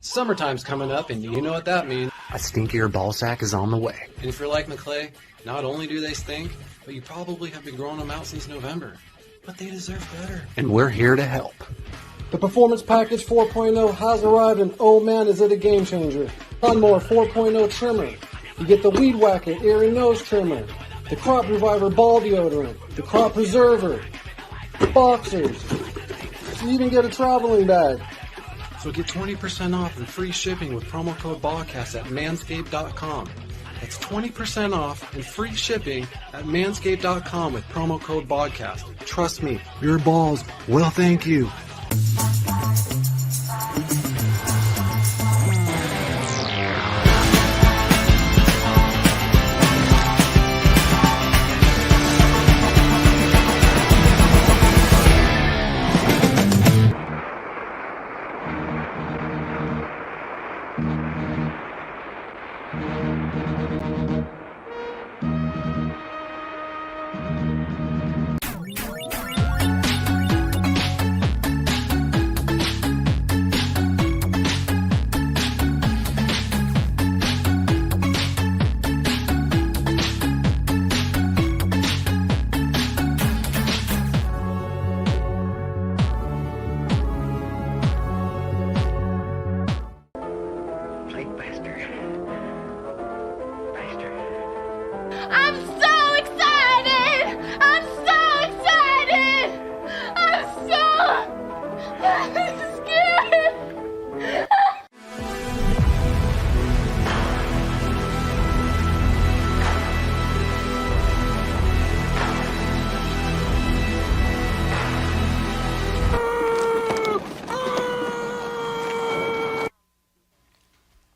Summertime's coming up, and you know what that means. A stinkier ball sack is on the way. And if you're like McClay, not only do they stink, but you probably have been growing them out since November. But they deserve better. And we're here to help. The Performance Package 4.0 has arrived, and oh man, is it a game changer. Lawnmower 4.0 trimmer. You get the Weed Whacker ear and nose trimmer, the Crop Reviver ball deodorant, the Crop Preserver, the boxers. You even get a traveling bag. So get 20% off and free shipping with promo code Bogcast at manscaped.com. That's 20% off and free shipping at manscaped.com with promo code Bogcast. Trust me, your balls will thank you.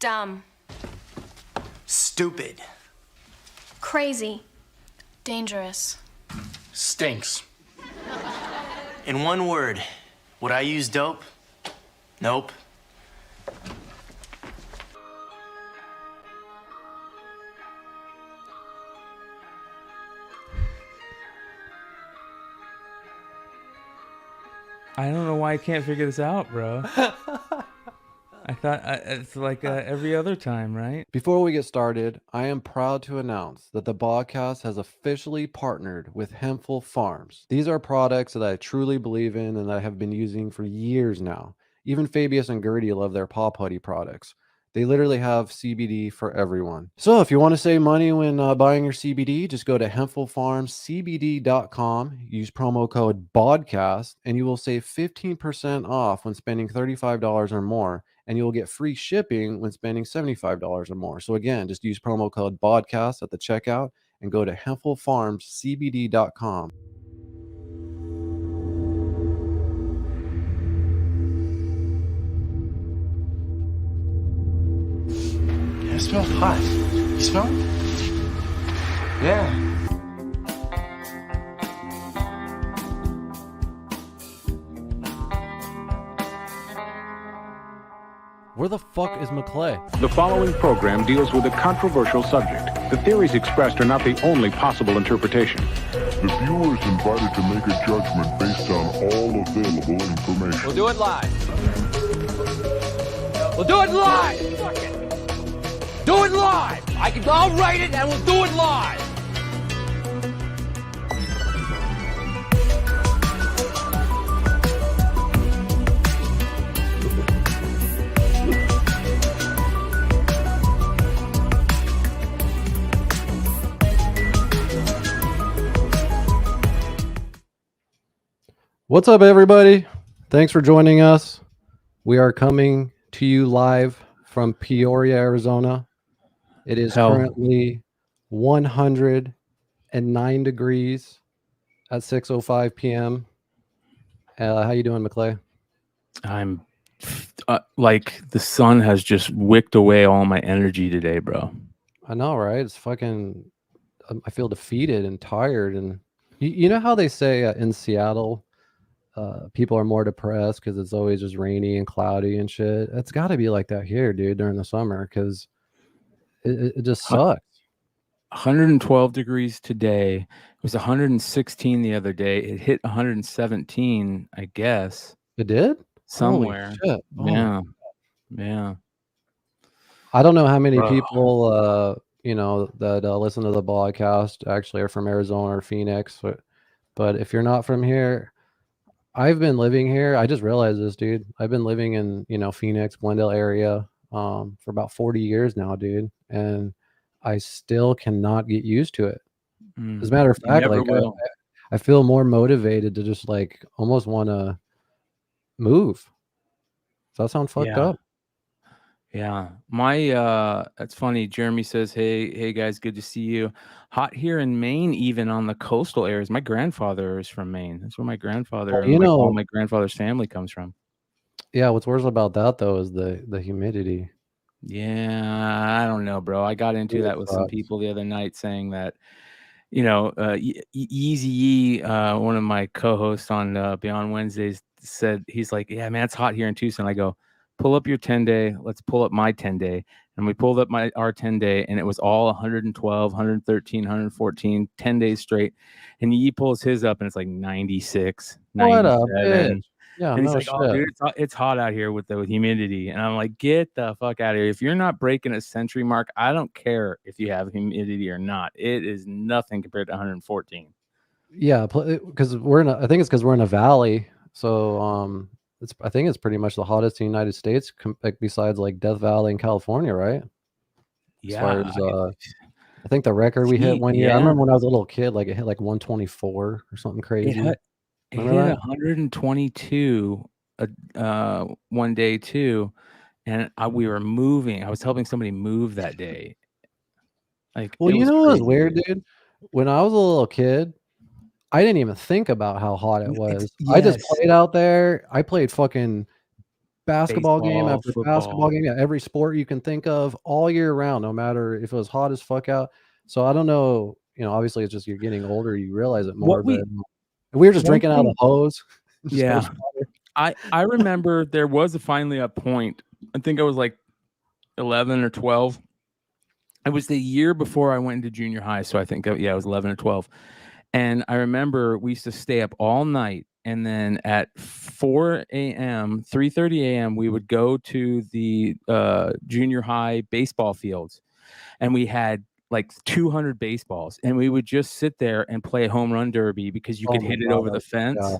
Dumb. Stupid. Crazy. Dangerous. Stinks. In one word, would I use dope? Nope. I don't know why I can't figure this out, bro. I thought it's like every other time, right? Before we get started, I am proud to announce that the Bogcast has officially partnered with Hempful Farms. These are products that I truly believe in and that I have been using for years now. Even Fabius and Gertie love their Paw Putty products. They literally have CBD for everyone. So if you want to save money when buying your CBD, just go to hempfulfarmscbd.com, use promo code BODCAST, and you will save 15% off when spending $35 or more. And you will get free shipping when spending $75 or more. So again, just use promo code BODCAST at the checkout and go to hempfulfarmscbd.com. It smells hot. You smell it? Yeah. Where the fuck is McClay? The following program deals with a controversial subject. The theories expressed are not the only possible interpretation. The viewer is invited to make a judgment based on all available information. We'll do it live. We'll do it live! Do it live! I'll write it and we'll do it live! What's up, everybody? Thanks for joining us. We are coming to you live from Peoria, Arizona. It is currently 109 degrees at 6:05 p.m. How you doing, McClay? I'm like the sun has just wicked away all my energy today, bro. I know, right? It's fucking. I feel defeated and tired, and you know how they say in Seattle, people are more depressed because it's always just rainy and cloudy and shit. It's got to be like that here, dude, during the summer because it just sucks. 112 degrees today. It was 116 the other day. It hit 117, I guess. It did? Somewhere. Holy shit. Yeah. Yeah. I don't know how many Bro. people, that listen to the podcast actually are from Arizona or Phoenix. But if you're not from here, I've been living here. I just realized this, dude. I've been living in, Phoenix, Glendale area, for about 40 years now, dude. And I still cannot get used to it. As a matter of You fact, never like will. I feel more motivated to just like almost want to move. Does that sound fucked Yeah. up? Yeah. That's funny. Jeremy says, hey guys, good to see you. Hot here in Maine, even on the coastal areas. My grandfather is from Maine. That's where my grandfather Well, and all my grandfather's family comes from. Yeah, what's worse about that though is the humidity. Yeah, I don't know, bro. I got into that with some people the other night saying that, Easy, one of my co-hosts on Beyond Wednesdays said, he's like, yeah, man, it's hot here in Tucson. I go, pull up your 10-day. Let's pull up my 10-day. And we pulled up our 10-day and it was all 112, 113, 114, 10 days straight. And he pulls his up and it's like 96, What a 97. bitch. Yeah, And he's no like, oh, shit. dude, it's hot out here with the humidity. And I'm like, get the fuck out of here. If you're not breaking a century mark, I don't care if you have humidity or not. It is nothing compared to 114. Yeah, because I think it's because we're in a valley. So I think it's pretty much the hottest in the United States, like besides like Death Valley in California, right? Yeah. As far as I think the record we hit one year. I remember when I was a little kid, like it hit like 124 or something crazy. It hit 122 one day too, and we were moving. I was helping somebody move that day. Like, well, it was what was crazy, weird, dude? When I was a little kid, I didn't even think about how hot it was. I just played out there. I played fucking basketball game Baseball, after basketball football. game. Yeah, every sport you can think of all year round, no matter if it was hot as fuck out. So I don't know. Obviously it's just you're getting older, you realize it more. But we were just drinking out of the hose. Yeah. I remember there was finally a point. I think I was like 11 or 12. It was the year before I went into junior high. So I think, I was 11 or 12. And I remember we used to stay up all night. And then at 4 a.m., 3:30 a.m., we would go to the junior high baseball fields. And we had like 200 baseballs. And we would just sit there and play home run derby because you could hit it over the fence. Yeah.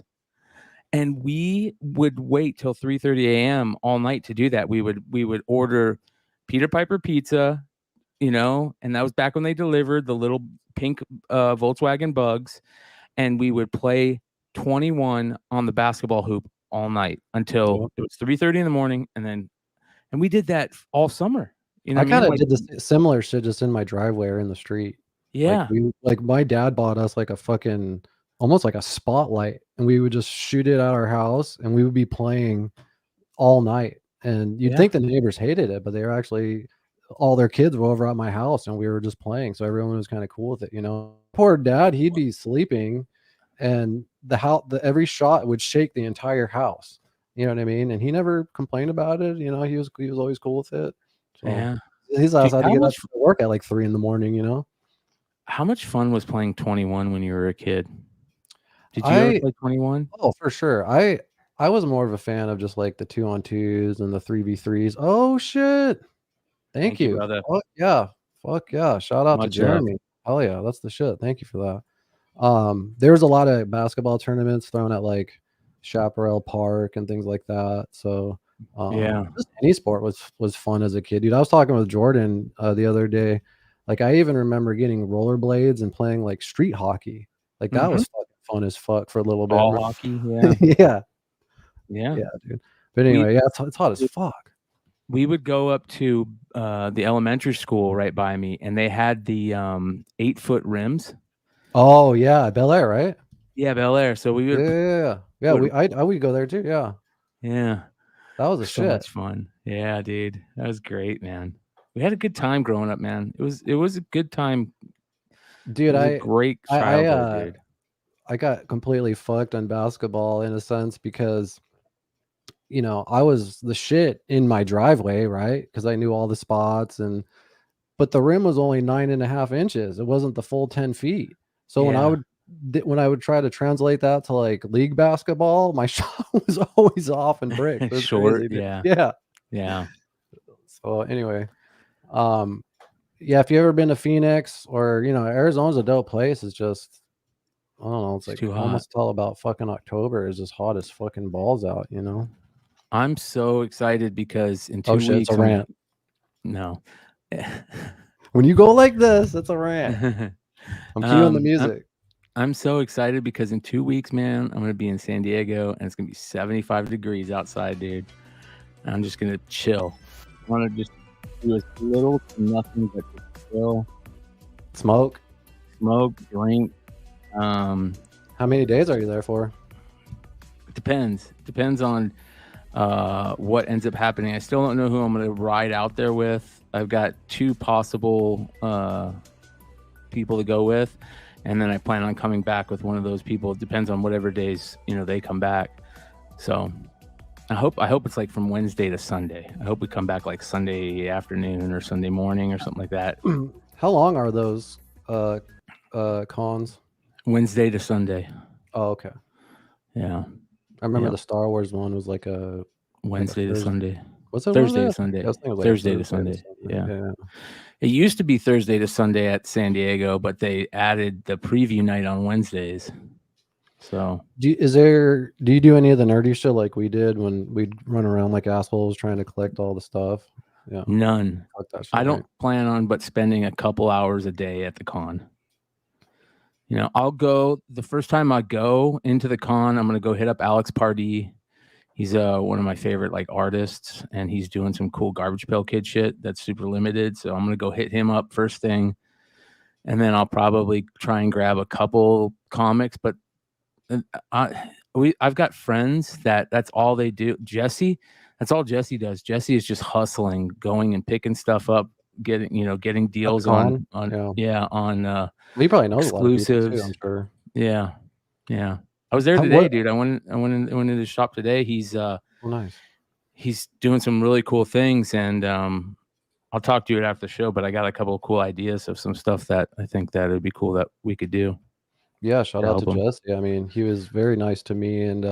And we would wait till 3:30 a.m. all night to do that. We would order Peter Piper pizza, and that was back when they delivered the little pink Volkswagen Bugs, and we would play 21 on the basketball hoop all night until it was 3:30 in the morning, and we did that all summer. I kind of did this similar shit just in my driveway or in the street. Yeah. Like my dad bought us like a fucking almost like a spotlight, and we would just shoot it at our house and we would be playing all night. And you'd think the neighbors hated it, but they were actually all their kids were over at my house and we were just playing. So everyone was kind of cool with it, Poor dad, he'd be sleeping and every shot would shake the entire house. You know what I mean? And he never complained about it. He was always cool with it. So Yeah. His ass had to get up to work at like 3 a.m. How much fun was playing 21 when you were a kid? Did you ever play 21? Oh, for sure. I was more of a fan of just like the 2-on-2s and the 3v3s. Oh shit. Thank you. Brother. Fuck yeah. Shout out to Jeremy. Hell yeah, that's the shit. Thank you for that. There was a lot of basketball tournaments thrown at like Chaparral Park and things like that. So just any sport was fun as a kid, dude. I was talking with Jordan the other day. Like I even remember getting rollerblades and playing like street hockey. Like that was fucking fun as fuck for a little bit. Ball hockey, yeah, dude. But anyway, it's hot as fuck. We would go up to the elementary school right by me, and they had the 8-foot rims. Oh yeah, Bel Air, right? Yeah, Bel Air. So we would. Yeah. I would go there too. Yeah. That was so much fun. Yeah, dude, that was great, man. We had a good time growing up, man. It was a good time, dude. Great childhood, dude. I got completely fucked on basketball in a sense because, I was the shit in my driveway, right? Because I knew all the spots but the rim was only 9.5 inches. It wasn't the full 10 feet. So when I would try to translate that to like league basketball, my shot was always off and brick. Short, crazy, yeah. Yeah. So anyway, yeah, if you ever been to Phoenix or Arizona's a dope place. It's just I don't know. It's like too hot. almost till about fucking October is just hot as fucking balls out. I'm so excited because in 2 Oh weeks. shit, it's a rant. No. When you go like this, it's a rant. I'm cueing the music. I'm so excited because in 2 weeks, man, I'm gonna be in San Diego and it's gonna be 75 degrees outside, dude. And I'm just gonna chill. I want to just do as little to nothing but just chill, Smoke. drink. How many days are you there for? Depends on what ends up happening. I still don't know who I'm gonna ride out there with. I've got 2 possible people to go with, and then I plan on coming back with one of those people. It depends on whatever days they come back. So I hope it's like from Wednesday to Sunday. I hope we come back like Sunday afternoon or Sunday morning or something like that. How long are those cons? Wednesday to Sunday. Oh, okay. Yeah. I remember the Star Wars one was like a Wednesday to Sunday. Was it Thursday to Sunday? Thursday to Sunday. Yeah. It used to be Thursday to Sunday at San Diego, but they added the preview night on Wednesdays. So do you do any of the nerdy shit like we did when we'd run around like assholes trying to collect all the stuff? Yeah. None. I don't plan on but spending a couple hours a day at the con. I'll go the first time I go into the con, I'm gonna go hit up Alex Pardee. He's one of my favorite like artists, and he's doing some cool Garbage Pail Kid shit that's super limited. So I'm gonna go hit him up first thing, and then I'll probably try and grab a couple comics. But I've got friends that's all they do. Jesse, that's all Jesse does. Jesse is just hustling, going and picking stuff up, getting deals on he probably knows exclusives. A lot of people too, I'm sure. Yeah. I was there today, dude. I went into the shop today. He's nice. He's doing some really cool things, and I'll talk to you after the show. But I got a couple of cool ideas of some stuff that I think that it'd be cool that we could do. Yeah, shout out to Jesse. I mean, he was very nice to me and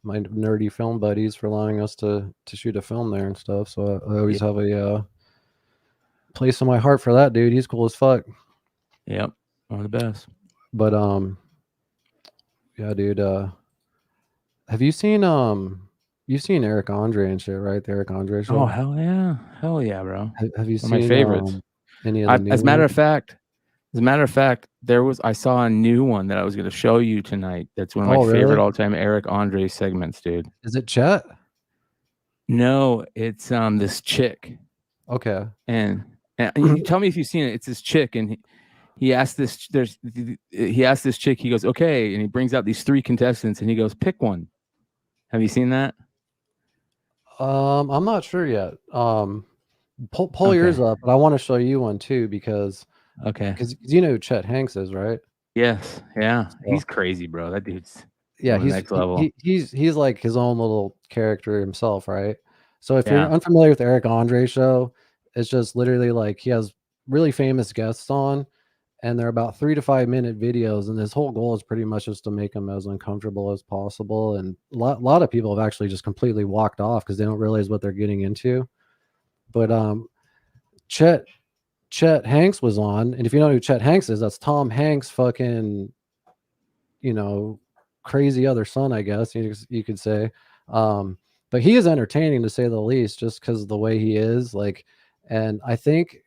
my nerdy film buddies for allowing us to shoot a film there and stuff. So I always have a place in my heart for that dude. He's cool as fuck. Yep, one of the best. But yeah, dude. Have you seen you've seen Eric Andre and shit, right? The Eric Andre show. Oh hell yeah, bro. Have you seen my favorites? Any of the as a matter of fact, I saw a new one that I was going to show you tonight. That's one of my favorite all-time Eric Andre segments, dude. Is it Chet? No, it's this chick. Okay. And you tell me if you've seen it. It's this chick, and he asked this chick. He goes, okay, and he brings out these 3 contestants, and he goes, pick one. Have you seen that? I'm not sure yet. Pull yours up, but I want to show you one too because you know who Chet Hanks is, right? Yes, yeah. He's crazy, bro. That dude's he's next level. He's like his own little character himself, right? So if you're unfamiliar with the Eric Andre show, it's just literally like he has really famous guests on, and they're about 3 to 5 minute videos, and his whole goal is pretty much just to make them as uncomfortable as possible. And a lot of people have actually just completely walked off because they don't realize what they're getting into. But Chet Hanks was on, and if you know who Chet Hanks is, that's Tom Hanks' fucking, crazy other son, I guess you could say. But he is entertaining to say the least, just because of the way he is. Like, and I think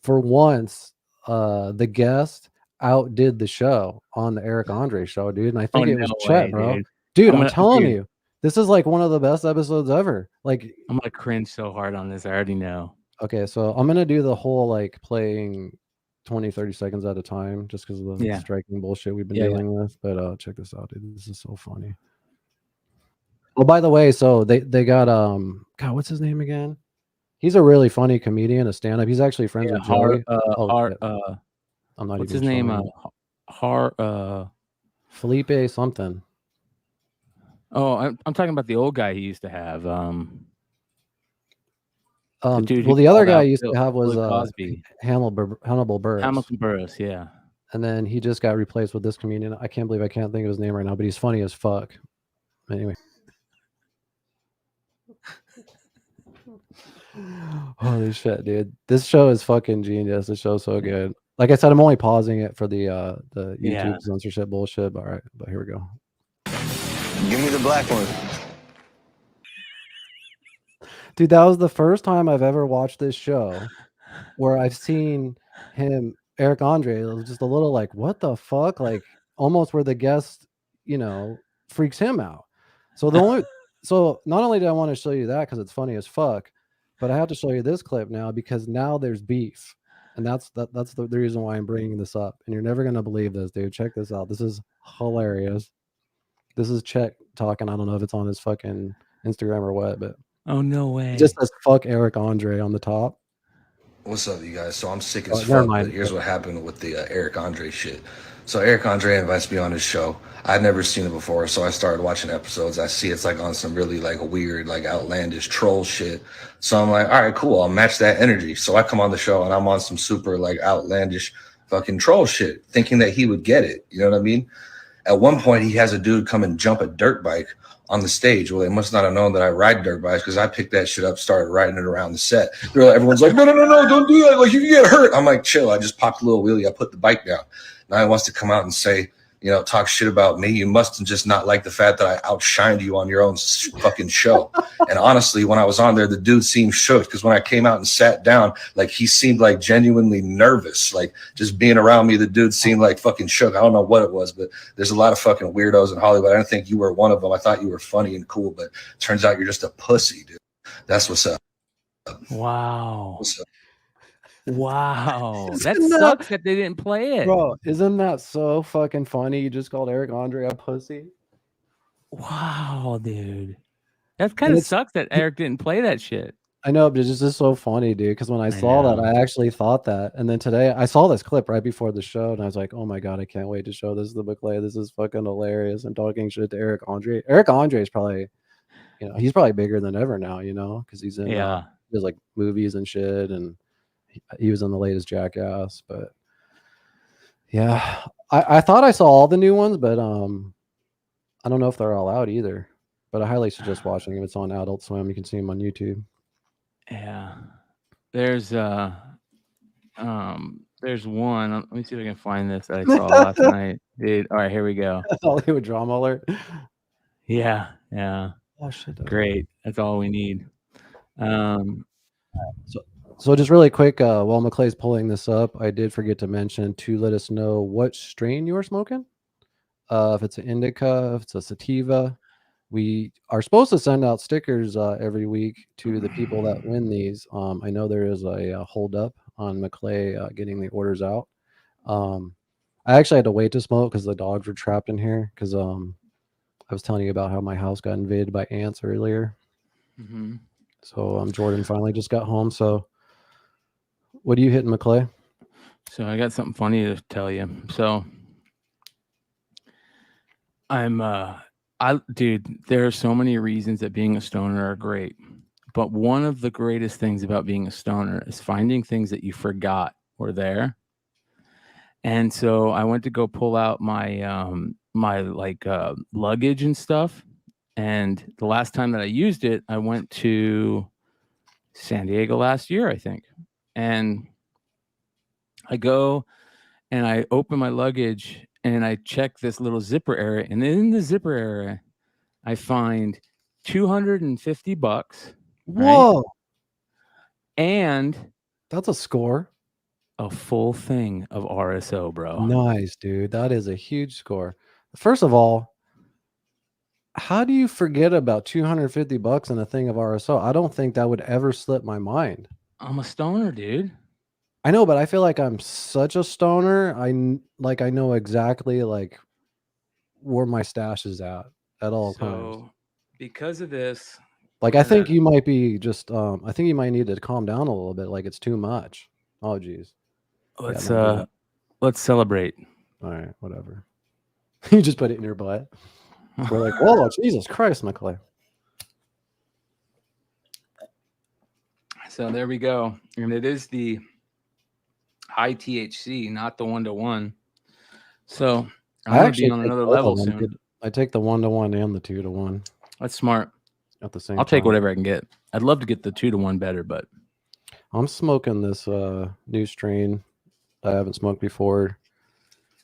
for once, the guest outdid the show on the Eric Andre show, dude. And I think it was Chet, bro. Dude, I'm telling you, this is like one of the best episodes ever. Like, I'm gonna cringe so hard on this. I already know. Okay, so I'm gonna do the whole like playing 20-30 seconds at a time, just because of the striking bullshit we've been dealing with. But check this out, dude. This is so funny. Oh, by the way, so they got God, what's his name again? He's a really funny comedian, a stand-up. He's actually friends with Joey. I'm not. What's his name? Felipe something. Oh, I'm talking about the old guy he used to have. The other guy used to have was Cosby. Hannibal Buress. Hamilton Buress, yeah. And then he just got replaced with this comedian. I can't believe I can't think of his name right now, but he's funny as fuck. Anyway. Holy shit, dude. This show is fucking genius. This show's so good. Like I said, I'm only pausing it for the YouTube Yeah. censorship bullshit. But all right, but here we go. Give me the black one. Dude, that was the first time I've ever watched this show where I've seen him, Eric Andre, it was just a little like, what the fuck? Like almost where the guest, freaks him out. So not only do I want to show you that because it's funny as fuck, but I have to show you this clip now because now there's beef. And that's the reason why I'm bringing this up. And you're never going to believe this, dude. Check this out. This is hilarious. This is Chet talking. I don't know if it's on his fucking Instagram or what, but oh, no way. It just says fuck Eric Andre on the top. What's up, you guys? So I'm sick as fuck, but here's what happened with the Eric Andre shit. So Eric Andre invites me on his show. I'd never seen it before, so I started watching episodes. I see it's like on some really like weird, like outlandish troll shit. So I'm like, all right, cool. I'll match that energy. So I come on the show and I'm on some super like outlandish fucking troll shit, thinking that he would get it. You know what I mean? At one point, he has a dude come and jump a dirt bike on the stage. Well, they must not have known that I ride dirt bikes because I picked that shit up, started riding it around the set. Everyone's like, no, don't do that. Like, you can get hurt. I'm like, chill. I just popped a little wheelie. I put the bike down. Now he wants to come out and say, talk shit about me. You must just not like the fact that I outshined you on your own fucking show. And honestly, when I was on there, the dude seemed shook because when I came out and sat down, like he seemed like genuinely nervous. Like just being around me, the dude seemed like fucking shook. I don't know what it was, but there's a lot of fucking weirdos in Hollywood. I didn't think you were one of them. I thought you were funny and cool, but turns out you're just a pussy, dude. That's what's up. Wow. What's up? Wow. That sucks that they didn't play it. Bro, isn't that so fucking funny? You just called Eric Andre a pussy. Wow, dude. That kind of sucks that Eric didn't play that shit. I know, but it's just so funny, dude. Because when I saw that, I actually thought that. And then today, I saw this clip right before the show, and I was like, oh my God, I can't wait to show this to McClay. This is fucking hilarious. I'm talking shit to Eric Andre. Eric Andre is probably, he's probably bigger than ever now, because he's in there's like movies and shit, and he was in the latest Jackass. But yeah, I thought I saw all the new ones, but I don't know if they're all out either. But I highly suggest watching them. It's on Adult Swim. You can see them on YouTube. Yeah, there's one. Let me see if I can find this that I saw last night, dude. All right, here we go. Hollywood drama alert. Yeah. Oh shit! Great. That's all we need. So just really quick, while McClay's pulling this up, I did forget to mention to let us know what strain you are smoking. If it's an indica, if it's a sativa. We are supposed to send out stickers every week to the people that win these. I know there is a hold up on McClay getting the orders out. I actually had to wait to smoke because the dogs were trapped in here. Because I was telling you about how my house got invaded by ants earlier. Mm-hmm. So Jordan finally just got home. So what are you hitting, McClay? So I got something funny to tell you. So dude, there are so many reasons that being a stoner are great, but one of the greatest things about being a stoner is finding things that you forgot were there. And so I went to go pull out my my luggage and stuff, and the last time that I used it, I went to San Diego last year, I think, and I go and I open my luggage and I check this little zipper area, and in the zipper area, I find $250. Whoa! Right? And that's a score. A full thing of RSO, bro. Nice, dude. That is a huge score. First of all, how do you forget about $250 and a thing of RSO? I don't think that would ever slip my mind. I'm a stoner, dude. I know, but I feel like I'm such a stoner. I know exactly like where my stash is at all times. Because of this, like I think you might be just I think you might need to calm down a little bit. Like it's too much. Oh geez. Let's celebrate. All right, whatever. You just put it in your butt. We're like, whoa, Jesus Christ, McClay. So there we go. And it is the high THC, not the 1-to-1. So I'm going to be on another level soon. I take the 1-to-1 and the 2-to-1. That's smart. at the same I'll take time. whatever I can get. I'd love to get the 2-to-1 better, but I'm smoking this new strain I haven't smoked before.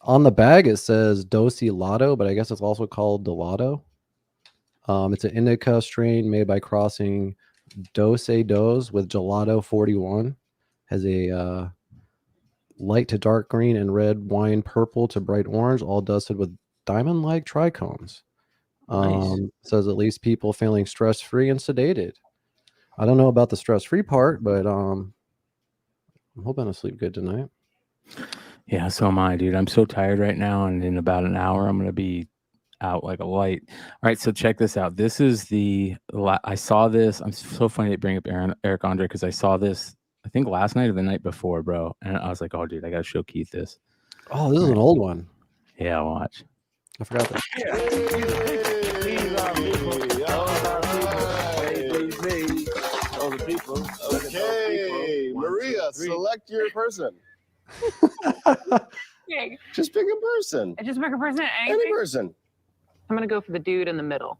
On the bag it says Dosi Lotto, but I guess it's also called Delato. It's an indica strain made by crossing Dose Dos with Gelato 41. Has a light to dark green and red wine purple to bright orange, all dusted with diamond-like trichomes. Nice. Says it leaves people feeling stress-free and sedated. I don't know about the stress-free part, but I'm hoping to sleep good tonight. Yeah, so am I, dude. I'm so tired right now, and in about an hour, I'm gonna be out like a light. All right, so check this out. This is I saw this. I'm so funny to bring up Eric Andre because I saw this, I think last night or the night before, bro. And I was like, oh, dude, I gotta show Keith this. Oh, this is an old one. Yeah, watch. I forgot that. Okay, Maria, select your person. Just pick a person. Just pick a person. Any person. I'm gonna go for the dude in the middle.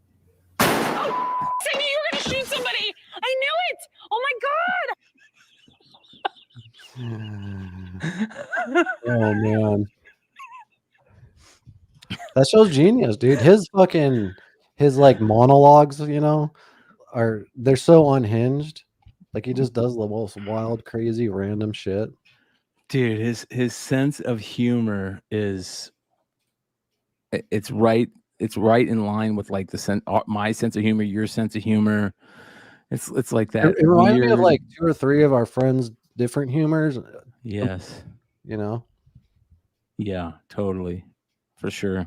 Oh, I knew you were gonna shoot somebody. I knew it. Oh my god. Oh man, that show's genius, dude. His like monologues, they're so unhinged. Like he just does the most wild, crazy, random shit. Dude, his sense of humor it's right in line with like my sense of humor, your sense of humor. It's like that. It reminds me of like 2 or 3 of our friends' different humors. Yes. Yeah, totally, for sure.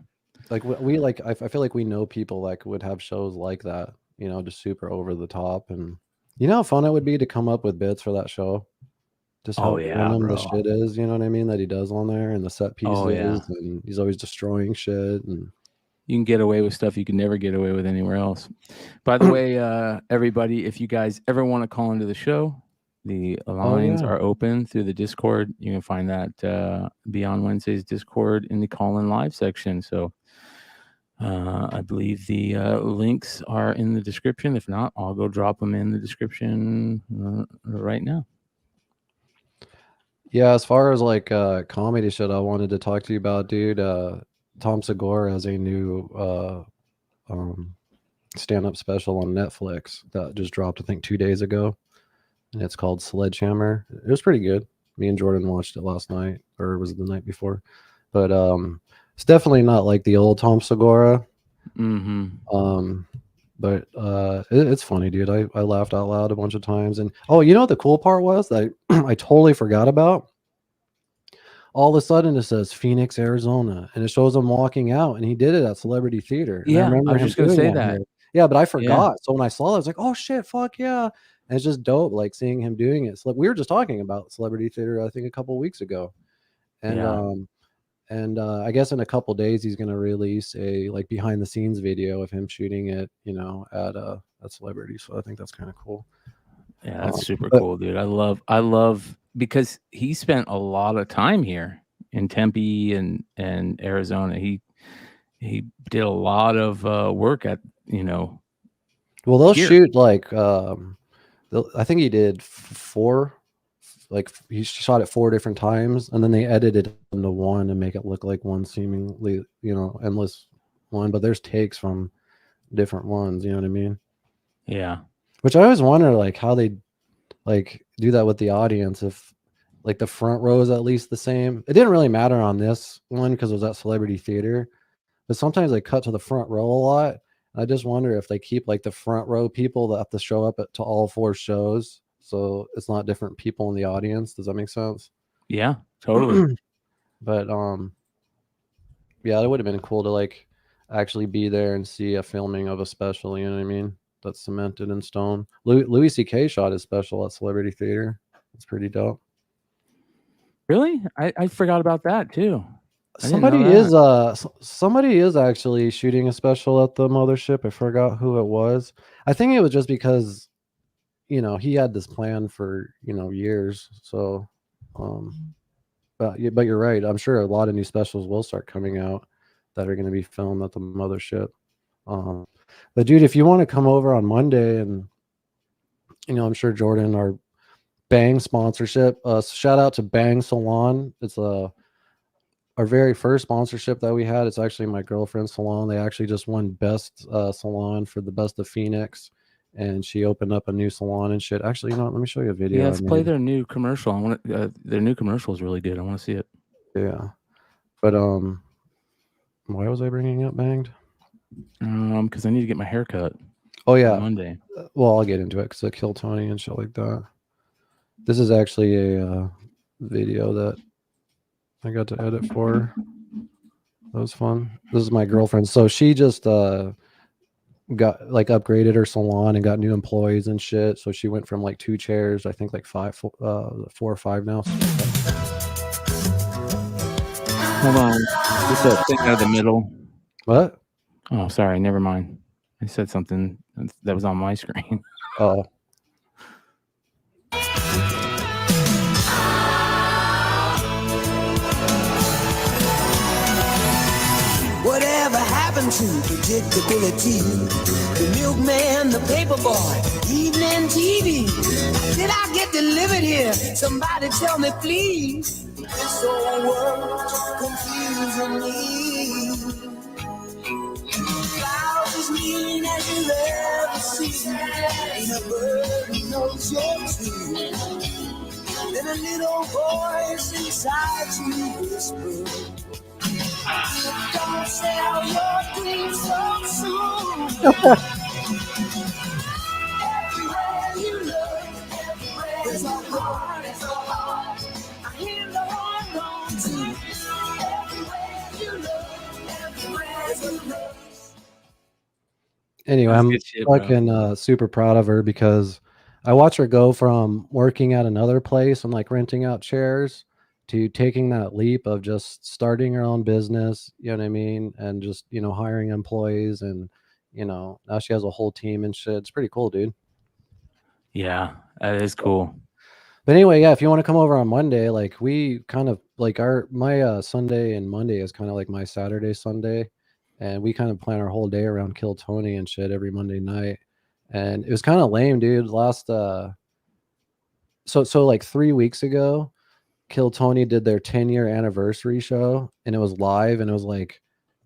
Like we like I feel like we know people like would have shows like that, just super over the top, and how fun it would be to come up with bits for that show. Just how random the shit is, you know what I mean, that he does on there, and the set pieces, and he's always destroying shit, and you can get away with stuff you can never get away with anywhere else. By the way, everybody, if you guys ever want to call into the show, the lines are open through the Discord. You can find that Beyond Wednesday's Discord in the call-in live section. So I believe the links are in the description. If not, I'll go drop them in the description right now. Yeah, as far as like comedy shit, I wanted to talk to you about, dude. Tom Segura has a new stand-up special on Netflix that just dropped, I think, 2 days ago, and it's called Sledgehammer. It was pretty good. Me and Jordan watched it last night, or was it the night before? But it's definitely not like the old Tom Segura. But it's funny, dude. I laughed out loud a bunch of times. And you know what the cool part was that I totally forgot about? All of a sudden it says Phoenix, Arizona, and it shows him walking out, and he did it at Celebrity Theater. And I was just gonna say that. Yeah, but I forgot. So when I saw it, I was like, oh shit, fuck yeah. And it's just dope, like seeing him doing it. So we were just talking about Celebrity Theater, I think, a couple weeks ago. And I guess in a couple days he's gonna release a like behind the scenes video of him shooting it, at Celebrity. So I think that's kind of cool. Yeah, that's super cool, dude. I love because he spent a lot of time here in Tempe and Arizona. He did a lot of work at Well, they'll shoot like I think he did 4. Like he shot it 4 different times, and then they edited it into one and make it look like one seemingly, endless one. But there's takes from different ones. You know what I mean? Yeah. Which I always wonder, like, how they like do that with the audience. If like the front row is at least the same. It didn't really matter on this one because it was at Celebrity Theater, but sometimes they cut to the front row a lot. I just wonder if they keep like the front row people that have to show up to all 4 shows. So it's not different people in the audience. Does that make sense? Yeah, totally. But yeah, it would have been cool to like actually be there and see a filming of a special. You know what I mean? That's cemented in stone. Louis C.K. shot his special at Celebrity Theater. It's pretty dope. Really? I forgot about that too. Somebody is actually shooting a special at the mothership. I forgot who it was. I think it was just because he had this plan for years. So but you're right. I'm sure a lot of new specials will start coming out that are going to be filmed at the mothership. But dude, if you want to come over on Monday, and I'm sure Jordan, our Bang sponsorship, shout out to Bang Salon. It's our very first sponsorship that we had. It's actually my girlfriend's salon. They actually just won best salon for the best of Phoenix, and she opened up a new salon and shit. Actually, let me show you a video. Yeah, let's play their new commercial. I want their new commercial is really good. I want to see it. Yeah, but why was I bringing up Banged? Because I need to get my hair cut. Oh yeah, on Monday. Well, I'll get into it because I kill Tony and shit like that. This is actually a video that I got to edit for her. That was fun. This is my girlfriend. So she just got upgraded her salon and got new employees and shit. So she went from like 2 chairs, I think like 4 or 5 now. Hold on. What's that thing out of the middle? What? Oh, sorry. Never mind. I said something that was on my screen. Oh. Whatever happened to predictability? The milkman, the paperboy, evening TV. Did I get delivered here? Somebody tell me, please. This whole world's confusing me. Clouds as mean as you'll ever see. Ain't a bird who knows your tune. Then a little voice inside you whisper, don't sell your dreams so soon. Everywhere you look, there's a heart, I hear the heart going to. Everywhere you look, there's a look. Anyway, That's I'm good shit, fucking super proud of her because I watch her go from working at another place and like renting out chairs to taking that leap of just starting her own business, you know what I mean? And just, hiring employees and, now she has a whole team and shit. It's pretty cool, dude. Yeah, that is cool. But anyway, yeah, if you want to come over on Monday, like we kind of like my Sunday and Monday is kind of like my Saturday, Sunday. And we kind of plan our whole day around Kill Tony and shit every Monday night. And it was kind of lame, dude. So like 3 weeks ago, Kill Tony did their 10-year anniversary show, and it was live, and it was like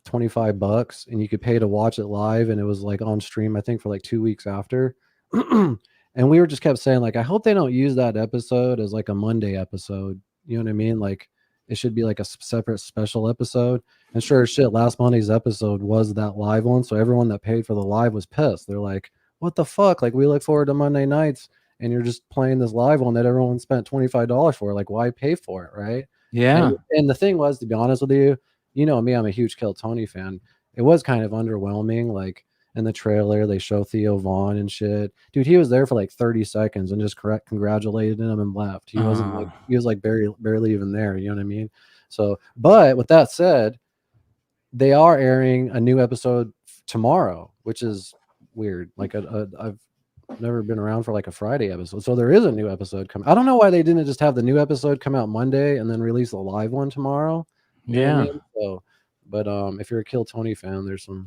$25, and you could pay to watch it live, and it was like on stream, I think, for like 2 weeks after. And we were just kept saying, like, I hope they don't use that episode as like a Monday episode. You know what I mean? Like, it should be like a separate special episode. And sure as shit, last Monday's episode was that live one. So everyone that paid for the live was pissed. They're like, what the fuck? Like, we look forward to Monday nights, and you're just playing this live one that everyone spent $25 for. Like, why pay for it, right? Yeah. And the thing was, to be honest with you, you know me, I'm a huge Kill Tony fan. It was kind of underwhelming. Like, in the trailer, they show Theo Vaughn and shit. Dude, he was there for like 30 seconds and just congratulated him and left. He wasn't like, he was like barely even there. You know what I mean? So, but with that said, they are airing a new episode tomorrow, which is weird. Like, I've never been around for like a Friday episode. So there is a new episode coming. I don't know why they didn't just have the new episode come out Monday and then release the live one tomorrow. You know what I mean? So, but if you're a Kill Tony fan, there's a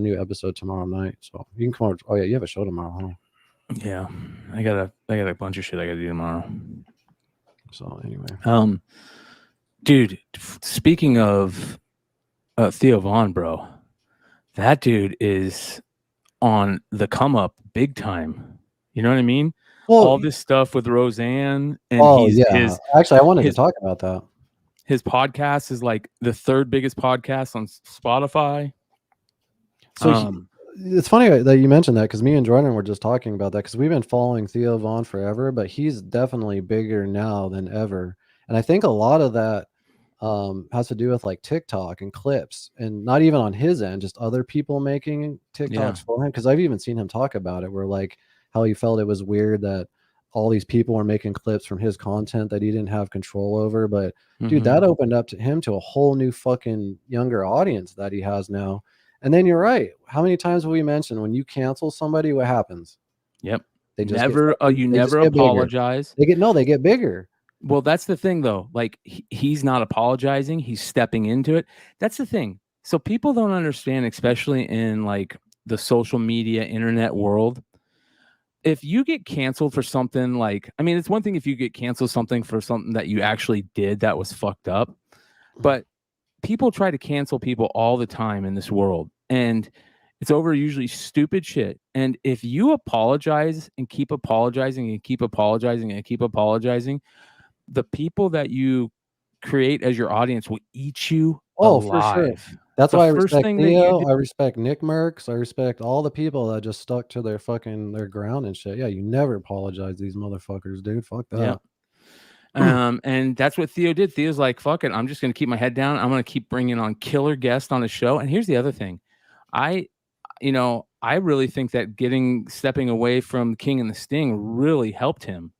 new episode tomorrow night. So you can come over. Oh yeah, you have a show tomorrow, huh? Yeah. I got a bunch of shit I gotta do tomorrow. So anyway. Dude, speaking of Theo Vaughn, bro, that dude is on the come up big time. You know what I mean? Well, all this stuff with Roseanne, and actually, I wanted to talk about that. His podcast is like the 3rd biggest podcast on Spotify. So it's funny that you mentioned that, because me and Jordan were just talking about that, because we've been following Theo Vaughn forever, but he's definitely bigger now than ever. And I think a lot of that has to do with like TikTok and clips, and not even on his end, just other people making TikToks for him. Because I've even seen him talk about it, where like how he felt it was weird that all these people were making clips from his content that he didn't have control over. But dude, that opened up to him to a whole new fucking younger audience that he has now. And then you're right. How many times have we mentioned when you cancel somebody, what happens? Yep. They just never apologize. They get bigger. Well, that's the thing though. Like he's not apologizing. He's stepping into it. That's the thing. So people don't understand, especially in like the social media internet world. If you get canceled for something like, I mean, it's one thing if you get canceled something for something that you actually did that was fucked up, but people try to cancel people all the time in this world, and it's over usually stupid shit. And if you apologize and keep apologizing and keep apologizing and keep apologizing, the people that you create as your audience will eat you alive. For sure. That's the why I first respect thing Theo. I respect Nick Merckx. I respect all the people that just stuck to their ground and shit. Yeah, you never apologize to these motherfuckers, dude. Fuck that. Yeah. And that's what Theo did. Theo's like, fuck it, I'm just going to keep my head down. I'm going to keep bringing on killer guests on the show. And here's the other thing. I really think that stepping away from King and the Sting really helped him,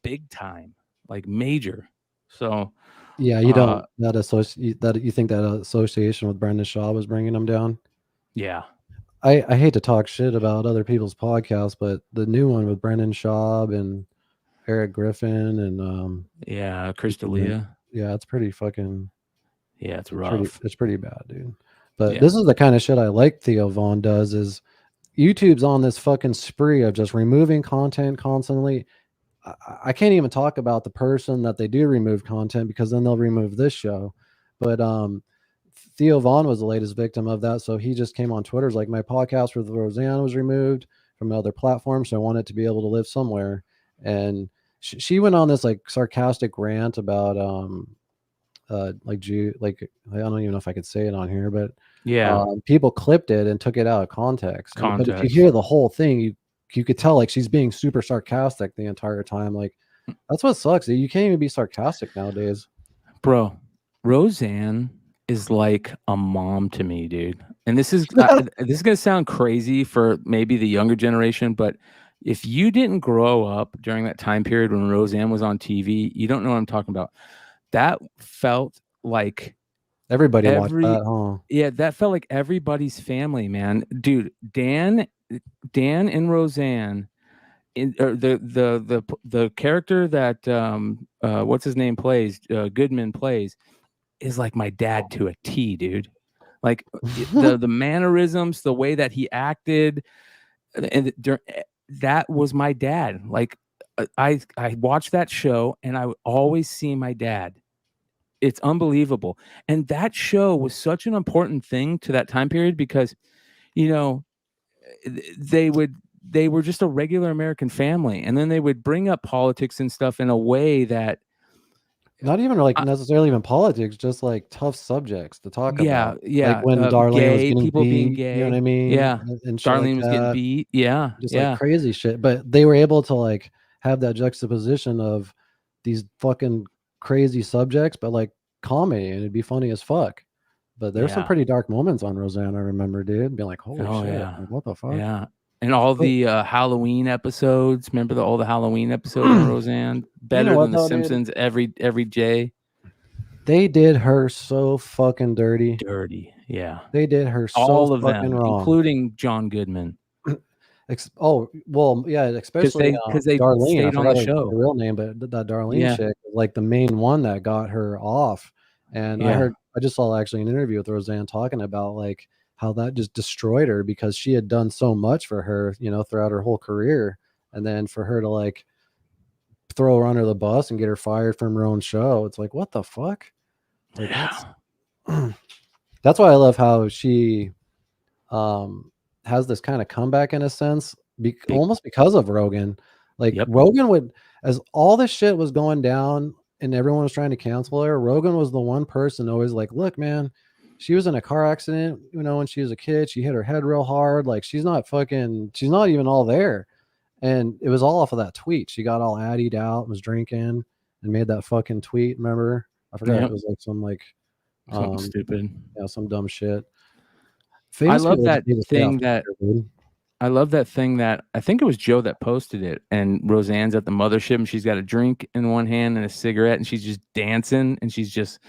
big time, like major. So yeah, you don't that you think that association with Brendan Shaw was bringing him down? Yeah. I hate to talk shit about other people's podcasts, but the new one with Brendan Shaw and Eric Griffin and Chris D'Elia. Yeah, it's pretty fucking. Yeah, it's rough. It's pretty bad, dude. But this is the kind of shit I like Theo Von does. Is YouTube's on this fucking spree of just removing content constantly. I can't even talk about the person that they do remove content, because then they'll remove this show. But Theo Von was the latest victim of that. So he just came on Twitter's like, my podcast with Roseanne was removed from other platforms, so I want it to be able to live somewhere. And she went on this like sarcastic rant about I don't even know if I could say it on here, but people clipped it and took it out of context. But if you hear the whole thing, you could tell like she's being super sarcastic the entire time. Like, that's what sucks. You can't even be sarcastic nowadays, bro. Roseanne is like a mom to me, dude. And this is this is gonna sound crazy for maybe the younger generation, but if you didn't grow up during that time period when Roseanne was on TV, you don't know what I'm talking about. That felt like everybody watched that, huh? Yeah, that felt like everybody's family, man. Dude, Dan and Roseanne, the character that what's his name plays, Goodman plays, is like my dad to a T, dude. Like the mannerisms, the way that he acted, and that was my dad. Like I watched that show and I would always see my dad. It's unbelievable. And that show was such an important thing to that time period because, they were just a regular American family. And then they would bring up politics and stuff in a way that not even like necessarily even politics, just like tough subjects to talk about. Yeah. Like when Darlene was getting people beat, being gay. You know what I mean? Yeah. And Darlene was getting that. beat. Yeah. Just like crazy shit. But they were able to like have that juxtaposition of these fucking crazy subjects, but like comedy, and it'd be funny as fuck. But there's some pretty dark moments on Roseanne, I remember, dude. Being like, holy shit, like, what the fuck? Yeah. And all the Halloween episodes. Remember all the Halloween episodes on Roseanne? Better than The Simpsons every day. They did her so fucking dirty. Yeah. They did her so all of fucking them, wrong. Including John Goodman. Especially because they Darlene, stayed on the show. Her real name, but that Darlene chick, like the main one that got her off. And I just saw actually an interview with Roseanne talking about like how that just destroyed her because she had done so much for her, throughout her whole career. And then for her to like throw her under the bus and get her fired from her own show, it's like, what the fuck? Like, that's why I love how she has this kind of comeback in a sense, almost because of Rogan. Like Rogan would, as all this shit was going down and everyone was trying to cancel her, Rogan was the one person always like, look, man, she was in a car accident, when she was a kid, she hit her head real hard. Like she's not even all there. And it was all off of that tweet. She got all addied out, was drinking and made that fucking tweet. Remember? I forgot. It was like something stupid. Yeah, some dumb shit. I love that thing that I think it was Joe that posted it, and Roseanne's at the mothership and she's got a drink in one hand and a cigarette and she's just dancing and she's just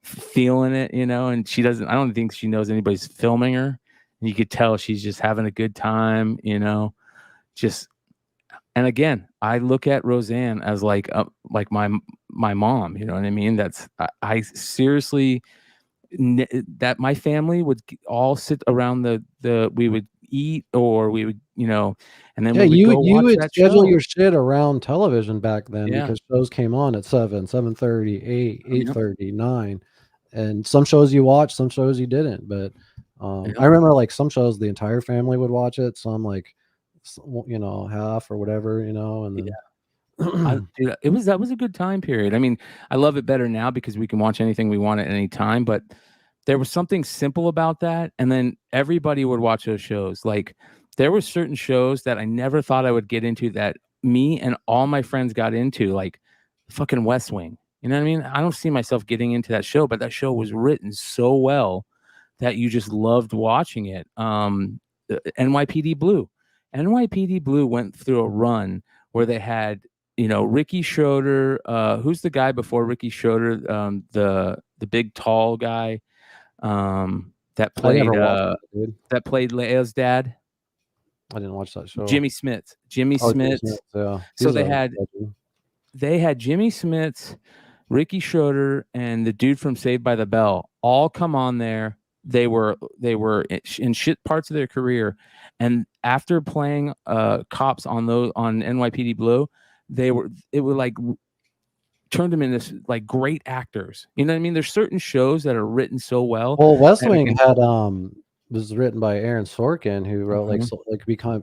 feeling it, and I don't think she knows anybody's filming her, and you could tell she's just having a good time, and again, I look at Roseanne as like my mom, you know what I mean? I seriously that my family would all sit around we would eat, or we would, and then we would go you watch would that schedule show. your shit around television back then, Yeah. because shows came on at 7, 7:30, 8, Yep. 8:30, 9. And some shows you watched, some shows you didn't. But Yep. I remember like some shows the entire family would watch it, some like half or whatever, and then Dude, that was a good time period. I mean, I love it better now because we can watch anything we want at any time, but there was something simple about that. And then everybody would watch those shows. Like, there were certain shows that I never thought I would get into that me and all my friends got into, like fucking West Wing. You know what I mean? I don't see myself getting into that show, but that show was written so well that you just loved watching it. NYPD Blue. NYPD Blue went through a run where they had, Ricky Schroeder. Who's the guy before Ricky Schroeder? The big tall guy that played Leia's dad. I didn't watch that show. Jimmy Smits. Jimmy Smits. Yeah. So they had Jimmy Smits, Ricky Schroeder, and the dude from Saved by the Bell all come on there. They were in shit parts of their career, and after playing cops on NYPD Blue, it would like turned them into like great actors. You know what I mean? There's certain shows that are written so well. Well, West Wing was written by Aaron Sorkin, who wrote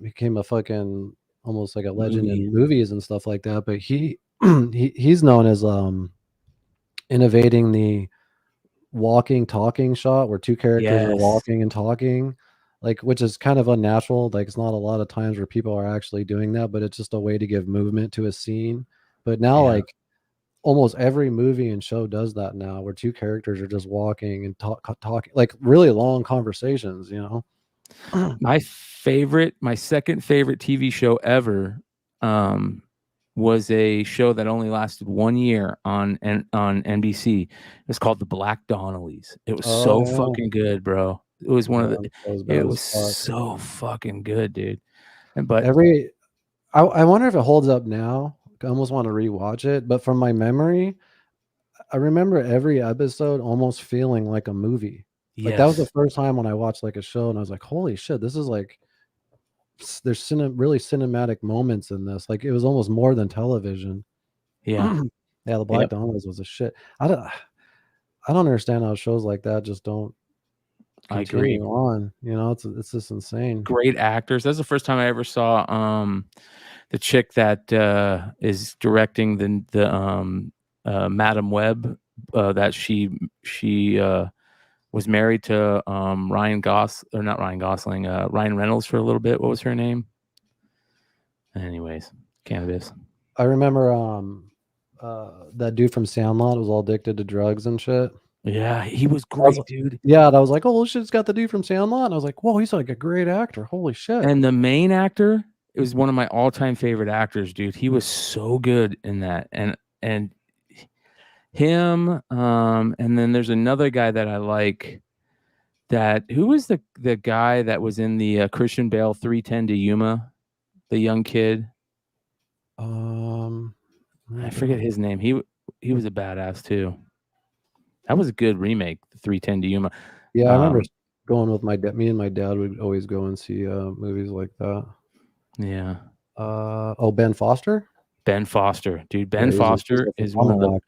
became a fucking almost like a legend in movies and stuff like that. But he's known as innovating the walking talking shot where two characters are walking and talking, like, which is kind of unnatural. Like, it's not a lot of times where people are actually doing that, but it's just a way to give movement to a scene. But now like almost every movie and show does that now, where two characters are just walking and talking like really long conversations. My second favorite TV show ever was a show that only lasted 1 year on NBC. It's called The Black Donnellys. It was so fucking good, bro. It was it was so fucking good, dude. But I wonder if it holds up now. I almost want to rewatch it, but from my memory, I remember every episode almost feeling like a movie. Like that was the first time when I watched like a show and I was like, holy shit, this is like, there's really cinematic moments in this. Like, it was almost more than television. Yeah. The Black Donnellys was a shit. I don't understand how shows like that just don't continue on. It's just insane. Great actors. That's the first time I ever saw the chick that is directing the Madam Web, that she was married to Ryan Reynolds for a little bit. What was her name? Anyways, Cannabis. I remember that dude from Sandlot was all addicted to drugs and shit. Yeah, he was great, dude. Yeah, and I was like, oh shit, it's got the dude from Sandlot. And I was like, whoa, he's like a great actor. Holy shit. And the main actor, it was one of my all-time favorite actors, dude. He was so good in that. And him, and then there's another guy that I like. Who was the guy that was in the Christian Bale 3:10 to Yuma, the young kid? I forget his name. He was a badass too. That was a good remake, the 3:10 to Yuma. Yeah, I remember going with my dad. Me and my dad would always go and see movies like that. Yeah. Ben Foster. Ben Foster, dude. Ben Foster is one of the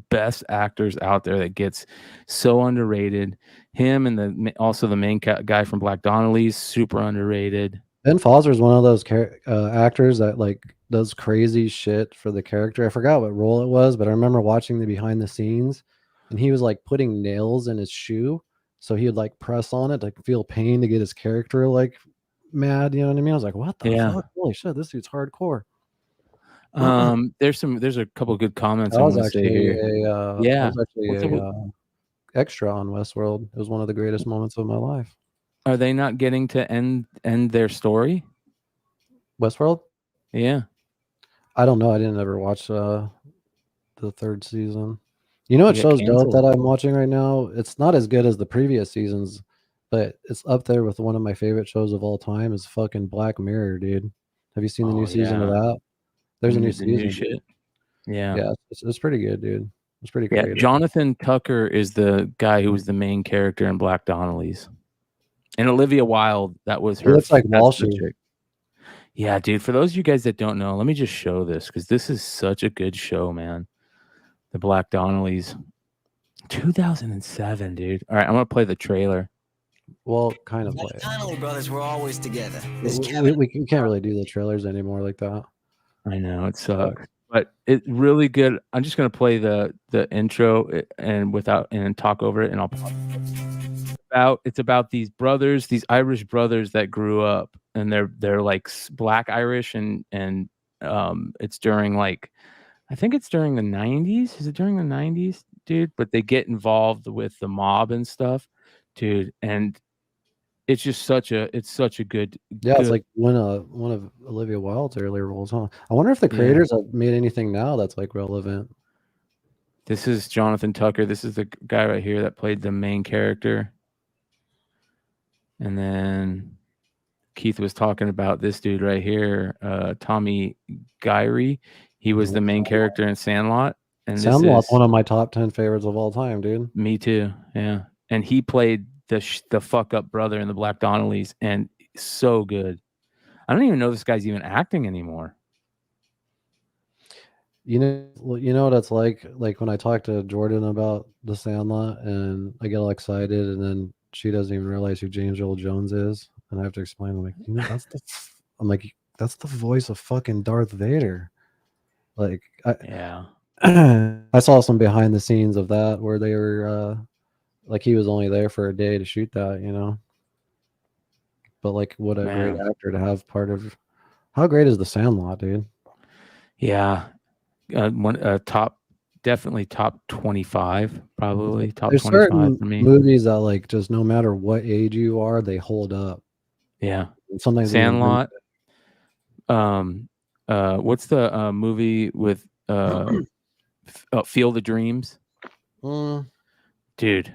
best actors out there that gets so underrated. Him and also the main guy from Black Donnellys, super underrated. Ben Foster is one of those actors that like does crazy shit for the character. I forgot what role it was, but I remember watching the behind the scenes, and he was like putting nails in his shoe, so he would like press on it to feel pain to get his character like mad. You know what I mean? I was like, what the fuck? Holy shit, this dude's hardcore. There's a couple of good comments. I was actually extra on Westworld. It was one of the greatest moments of my life. Are they not getting to end their story? Westworld? Yeah. I don't know. I didn't ever watch the third season. You know what show's dope that I'm watching right now? It's not as good as the previous seasons, but it's up there with one of my favorite shows of all time. Is fucking Black Mirror, dude. Have you seen the new season of that? There's a new season. New shit. Yeah. Yeah, it's pretty good, dude. It's pretty Yeah, creative. Jonathan Tucker is the guy who was the main character in Black Donnelly's. And Olivia Wilde, that was her. He looks like that's the Walshy. chick. Yeah, dude. For those of you guys that don't know, let me just show this because this is such a good show, man. The Black Donnellys, 2007, dude. All right, I'm gonna play the trailer. Well, kind of play it. Donnelly brothers were always together. We can't really do the trailers anymore like that. I know it sucks, but it's really good. I'm just gonna play the intro and talk over it, and I'll pause. It's about these brothers, these Irish brothers that grew up, and they're like Black Irish, and it's during like, I think it's during the 90s. Is it during the 90s, dude? But they get involved with the mob and stuff, dude, and it's just such a good. It's like one of Olivia Wilde's earlier roles, huh? I wonder if the creators have made anything now that's like relevant. This is Jonathan Tucker. This is the guy right here that played the main character. And then Keith was talking about this dude right here, Tommy Guiry. He was the main character in Sandlot. And Sandlot's one of my top 10 favorites of all time, dude. Me too. Yeah. And he played the fuck up brother in the Black Donnellys, and so good. I don't even know this guy's even acting anymore. You know what it's like when I talk to Jordan about the Sandlot and I get all excited and then she doesn't even realize who James Earl Jones is, and I have to explain. I'm like, that's the voice of fucking Darth Vader. Like, I saw some behind the scenes of that where they were like he was only there for a day to shoot that, you know. But like, what a great actor to have part of. How great is the Sandlot, dude? Yeah, definitely top 25, probably top There's 25 certain for me. Movies that like just no matter what age you are, they hold up. Yeah, and sometimes Sandlot. What's the movie with Field of Dreams? Dude,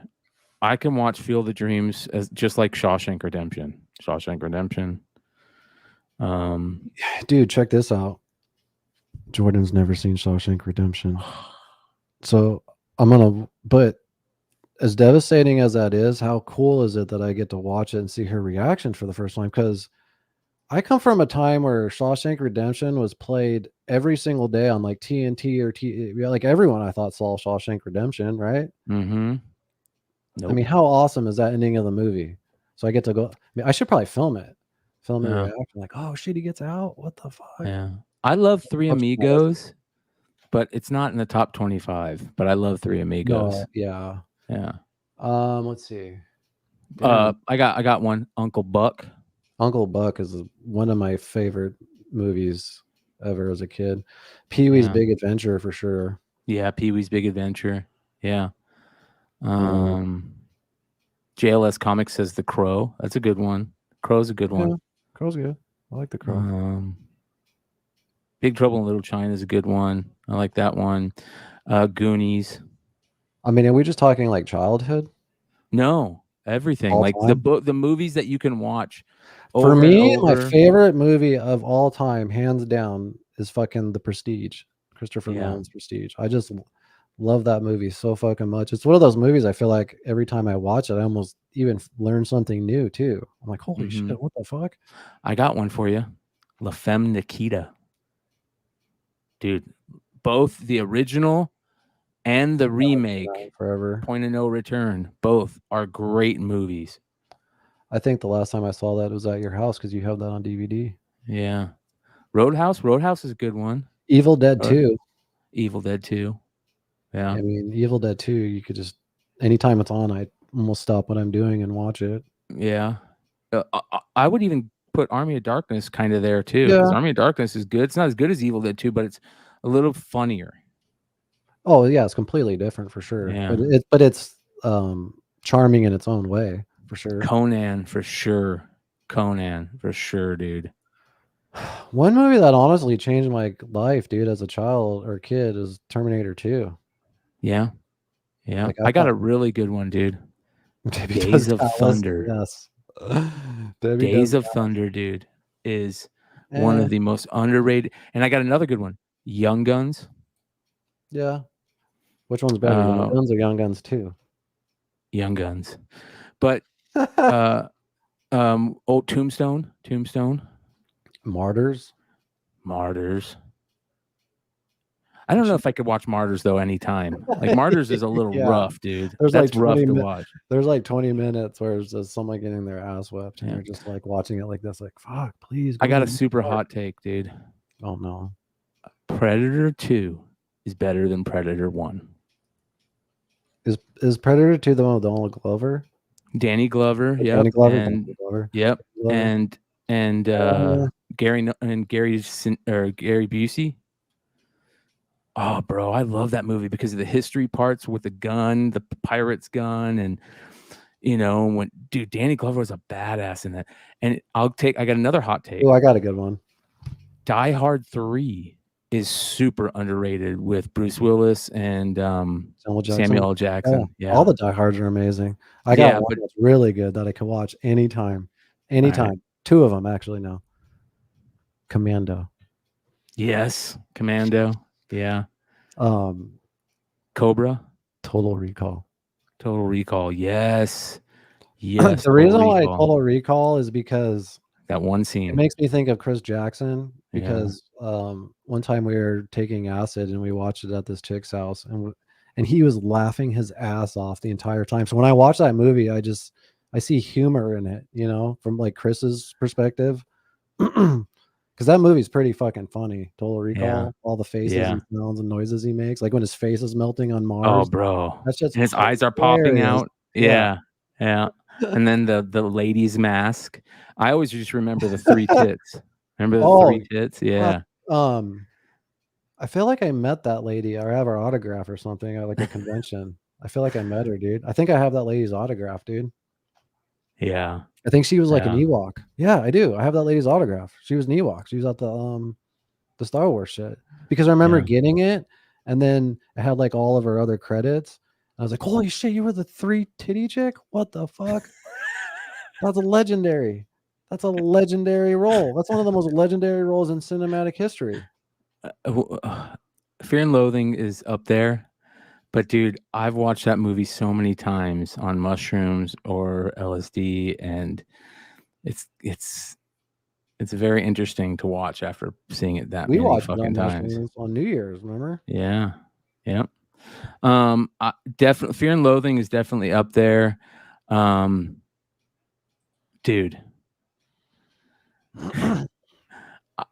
I can watch Field of Dreams as just like Shawshank Redemption. Dude, check this out. Jordan's never seen Shawshank Redemption. So but as devastating as that is, how cool is it that I get to watch it and see her reaction for the first time? Because I come from a time where Shawshank Redemption was played every single day on like TNT or like everyone I thought saw Shawshank Redemption, right? Mm-hmm. Nope. I mean, how awesome is that ending of the movie? So I get to go. I mean, I should probably film it. Reaction. Like, oh shit, he gets out. What the fuck? Yeah, I love Three Amigos, but it's not in the top 25. But I love Three Amigos. No, yeah. Let's see. I got one. Uncle Buck. Uncle Buck is one of my favorite movies ever as a kid. Pee-wee's Big Adventure for sure. Yeah, Pee-wee's Big Adventure. Yeah. JLS Comics says The Crow. That's a good one. Crow's a good one. Yeah, Crow's good. I like The Crow. Big Trouble in Little China is a good one. I like that one. Goonies. I mean, are we just talking like childhood? No, everything. All like time? the movies that you can watch. For me, my favorite movie of all time, hands down, is fucking The Prestige. Christopher Nolan's Prestige. I just love that movie so fucking much. It's one of those movies I feel like every time I watch it, I almost even learn something new too. I'm like, holy shit, what the fuck? I got one for you. La Femme Nikita. Dude, both the original and the remake, Forever. Point of No Return, both are great movies. I think the last time I saw that was at your house because you have that on DVD. Yeah. Roadhouse is a good one. Evil Dead 2. Evil Dead 2. Yeah. I mean, Evil Dead 2, you could just, anytime it's on, I almost stop what I'm doing and watch it. Yeah. I would even put Army of Darkness kind of there too. Because Army of Darkness is good. It's not as good as Evil Dead 2, but it's a little funnier. Oh, yeah, it's completely different for sure. Yeah. But it's charming in its own way, for sure. Conan, for sure, dude. One movie that honestly changed my life, dude, as a child or kid is Terminator 2. Yeah. Like, I got a really good one, dude. Days of Thunder. Yes. Days of Thunder, dude, is one of the most underrated. And I got another good one. Young Guns. Yeah. Which one's better, Young Guns or Young Guns 2? Young Guns. But old Tombstone. Martyrs. I don't know if I could watch Martyrs though anytime. Like Martyrs is a little rough, dude. There's That's like rough to watch. There's like 20 minutes where it's just someone getting their ass whipped and you're just like watching it like this, like fuck, please. I got a super hot take, dude. Oh no. Predator 2 is better than Predator 1. Is Predator 2 the one with Donald Glover? Danny Glover, yep. Danny Glover, And Danny Glover. yep. Glover. And Gary Busey. Oh, bro, I love that movie because of the history parts with the gun, the pirate's gun, and when Danny Glover was a badass in that. And I got another hot take. Oh, I got a good one. Die Hard 3 is super underrated with Bruce Willis and Samuel L. Jackson. Yeah. All the Die Hards are amazing. I got one that's really good that I can watch anytime. Right. 2 of them actually now. Commando. Yes, Commando. Yeah. Cobra. Total Recall. Yes. Yes. The reason why Total Recall is because that one scene. It makes me think of Chris Jackson because one time we were taking acid and we watched it at this chick's house and he was laughing his ass off the entire time. So when I watch that movie, I see humor in it, from like Chris's perspective. Because that movie's pretty fucking funny. Total Recall, all the faces and sounds and noises he makes, like when his face is melting on Mars. Oh, bro, that's just and his eyes are popping out. Yeah. And then the lady's mask. I always just remember the 3 tits. Remember the 3 tits? Yeah. I feel like I met that lady or I have her autograph or something at like a convention. I feel like I met her, dude. I think I have that lady's autograph, dude. Yeah. I think she was like an Ewok. Yeah, I do. I have that lady's autograph. She was an Ewok. She was at the Star Wars shit. Because I remember getting it and then it had like all of her other credits. I was like, holy shit, you were the 3 titty chick? What the fuck? That's a legendary. That's a legendary role. That's one of the most legendary roles in cinematic history. Fear and Loathing is up there. But dude, I've watched that movie so many times on mushrooms or LSD, and it's very interesting to watch after seeing it that many fucking times. On New Year's, remember? Yeah. Definitely, Fear and Loathing is definitely up there. Dude,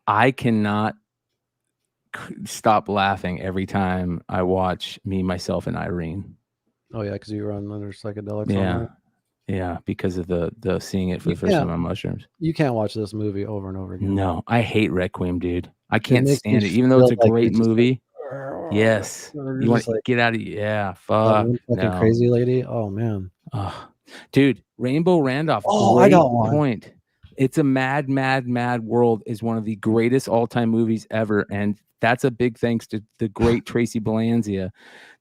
I cannot stop laughing every time I watch Me, Myself, and Irene. Oh yeah, because you were on under psychedelics. Yeah, because of the seeing it for the first time on mushrooms. You can't watch this movie over and over again. No, I hate Requiem, dude. I can't stand it, even though it's a great movie. Yes, you want to get out of fuck. Fucking crazy lady. Oh man. Dude, Rainbow Randolph. I got one point. It's a Mad, Mad, Mad World is one of the greatest all-time movies ever, and that's a big thanks to the great Tracy Belanzia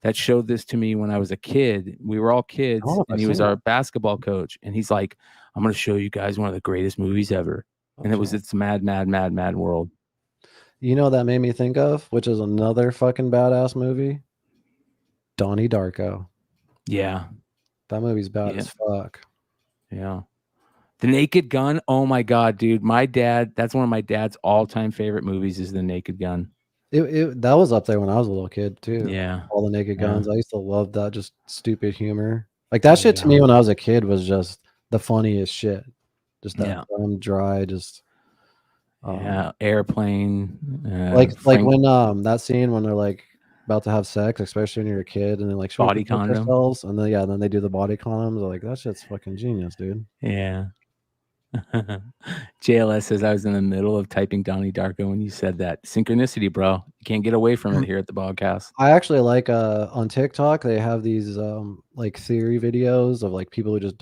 that showed this to me when I was a kid. We were all kids, and he was our basketball coach, and he's like, "I'm going to show you guys one of the greatest movies ever," and it's Mad, Mad, Mad, Mad World. You know that made me think of, which is another fucking badass movie, Donnie Darko. Yeah, that movie's bad as fuck. Yeah. The Naked Gun. Oh my God, dude. That's one of my dad's all-time favorite movies is The Naked Gun. That was up there when I was a little kid too. Yeah. All the Naked Guns. I used to love that just stupid humor. Like that shit to me when I was a kid was just the funniest shit. Just that dumb, dry, just Airplane. Like when that scene when they're like about to have sex, especially when you're a kid, and then like body condom themselves, and then they do the body condoms. Like that shit's fucking genius, dude. Yeah. JLS says I was in the middle of typing Donnie Darko when you said that. Synchronicity, bro. You can't get away from it here at the Bogcast. I actually like on TikTok they have these like theory videos of like people who just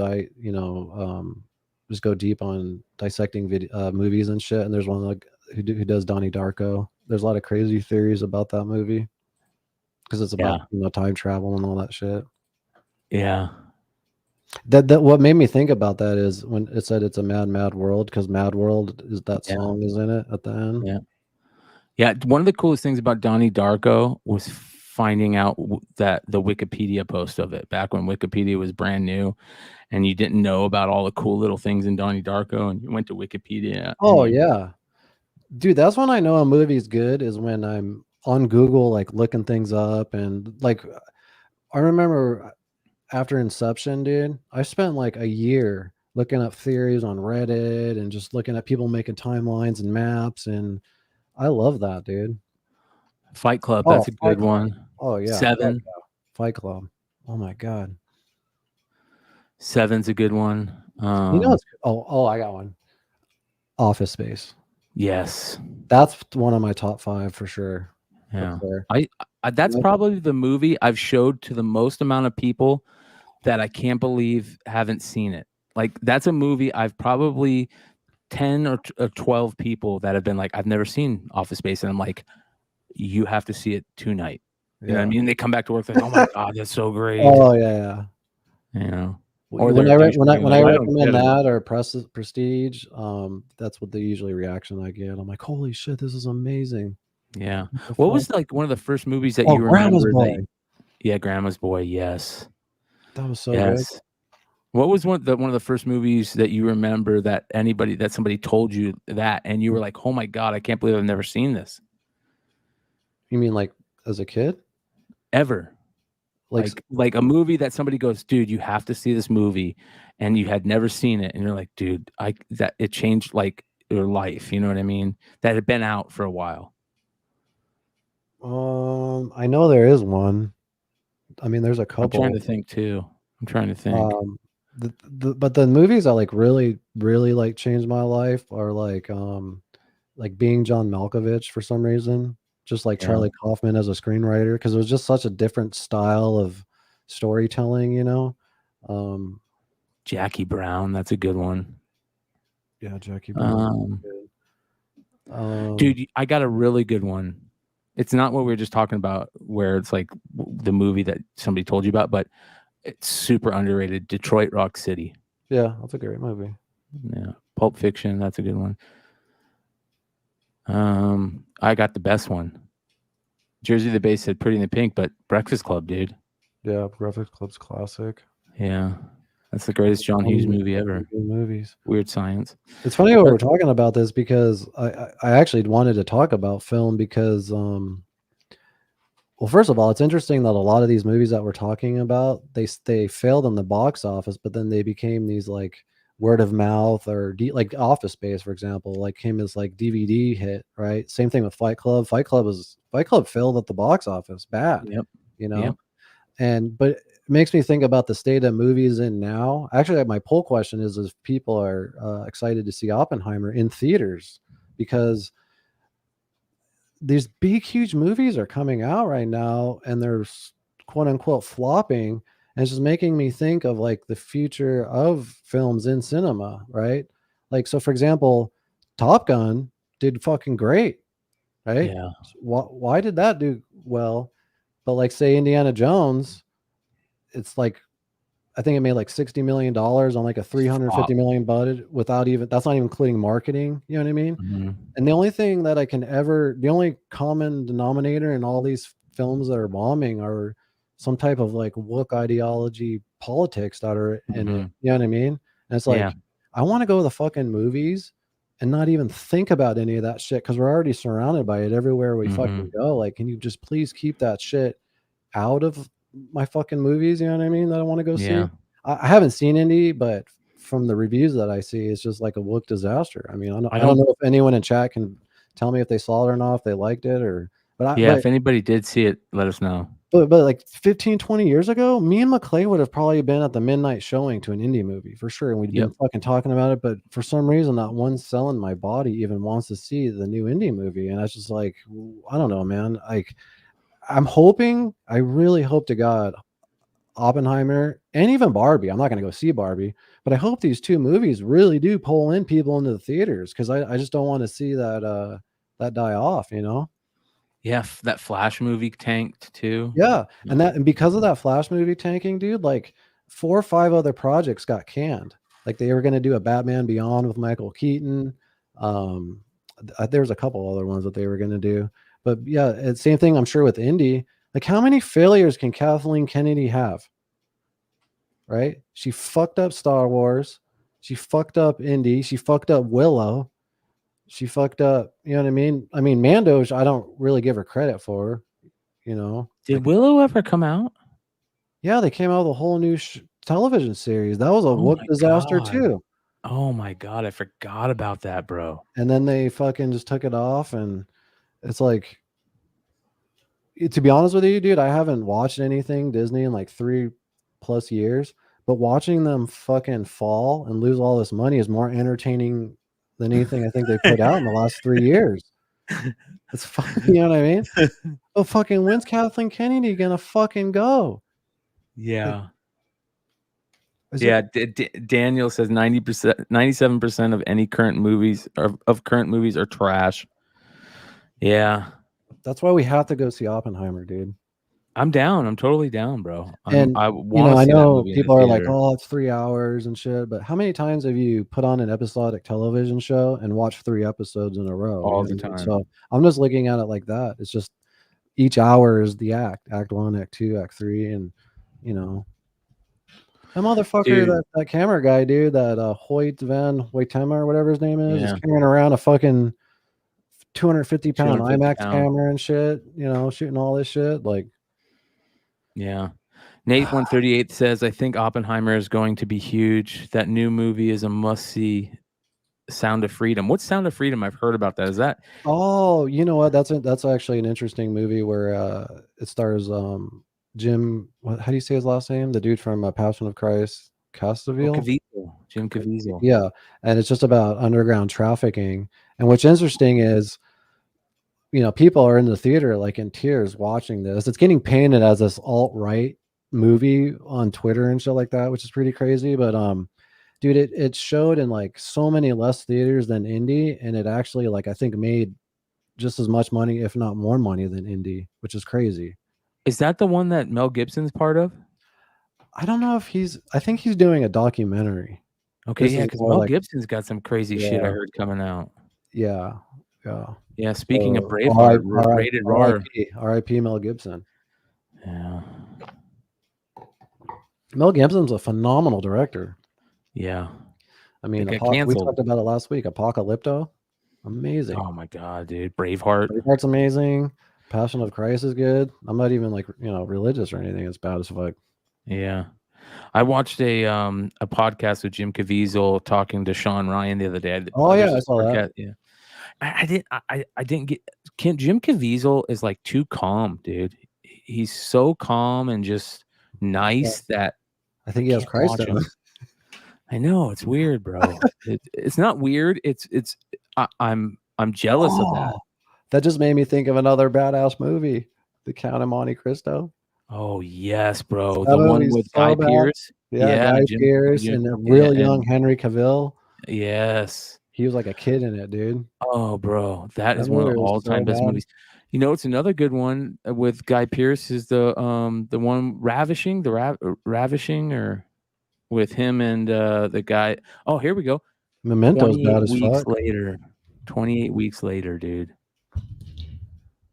just go deep on dissecting movies and shit. And there's one like who does Donnie Darko. There's a lot of crazy theories about that movie because it's about time travel and all that shit. Yeah. That what made me think about that is when it said it's a mad, mad world, because Mad World is that song is in it at the end. Yeah. One of the coolest things about Donnie Darko was finding out that the Wikipedia post of it back when Wikipedia was brand new, and you didn't know about all the cool little things in Donnie Darko, and you went to Wikipedia. Oh yeah, dude, that's when I know a movie's good, is when I'm on Google like looking things up. And like I remember after Inception, dude, I spent like a year looking up theories on Reddit and just looking at people making timelines and maps, and I love that, dude. Fight Club, that's a good one. Oh yeah, Seven. Fight Club. Oh my god, Seven's a good one. it's, I got one. Office Space. Yes, that's one of my top 5 for sure. Yeah, I that's probably the movie I've showed to the most amount of people that I can't believe haven't seen it. Like that's a movie I've probably 10 or 12 people that have been like, I've never seen Office Space, and I'm like, you have to see it tonight. You know what I mean? They come back to work like, oh my god, that's so great. Oh yeah. You know, or when I recommend that or Prestige, that's what the usually reaction I get. I'm like, holy shit, this is amazing. Yeah. What was like one of the first movies that you remember? Grandma's Boy. Yes. That was so good. What was one of the first movies that you remember that somebody told you that, and you were like, oh my god, I can't believe I've never seen You mean like as a kid? Ever. Like a movie that somebody goes, dude, you have to see this movie, and you had never seen it, and you're like, dude, that it changed like your life, you know what I mean? That had been out for a while. I know there is one. I mean, there's a couple. I'm trying to think too. But the movies that like really like changed my life are like Being John Malkovich for some reason. Just like Charlie Kaufman as a screenwriter, because it was just such a different style of storytelling, you know. Jackie Brown, that's a good one. Yeah, Jackie Brown. Dude, I got a really good one. It's not what we were just talking about, where it's like the movie that somebody told you about, but it's super underrated. Detroit Rock City. Yeah, that's a great movie. Yeah, Pulp Fiction, that's a good one. I got the best one. Jersey the Base said Pretty in the Pink, but Breakfast Club, dude. Yeah, Breakfast Club's classic. Yeah, that's the greatest John Hughes movie ever. Movies. Weird Science. It's funny what we're talking about this, because I actually wanted to talk about film because, well, first of all, it's interesting that a lot of these movies that we're talking about, they failed in the box office, but then they became these like word of mouth or like Office Space, for example, like came as like DVD hit, right? Same thing with Fight Club. Fight Club failed at the box office bad. Yep. You know. Yep. But it makes me think about the state of movies in now. Actually, my poll question is if people are excited to see Oppenheimer in theaters, because these big huge movies are coming out right now and they're quote unquote flopping. And it's just making me think of like the future of films in cinema, right? Like, so for example, Top Gun did fucking great, right? Yeah. Why did that do well? But like, say Indiana Jones, it's like, I think it made like $60 million on like a $350 million budget that's not even including marketing. You know what I mean? Mm-hmm. And the only thing that the only common denominator in all these films that are bombing are some type of like woke ideology politics that are in it. You know what I mean? And it's like, I want to go to the fucking movies and not even think about any of that shit, because we're already surrounded by it everywhere we fucking go. Like, can you just please keep that shit out of my fucking movies? You know what I mean? That I want to go see. I haven't seen Indy, but from the reviews that I see, it's just like a woke disaster. I mean, I don't know if anyone in chat can tell me if they saw it or not, if they liked it if anybody did see it, let us know. But like 15, 20 years ago, me and McClay would have probably been at the midnight showing to an indie movie for sure. And we'd been fucking talking about it. But for some reason, not one cell in my body even wants to see the new indie movie. And I was just like, I don't know, man. Like, I really hope to God, Oppenheimer and even Barbie. I'm not going to go see Barbie, but I hope these two movies really do pull in people into the theaters, because I just don't want to see that die off, you know? Yeah, that Flash movie tanked too. Yeah, and because of that Flash movie tanking, dude, like 4 or 5 other projects got canned. Like they were going to do a Batman Beyond with Michael Keaton. There's a couple other ones that they were going to do, but yeah, it's same thing. I'm sure with Indy, Like, how many failures can Kathleen Kennedy have? Right? She fucked up Star Wars. She fucked up Indy. She fucked up Willow. She fucked up, you know what I mean? I mean, Mando, I don't really give her credit for, you know. Did Willow ever come out? Yeah, they came out with a whole new television series. That was a whoop disaster too. Oh my God, I forgot about that, bro. And then they fucking just took it off, and it's like, to be honest with you, dude, I haven't watched anything Disney in like 3+ years, but watching them fucking fall and lose all this money is more entertaining than anything I think they put out in the last 3 years. It's fucking, you know what I mean? Oh, fucking, when's Kathleen Kennedy gonna fucking go? Yeah. Is Yeah, Daniel says 90%, 97% of any current movies are trash. Yeah. That's why we have to go see Oppenheimer, dude. I'm down. I'm totally down, bro. And I you know, want I to see that know movie in the people are like, theater. "Oh, it's 3 hours and shit," but how many times have you put on an episodic television show and watched 3 episodes in a row? All You the know what I mean? time. So I'm just looking at it like that. It's just each hour is the act 1, act 2, act 3, and you know, that motherfucker, Dude. that camera guy, dude, that Hoyt Van Hoytema or whatever his name is Yeah. carrying around a fucking 250-pound 250 IMAX pound. camera and shit, you know, shooting all this shit. Like, Yeah. Nate 138 says, I think Oppenheimer is going to be huge. That new movie is a must-see. Sound of Freedom. What's Sound of Freedom? I've heard about that. Is that? oh, you know what? That's actually an interesting movie where it stars Jim. How do you say his last name? The dude from Passion of Christ, Caviezel. Caviezel. Jim Caviezel. Yeah, and it's just about underground trafficking. And what's interesting is, you know, people are in the theater like in tears watching this. It's getting painted as this alt-right movie on Twitter and shit like that, which is pretty crazy. But dude, it showed in like so many less theaters than Indy, and it actually, like, I think made just as much money, if not more money, than Indy, which is crazy. Is that the one that Mel Gibson's part of? I don't know if I think he's doing a documentary. Okay, This yeah, is because more Mel like- Gibson's got some crazy shit I Yeah. heard coming out. Yeah. Yeah, speaking of So, Braveheart, rated R. R.I.P. Mel Gibson. Yeah. Mel Gibson's a phenomenal director. Yeah. I mean, They got we canceled. talked about it last week. Apocalypto, amazing. Oh my God, dude. Braveheart. Braveheart's amazing. Passion of Christ is good. I'm not even like, you know, religious or anything. It's bad as fuck. Yeah. I watched a podcast with Jim Caviezel talking to Sean Ryan the other day. Oh, There's yeah, I this saw that. podcast, yeah. I didn't get Jim Caviezel is like too calm, dude. He's so calm and just nice that I think he has can't Christ watch in him. I know, it's weird, bro. It's not weird. I'm jealous of that. That just made me think of another badass movie, The Count of Monte Cristo. Oh yes, bro. That The one movie's with so Guy bad. Pearce. Yeah, Guy Pearce and a real young Henry Cavill. Yes. He was like a kid in it, dude. Oh, bro, that That is one of movie the was all-time so best bad. movies. You know, it's another good one with Guy Pearce is the one Ravishing, Ravishing, or with him and the guy. Oh, here we go. Memento's bad as 28 weeks fuck. later. 28 weeks later, dude.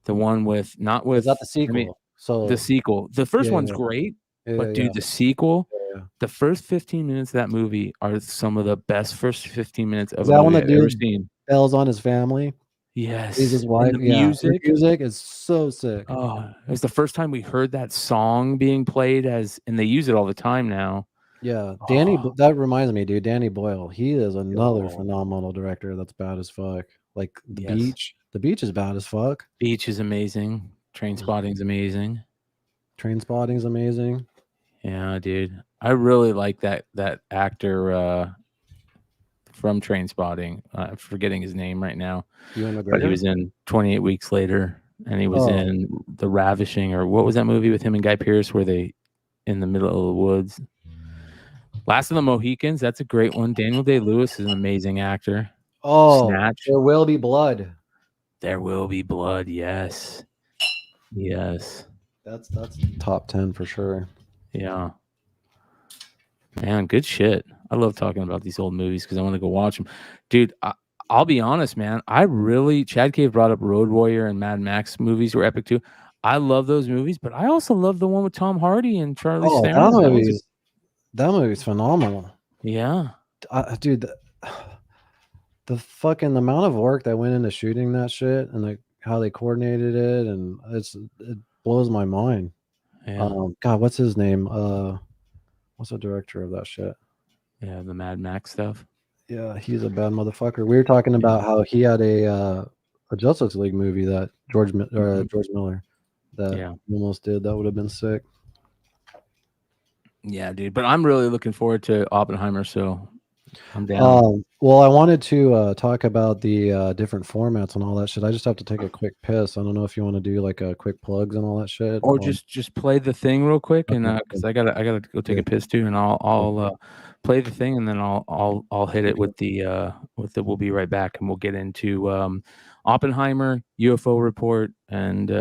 The one with not with Is that the sequel? I mean, So the sequel. The first Yeah, one's yeah. great, Yeah, but dude, yeah. the sequel, Yeah. the first 15 minutes of that movie are some of the best first 15 minutes of Is a that movie one that I've ever dude seen. bells on his family? Yes. He's his And wife. the Yeah. music. The music is so sick. Oh, it was the first time we heard that song being played and they use it all the time now. Yeah, Oh. that reminds me, dude. Danny Boyle, he is another Yo. phenomenal director that's bad as fuck. Like The Yes. Beach. The Beach is bad as fuck. Beach is amazing. Train Spotting's amazing. Train Spotting's amazing. Yeah, dude. I really like that actor from Train Spotting. I'm forgetting his name right now. Ewan But he McGregor? was in 28 Weeks Later, and he was Oh. in The Ravishing, or what was that movie with him and Guy Pearce where they in the middle of the woods? Last of the Mohicans, that's a great one. Daniel Day-Lewis is an amazing actor. Oh, Snatch. There Will Be Blood. There Will Be Blood, yes. Yes. That's top 10 for sure. Yeah. Man, good shit. I love talking about these old movies because I want to go watch them. Dude, I'll be honest, man. Chad Cave brought up Road Warrior and Mad Max movies were epic too. I love those movies, but I also love the one with Tom Hardy and Charlie Oh, Theron. that movie's phenomenal. Yeah, dude, the fucking amount of work that went into shooting that shit and how they coordinated it, and it blows my mind. Yeah. God, what's his name? What's the director of that shit? Yeah, the Mad Max stuff. Yeah, he's a bad motherfucker. We were talking about how he had a Justice League movie that George Miller that he almost did. That would have been sick. Yeah, dude. But I'm really looking forward to Oppenheimer, so I'm down. Well, I wanted to talk about the different formats and all that shit. I just have to take a quick piss. I don't know if you want to do like a quick plugs and all that shit, or just play the thing real quick, and because I gotta go take a piss too, and I'll play the thing, and then I'll hit it with the we'll be right back, and we'll get into Oppenheimer, UFO report, and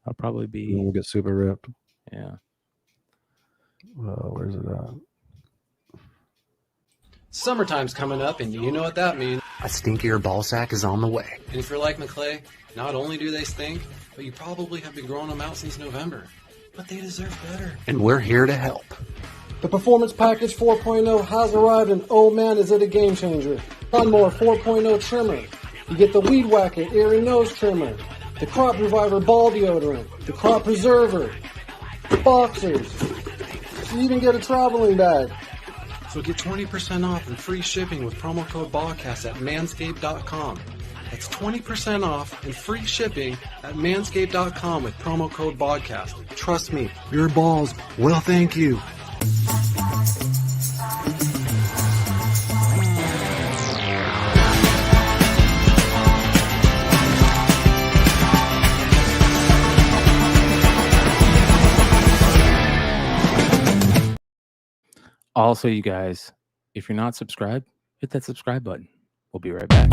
I'll probably be. We'll get super ripped. Yeah. Where's it at? Summertime's coming up, and you know what that means. A stinkier ball sack is on the way. And if you're like McClay, not only do they stink, but you probably have been growing them out since November. But they deserve better. And we're here to help. The Performance Package 4.0 has arrived, and oh man, is it a game changer. Lawnmower 4.0 trimmer. You get the Weed Whacker ear and nose trimmer, the Crop Reviver ball deodorant, the Crop Preserver, the boxers. You even get a traveling bag. So get 20% off and free shipping with promo code Bogcast at manscaped.com. That's 20% off and free shipping at manscaped.com with promo code Bogcast. Trust me, your balls will thank you. Also, you guys, if you're not subscribed, hit that subscribe button. We'll be right back.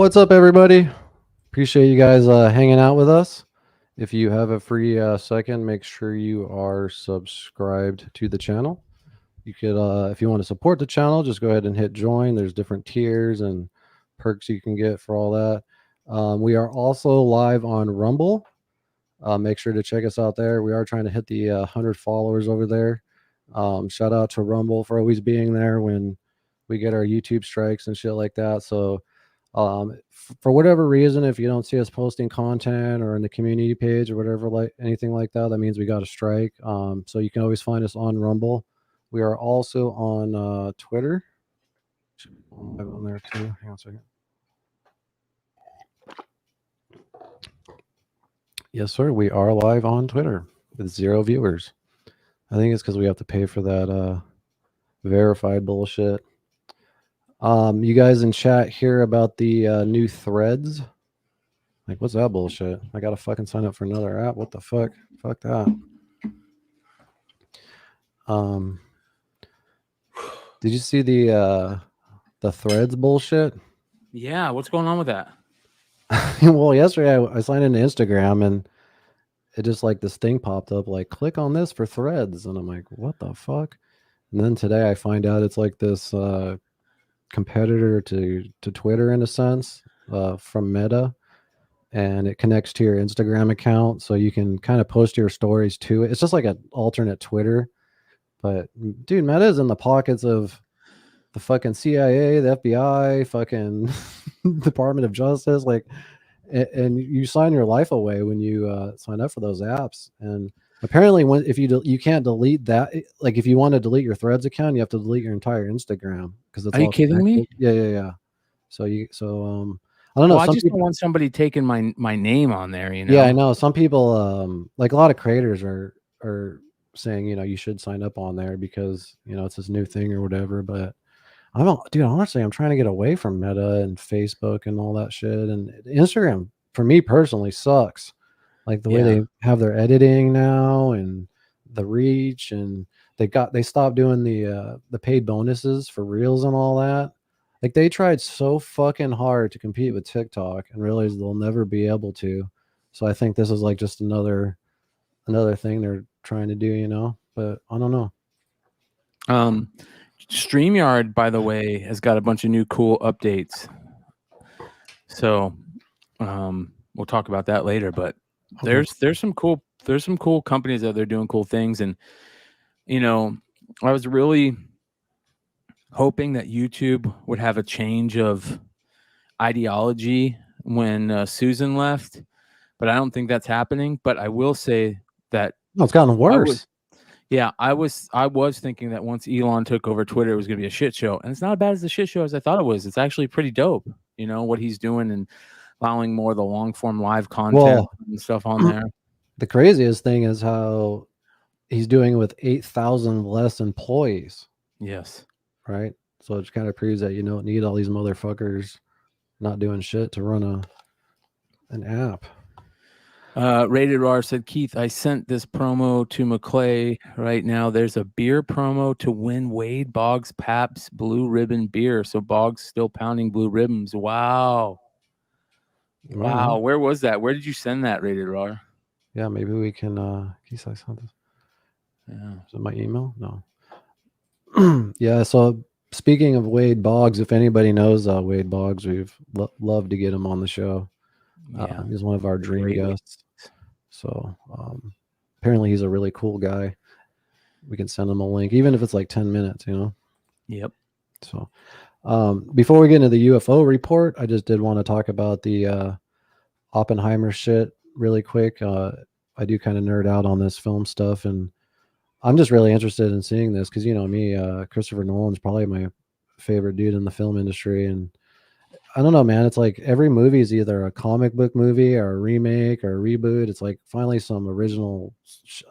What's up, everybody? Appreciate you guys hanging out with us. If you have a free second, make sure you are subscribed to the channel. You could, if you want to support the channel, just go ahead and hit join. There's different tiers and perks you can get for all that. We are also live on Rumble. Make sure to check us out there. We are trying to hit the 100 followers over there. Shout out to Rumble for always being there when we get our YouTube strikes and shit like that. So for whatever reason, if you don't see us posting content or in the community page or whatever, like anything like that, that means we got a strike. So you can always find us on Rumble. We are also on Twitter. I'm on there too. Hang on a second. Yes, sir. We are live on Twitter with 0 viewers. I think it's because we have to pay for that verified bullshit. You guys in chat hear about the new threads? Like, what's that bullshit? I gotta fucking sign up for another app. What the fuck? Fuck that. Did you see the Threads bullshit? Yeah, what's going on with that? Well, yesterday I signed into Instagram and it just like this thing popped up like click on this for Threads, and I'm like, what the fuck? And then today I find out it's like this competitor to Twitter in a sense, from Meta, and it connects to your Instagram account, so you can kind of post your stories to it. It's just like an alternate Twitter, but dude, Meta is in the pockets of the fucking CIA, the FBI, fucking Department of Justice, like, and you sign your life away when you sign up for those apps. And apparently, if you can't delete that, like if you want to delete your Threads account, you have to delete your entire Instagram because it's. Are you kidding me? Yeah. So I don't know. Well, I just don't want somebody taking my name on there. You know. Yeah, I know. Some people, like a lot of creators, are saying you should sign up on there because it's this new thing or whatever. But honestly, I'm trying to get away from Meta and Facebook and all that shit. And Instagram, for me personally, sucks. Like the way they have their editing now and the reach, and they stopped doing the paid bonuses for reels and all that. Like they tried so fucking hard to compete with TikTok and realized they'll never be able to. So I think this is like just another thing they're trying to do, but I don't know. StreamYard, by the way, has got a bunch of new cool updates. So we'll talk about that later, but there's some cool companies out there doing cool things. And I was really hoping that YouTube would have a change of ideology when Susan left, but I don't think that's happening. But I will say that it's gotten worse. I was thinking that once Elon took over Twitter, it was going to be a shit show, and it's not as bad as the shit show as I thought it was. It's actually pretty dope, what he's doing and allowing more of the long form live content and stuff on there. The craziest thing is how he's doing it with 8,000 less employees. Yes. Right. So it kind of proves that you don't need all these motherfuckers not doing shit to run an app. Rated R said, Keith, I sent this promo to McClay right now. There's a beer promo to win Wade Boggs Pabst Blue Ribbon beer. So Boggs still pounding blue ribbons. Wow. Wow. Where was that? Where did you send that, Rated R? Yeah, maybe we can you say something? Yeah. Is it my email? No. Yeah, so speaking of Wade Boggs, if anybody knows Wade Boggs, we've loved to get him on the show. Yeah. He's one of our dream guests. So apparently he's a really cool guy. We can send him a link, even if it's like 10 minutes, Yep. So before we get into the UFO report, I just did want to talk about the Oppenheimer shit really quick. I do kind of nerd out on this film stuff, and I'm just really interested in seeing this because me, Christopher Nolan's probably my favorite dude in the film industry, and I don't know, man. It's like every movie is either a comic book movie or a remake or a reboot. It's like finally some original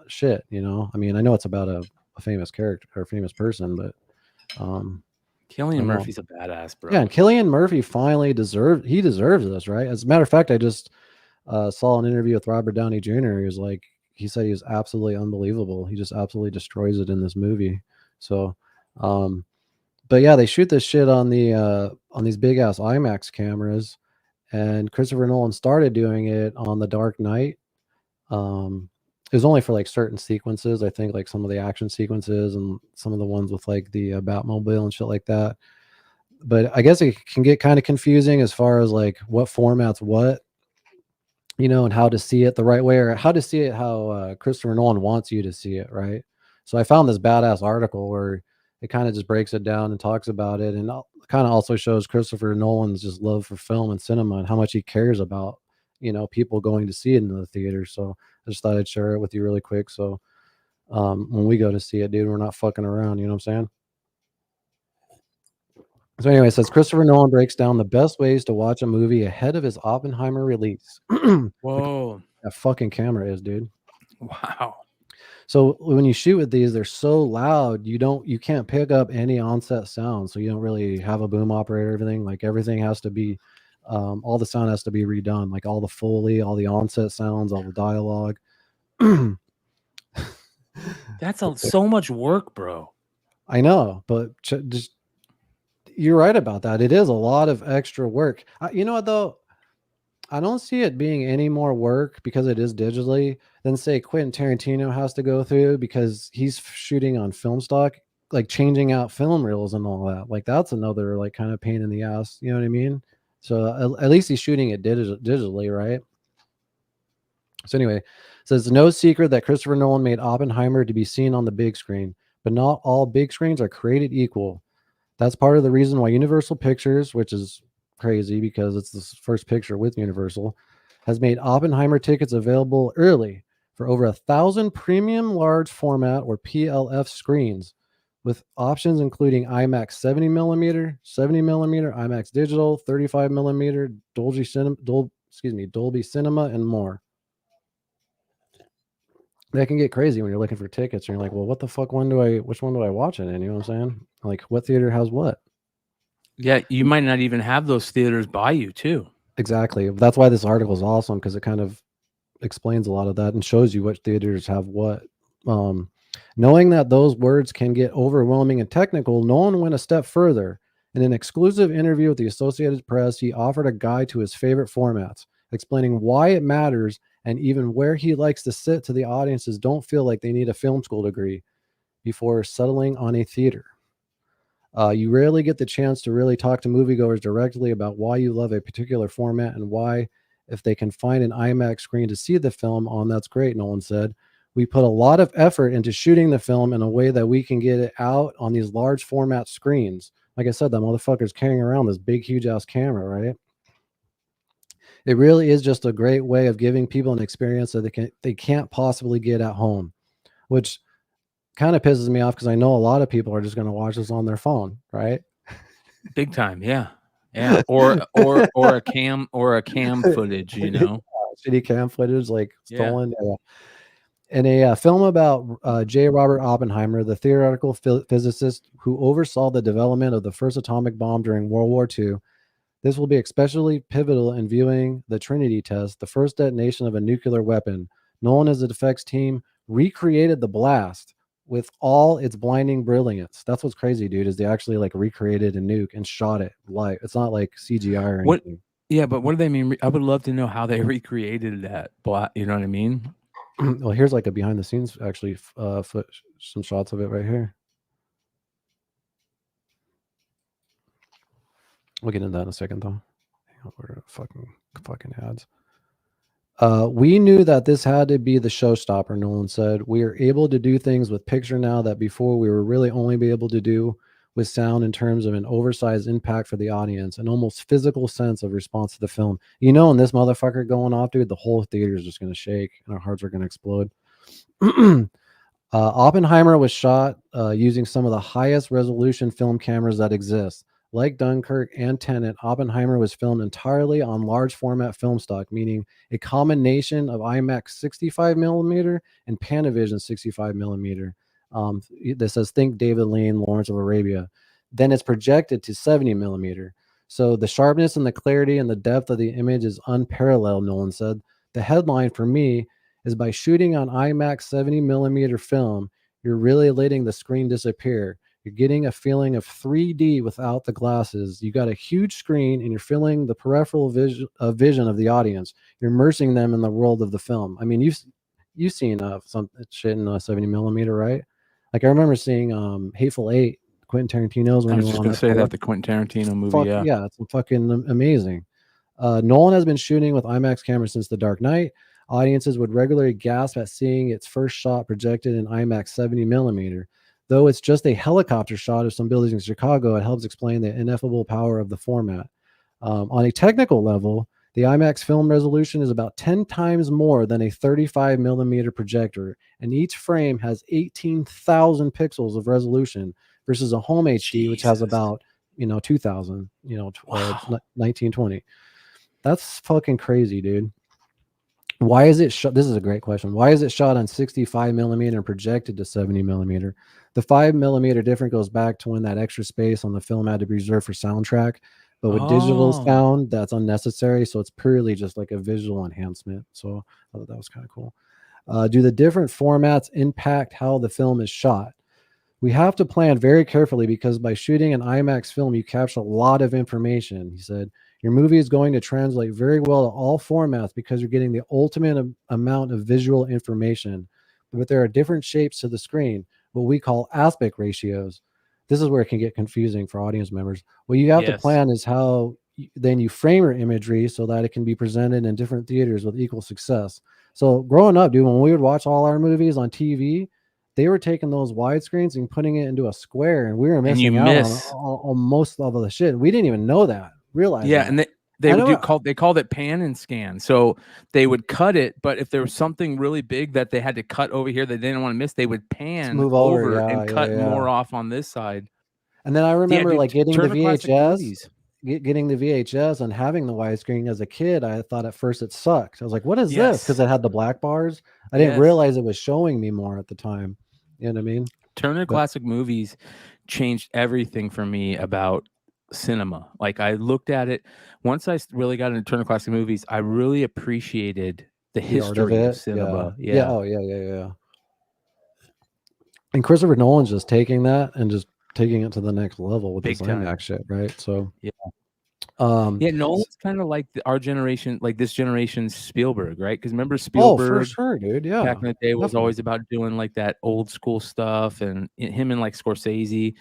shit, I mean, I know it's about a famous character or a famous person, but Cillian Murphy's a badass, bro. Yeah, and Cillian Murphy finally deserves this, right? As a matter of fact, I just saw an interview with Robert Downey Jr. He said he was absolutely unbelievable. He just absolutely destroys it in this movie. So, but yeah, they shoot this shit on these big ass IMAX cameras, and Christopher Nolan started doing it on The Dark Knight. It was only for like certain sequences, I think, like some of the action sequences and some of the ones with like the Batmobile and shit like that. But I guess it can get kind of confusing as far as like what format's what, and how to see it the right way, or how to see it how Christopher Nolan wants you to see it, right? So I found this badass article where it kind of just breaks it down and talks about it, and kind of also shows Christopher Nolan's just love for film and cinema and how much he cares about, people going to see it in the theater. So I just thought I'd share it with you really quick. So when we go to see it, dude, we're not fucking around. You know what I'm saying? So anyway, it says Christopher Nolan breaks down the best ways to watch a movie ahead of his Oppenheimer release. Whoa. That fucking camera is, dude. Wow. So when you shoot with these, they're so loud, you can't pick up any onset sound. So you don't really have a boom operator, everything. Like everything has to be, all the sound has to be redone. Like all the Foley, all the onset sounds, all the dialogue. That's so much work, bro. I know, but just you're right about that. It is a lot of extra work. You know what though? I don't see it being any more work because it is digitally than say Quentin Tarantino has to go through because he's shooting on film stock, like changing out film reels and all that. Like that's another like kind of pain in the ass. You know what I mean? So at least he's shooting it digitally, right? So anyway, it says no secret that Christopher Nolan made Oppenheimer to be seen on the big screen, but not all big screens are created equal. That's part of the reason why Universal Pictures, which is crazy because it's the first picture with Universal, has made Oppenheimer tickets available early for over 1,000 premium large format or PLF screens with options including IMAX 70mm, 70mm, IMAX Digital, 35mm, Dolby Cinema, and more. That can get crazy when you're looking for tickets and you're like, well, what the fuck which one do I watch it in? You know what I'm saying? Like what theater has what? Yeah, you might not even have those theaters by you too. Exactly. That's why this article is awesome because it kind of explains a lot of that and shows you which theaters have what. Knowing that those words can get overwhelming and technical, Nolan went a step further. In an exclusive interview with the Associated Press, he offered a guide to his favorite formats, explaining why it matters and even where he likes to sit to the audiences don't feel like they need a film school degree before settling on a theater. You rarely get the chance to really talk to moviegoers directly about why you love a particular format and why, if they can find an IMAX screen to see the film on, that's great, Nolan said. We put a lot of effort into shooting the film in a way that we can get it out on these large format screens. Like I said, that motherfucker's carrying around this big, huge ass camera, right? It really is just a great way of giving people an experience that they can't possibly get at home, which kind of pisses me off because I know a lot of people are just going to watch this on their phone, right? Big time, yeah. Or a cam footage, you know, shitty cam footage like stolen. Yeah. In a film about J. Robert Oppenheimer, the theoretical physicist who oversaw the development of the first atomic bomb during World War II, this will be especially pivotal in viewing the Trinity test, the first detonation of a nuclear weapon. Nolan and his effects team recreated the blast with all its blinding brilliance. That's what's crazy, dude, is they actually like recreated a nuke and shot it live. It's not like CGI or anything. Yeah, but what do they mean? I would love to know how they recreated that. You know what I mean? Well, here's like a behind the scenes, actually, some shots of it right here. We'll get into that in a second, though. We're fucking ads. We knew that this had to be the showstopper, Nolan said. We are able to do things with picture now that before we were really only be able to do with sound in terms of an oversized impact for the audience, an almost physical sense of response to the film. You know, and this motherfucker going off, dude, the whole theater is just going to shake and our hearts are going to explode. Oppenheimer was shot using some of the highest resolution film cameras that exist. Like Dunkirk and Tenet, Oppenheimer was filmed entirely on large format film stock, meaning a combination of IMAX 65mm and Panavision 65mm. This says, think David Lean, Lawrence of Arabia. Then it's projected to 70mm. So the sharpness and the clarity and the depth of the image is unparalleled, Nolan said. The headline for me is by shooting on IMAX 70mm film, you're really letting the screen disappear. You're getting a feeling of 3D without the glasses. You got a huge screen and you're feeling the peripheral vision of the audience. You're immersing them in the world of the film. I mean, you've seen some shit in 70mm, right? Like I remember seeing Hateful Eight, Quentin Tarantino's. I was just going to say that the Quentin Tarantino movie. Yeah, it's fucking amazing. Nolan has been shooting with IMAX cameras since The Dark Knight. Audiences would regularly gasp at seeing its first shot projected in IMAX 70mm. Though it's just a helicopter shot of some buildings in Chicago, it helps explain the ineffable power of the format. On a technical level, the IMAX film resolution is about 10 times more than a 35mm projector, and each frame has 18,000 pixels of resolution versus a home HD, which has about 2,000, 1920. That's fucking crazy, dude. Why is it shot? This is a great question. Why is it shot on 65mm and projected to 70mm? The 5mm difference goes back to when that extra space on the film had to be reserved for soundtrack. But with digital sound, that's unnecessary. So it's purely just like a visual enhancement. So I thought that was kind of cool. Do the different formats impact how the film is shot? We have to plan very carefully because by shooting an IMAX film, you capture a lot of information. He said, your movie is going to translate very well to all formats because you're getting the ultimate amount of visual information. But there are different shapes to the screen, what we call aspect ratios. This is where it can get confusing for audience members. What you have to plan is how then you frame your imagery so that it can be presented in different theaters with equal success. So growing up, dude, when we would watch all our movies on TV, they were taking those widescreens and putting it into a square, and we were missing out on most of the shit. We didn't even know that, realize that. And they called it pan and scan. So they would cut it, but if there was something really big that they had to cut over here that they didn't want to miss, they would pan move over and cut more off on this side. And then I remember getting the VHS and having the widescreen as a kid. I thought at first it sucked. I was like, what is this? Because it had the black bars. I didn't realize it was showing me more at the time. You know what I mean? Turner Classic Movies changed everything for me about cinema. Like I looked at it once I really got into Turner Classic Movies. I really appreciated the history of cinema. Yeah. And Christopher Nolan's just taking that and just taking it to the next level with this IMAX shit, right? So Nolan's kind of like our generation, like this generation's Spielberg, right? Because remember Spielberg? Oh, for sure, dude. Yeah, back in the day was always about doing like that old school stuff, and him and like Scorsese,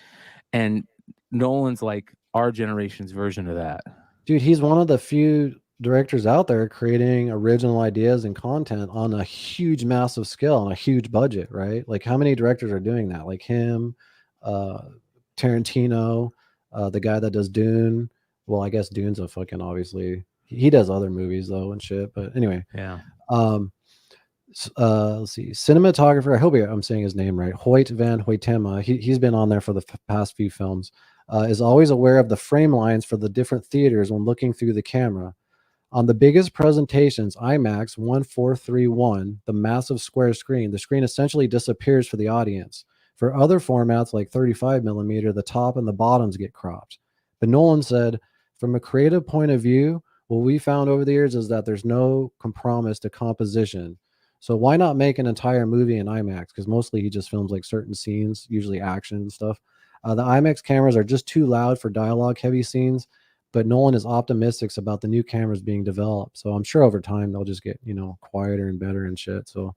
and Nolan's like our generation's version of that. Dude, he's one of the few directors out there creating original ideas and content on a huge, massive scale on a huge budget, right? Like how many directors are doing that? Like him, Tarantino, the guy that does Dune. Well, I guess Dune's a fucking obviously he does other movies though and shit. But anyway, let's see, cinematographer. I hope I'm saying his name right. Hoyt van Hoytema. He's been on there for the past few films. Is always aware of the frame lines for the different theaters when looking through the camera. On the biggest presentations, IMAX 1431, the massive square screen, the screen essentially disappears for the audience. For other formats like 35 millimeter, the top and the bottoms get cropped. But Nolan said, from a creative point of view, what we found over the years is that there's no compromise to composition. So why not make an entire movie in IMAX? Because mostly he just films like certain scenes, usually action and stuff. The IMAX cameras are just too loud for dialogue-heavy scenes, but Nolan is optimistic about the new cameras being developed. So I'm sure over time they'll just get, quieter and better and shit. So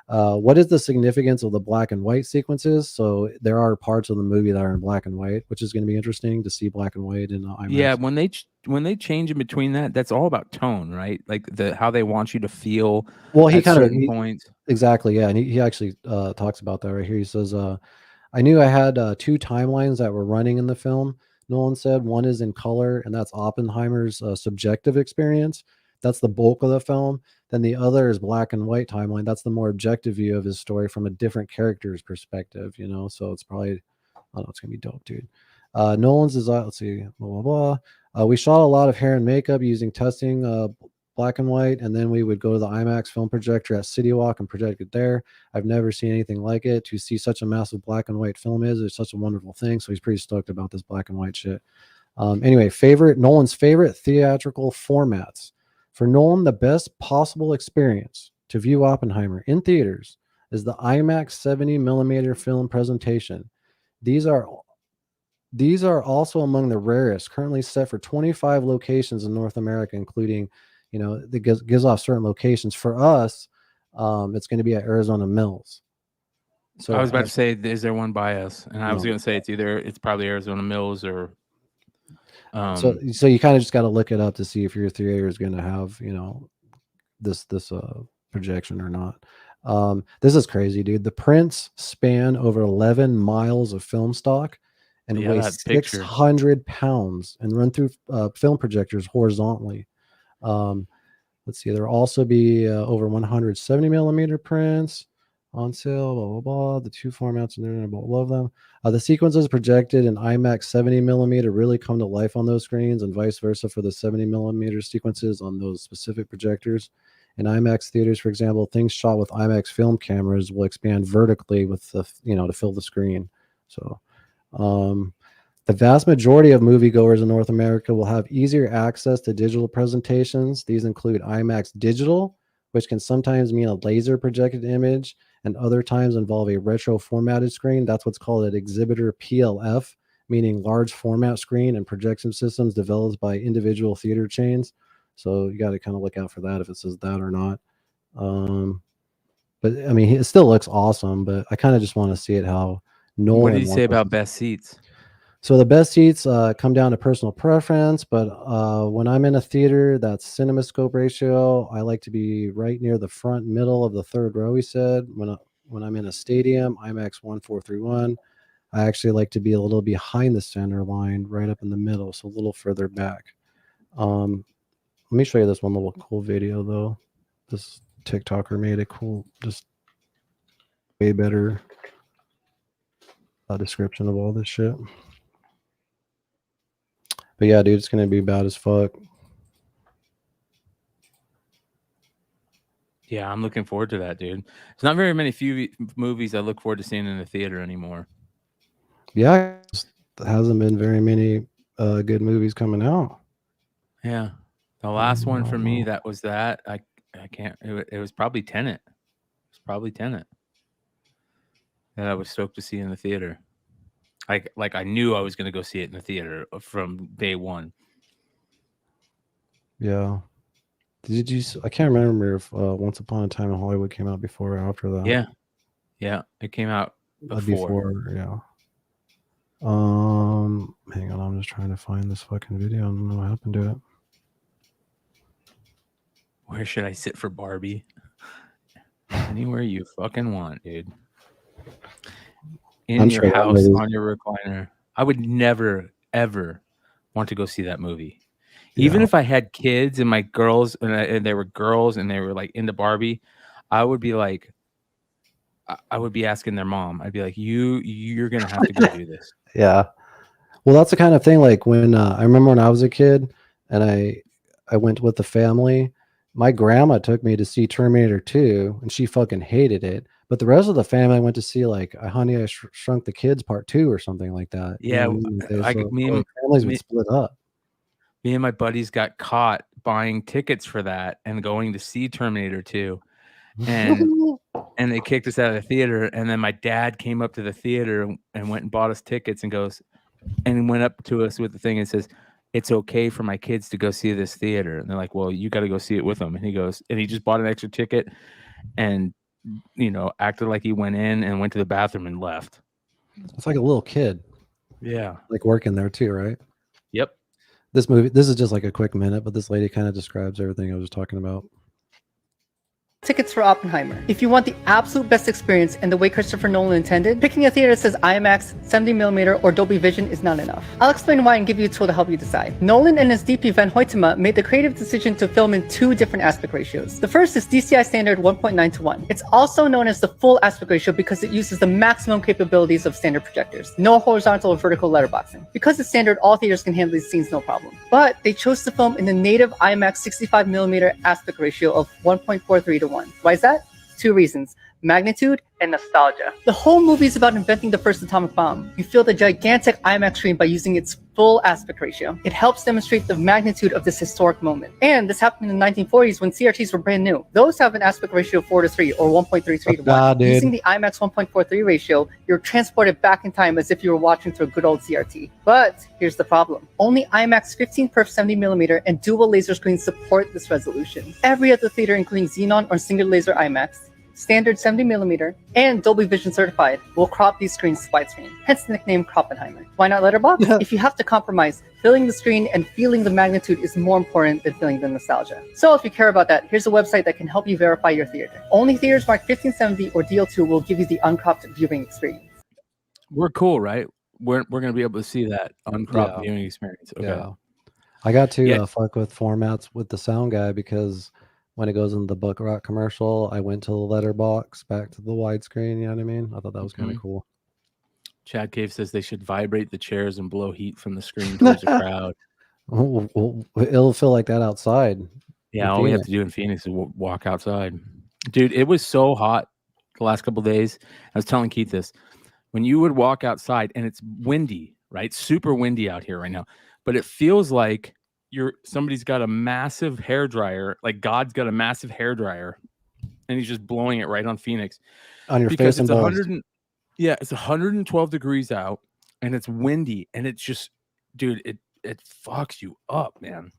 what is the significance of the black and white sequences? So there are parts of the movie that are in black and white, which is going to be interesting to see black and white in IMAX. Yeah, when they change in between that's all about tone, right? Like how they want you to feel. Well, he kind of points. Exactly, yeah, and he actually talks about that right here. He says, I knew I had two timelines that were running in the film. Nolan said one is in color, and that's Oppenheimer's subjective experience. That's the bulk of the film. Then the other is black and white timeline. That's the more objective view of his story from a different character's perspective, so it's probably, I don't know, it's gonna be dope, dude. Nolan's is let's see, blah blah blah. We shot a lot of hair and makeup using testing black and white, and then we would go to the IMAX film projector at City Walk and project it there. I've never seen anything like it. To see such a massive black and white film it's such a wonderful thing. So he's pretty stoked about this black and white shit. Anyway, Nolan's favorite theatrical formats. For Nolan, the best possible experience to view Oppenheimer in theaters is the IMAX 70 millimeter film presentation. These are also among the rarest, currently set for 25 locations in North America, including, it gives off certain locations. For us, it's going to be at Arizona Mills. So I was about to say, is there one by us? And I was going to say it's probably Arizona Mills or. So you kind of just got to look it up to see if your theater is going to have, this projection or not. This is crazy, dude. The prints span over 11 miles of film stock and weigh 600 pounds and run through film projectors horizontally. Let's see, there'll also be over 170 millimeter prints on sale, blah, blah, blah. The two formats in there, I love them. The sequences projected in IMAX 70 millimeter really come to life on those screens, and vice versa for the 70 millimeter sequences on those specific projectors. In IMAX theaters, for example, things shot with IMAX film cameras will expand vertically with the, to fill the screen. So, the vast majority of moviegoers in North America will have easier access to digital presentations. These include IMAX Digital, which can sometimes mean a laser projected image and other times involve a retro formatted screen. That's what's called an exhibitor PLF, meaning large format screen and projection systems developed by individual theater chains. So you got to kind of look out for that if it says that or not. But I mean, it still looks awesome, but I kind of just want to see it how Nolan. What did he say about best seats? So the best seats come down to personal preference, but when I'm in a theater that's CinemaScope ratio, I like to be right near the front middle of the third row, he said. When I'm in a stadium, IMAX 1431, I actually like to be a little behind the center line, right up in the middle, so a little further back. Let me show you this one little cool video, though. This TikToker made a cool, just way better description of all this shit. But yeah, dude, it's gonna be bad as fuck. Yeah, I'm looking forward to that, dude. There's not very many few movies I look forward to seeing in the theater anymore. Yeah, there hasn't been very many good movies coming out. Yeah, the last one for me that was that I can't. It was probably Tenet. It's probably Tenet that I was stoked to see in the theater. Like I knew I was going to go see it in the theater from day one. Yeah. Did you? I can't remember if Once Upon a Time in Hollywood came out before or after that. Yeah, it came out before. Yeah. Hang on, I'm just trying to find this fucking video. I don't know what happened to it. Where should I sit for Barbie? Anywhere you fucking want, dude. In your house, on your recliner. I would never, ever want to go see that movie. Even if I had kids and my girls, and they were girls and they were like into Barbie, I would be like, I would be asking their mom. I'd be like, you're going to have to go do this. Yeah. Well, that's the kind of thing, like when I remember when I was a kid and I went with the family, my grandma took me to see Terminator 2 and she fucking hated it. But the rest of the family went to see like Honey, I Shrunk the Kids Part 2 or something like that. Yeah. Families would split up. Me and my buddies got caught buying tickets for that and going to see Terminator 2. And they kicked us out of the theater. And then my dad came up to the theater and went and bought us tickets and went up to us with the thing and says, it's okay for my kids to go see this theater. And they're like, well, you got to go see it with them. And he goes, and he just bought an extra ticket and, acted like he went in and went to the bathroom and left. It's like a little kid. Yeah. Like working there too, right? Yep. This is just like a quick minute, but this lady kind of describes everything I was talking about. Tickets for Oppenheimer. If you want the absolute best experience and the way Christopher Nolan intended, picking a theater that says IMAX, 70mm, or Dolby Vision is not enough. I'll explain why and give you a tool to help you decide. Nolan and his DP Van Hoytema made the creative decision to film in two different aspect ratios. The first is DCI standard 1.9:1. It's also known as the full aspect ratio because it uses the maximum capabilities of standard projectors. No horizontal or vertical letterboxing. Because it's standard, all theaters can handle these scenes no problem. But they chose to film in the native IMAX 65mm aspect ratio of 1.43:1. Why is that? Two reasons: magnitude and nostalgia. The whole movie is about inventing the first atomic bomb. You feel the gigantic IMAX screen by using its full aspect ratio. It helps demonstrate the magnitude of this historic moment. And this happened in the 1940s when CRTs were brand new. Those have an aspect ratio of 4:3 or 1.33:1. Using the IMAX 1.43 ratio, you're transported back in time as if you were watching through a good old CRT. But here's the problem. Only IMAX 15 perf 70mm and dual laser screens support this resolution. Every other theater, including Xenon or single laser IMAX, standard 70mm, and Dolby Vision certified, will crop these screens widescreen, hence the nickname Oppenheimer. Why not letterbox? If you have to compromise, filling the screen and feeling the magnitude is more important than feeling the nostalgia. So if you care about that, here's a website that can help you verify your theater. Only theaters marked 1570 or DL2 will give you the uncropped viewing experience. We're cool, right? We're going to be able to see that uncropped viewing experience. Okay. Yeah. I got to fuck with formats with the sound guy because when it goes in the Buck Rock commercial, I went to the letterbox back to the widescreen. You know what I mean? I thought that was kind of cool. Chad Cave says they should vibrate the chairs and blow heat from the screen towards the crowd. It'll feel like that outside. Yeah, all we have to do in Phoenix is walk outside. Dude, it was so hot the last couple of days. I was telling Keith this. When you would walk outside and it's windy, right? Super windy out here right now. But it feels like somebody's got a massive hair dryer, like God's got a massive hair dryer, and he's just blowing it right on Phoenix on your because face and it's balls. it's 112 degrees out and it's windy and it's just, dude, it fucks you up, man.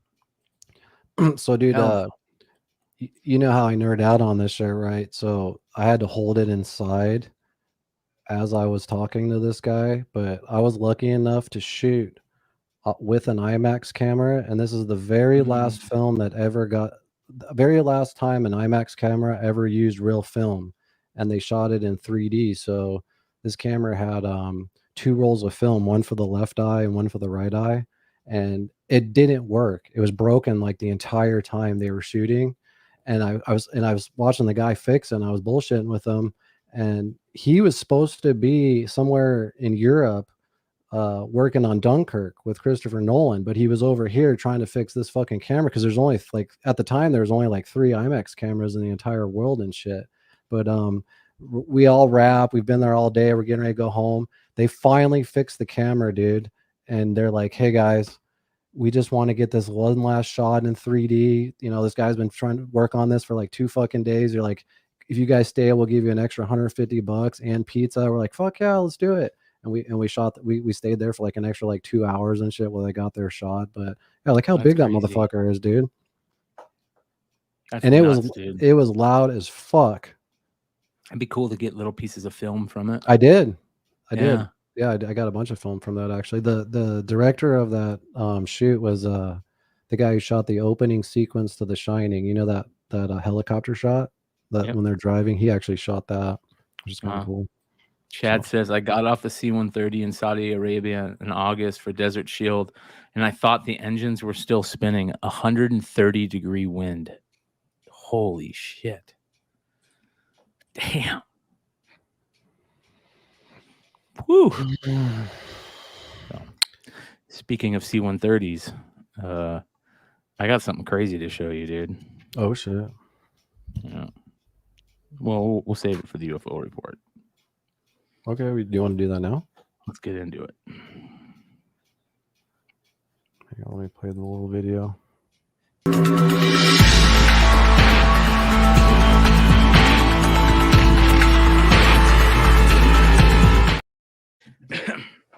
So, dude, you know how I nerd out on this shit, right? So I had to hold it inside as I was talking to this guy, but I was lucky enough to shoot with an IMAX camera, and this is the very last film that ever got, the very last time an IMAX camera ever used real film, and they shot it in 3D. So this camera had 2 rolls of film, one for the left eye and one for the right eye, and it didn't work. It was broken like the entire time they were shooting. And I was watching the guy fix it, and I was bullshitting with him, and he was supposed to be somewhere in Europe working on Dunkirk with Christopher Nolan, but he was over here trying to fix this fucking camera because there's only like, at the time there was only like 3 IMAX cameras in the entire world and shit. But we all wrap, we've been there all day, we're getting ready to go home. They finally fixed the camera, dude, and they're like, hey guys, we just want to get this one last shot in 3D. You know, this guy's been trying to work on this for like 2 fucking days. You're like, if you guys stay, we'll give you an extra $150 and pizza. We're like, fuck yeah, let's do it. And we shot, we stayed there for like an extra like 2 hours and shit while they got their shot. But yeah, like how big that motherfucker is, dude. And it was loud as fuck. It'd be cool to get little pieces of film from it. I did. Yeah, I got a bunch of film from that actually. The director of that shoot was the guy who shot the opening sequence to The Shining. You know that helicopter shot that when they're driving, he actually shot that, which is kind of cool. Chad says, I got off the C-130 in Saudi Arabia in August for Desert Shield, and I thought the engines were still spinning. 130-degree wind. Holy shit. Damn. Whew. So, speaking of C-130s, I got something crazy to show you, dude. Oh, shit. Yeah. Well, we'll save it for the UFO report. Okay, do you want to do that now? Let's get into it. Hang on, let me play the little video.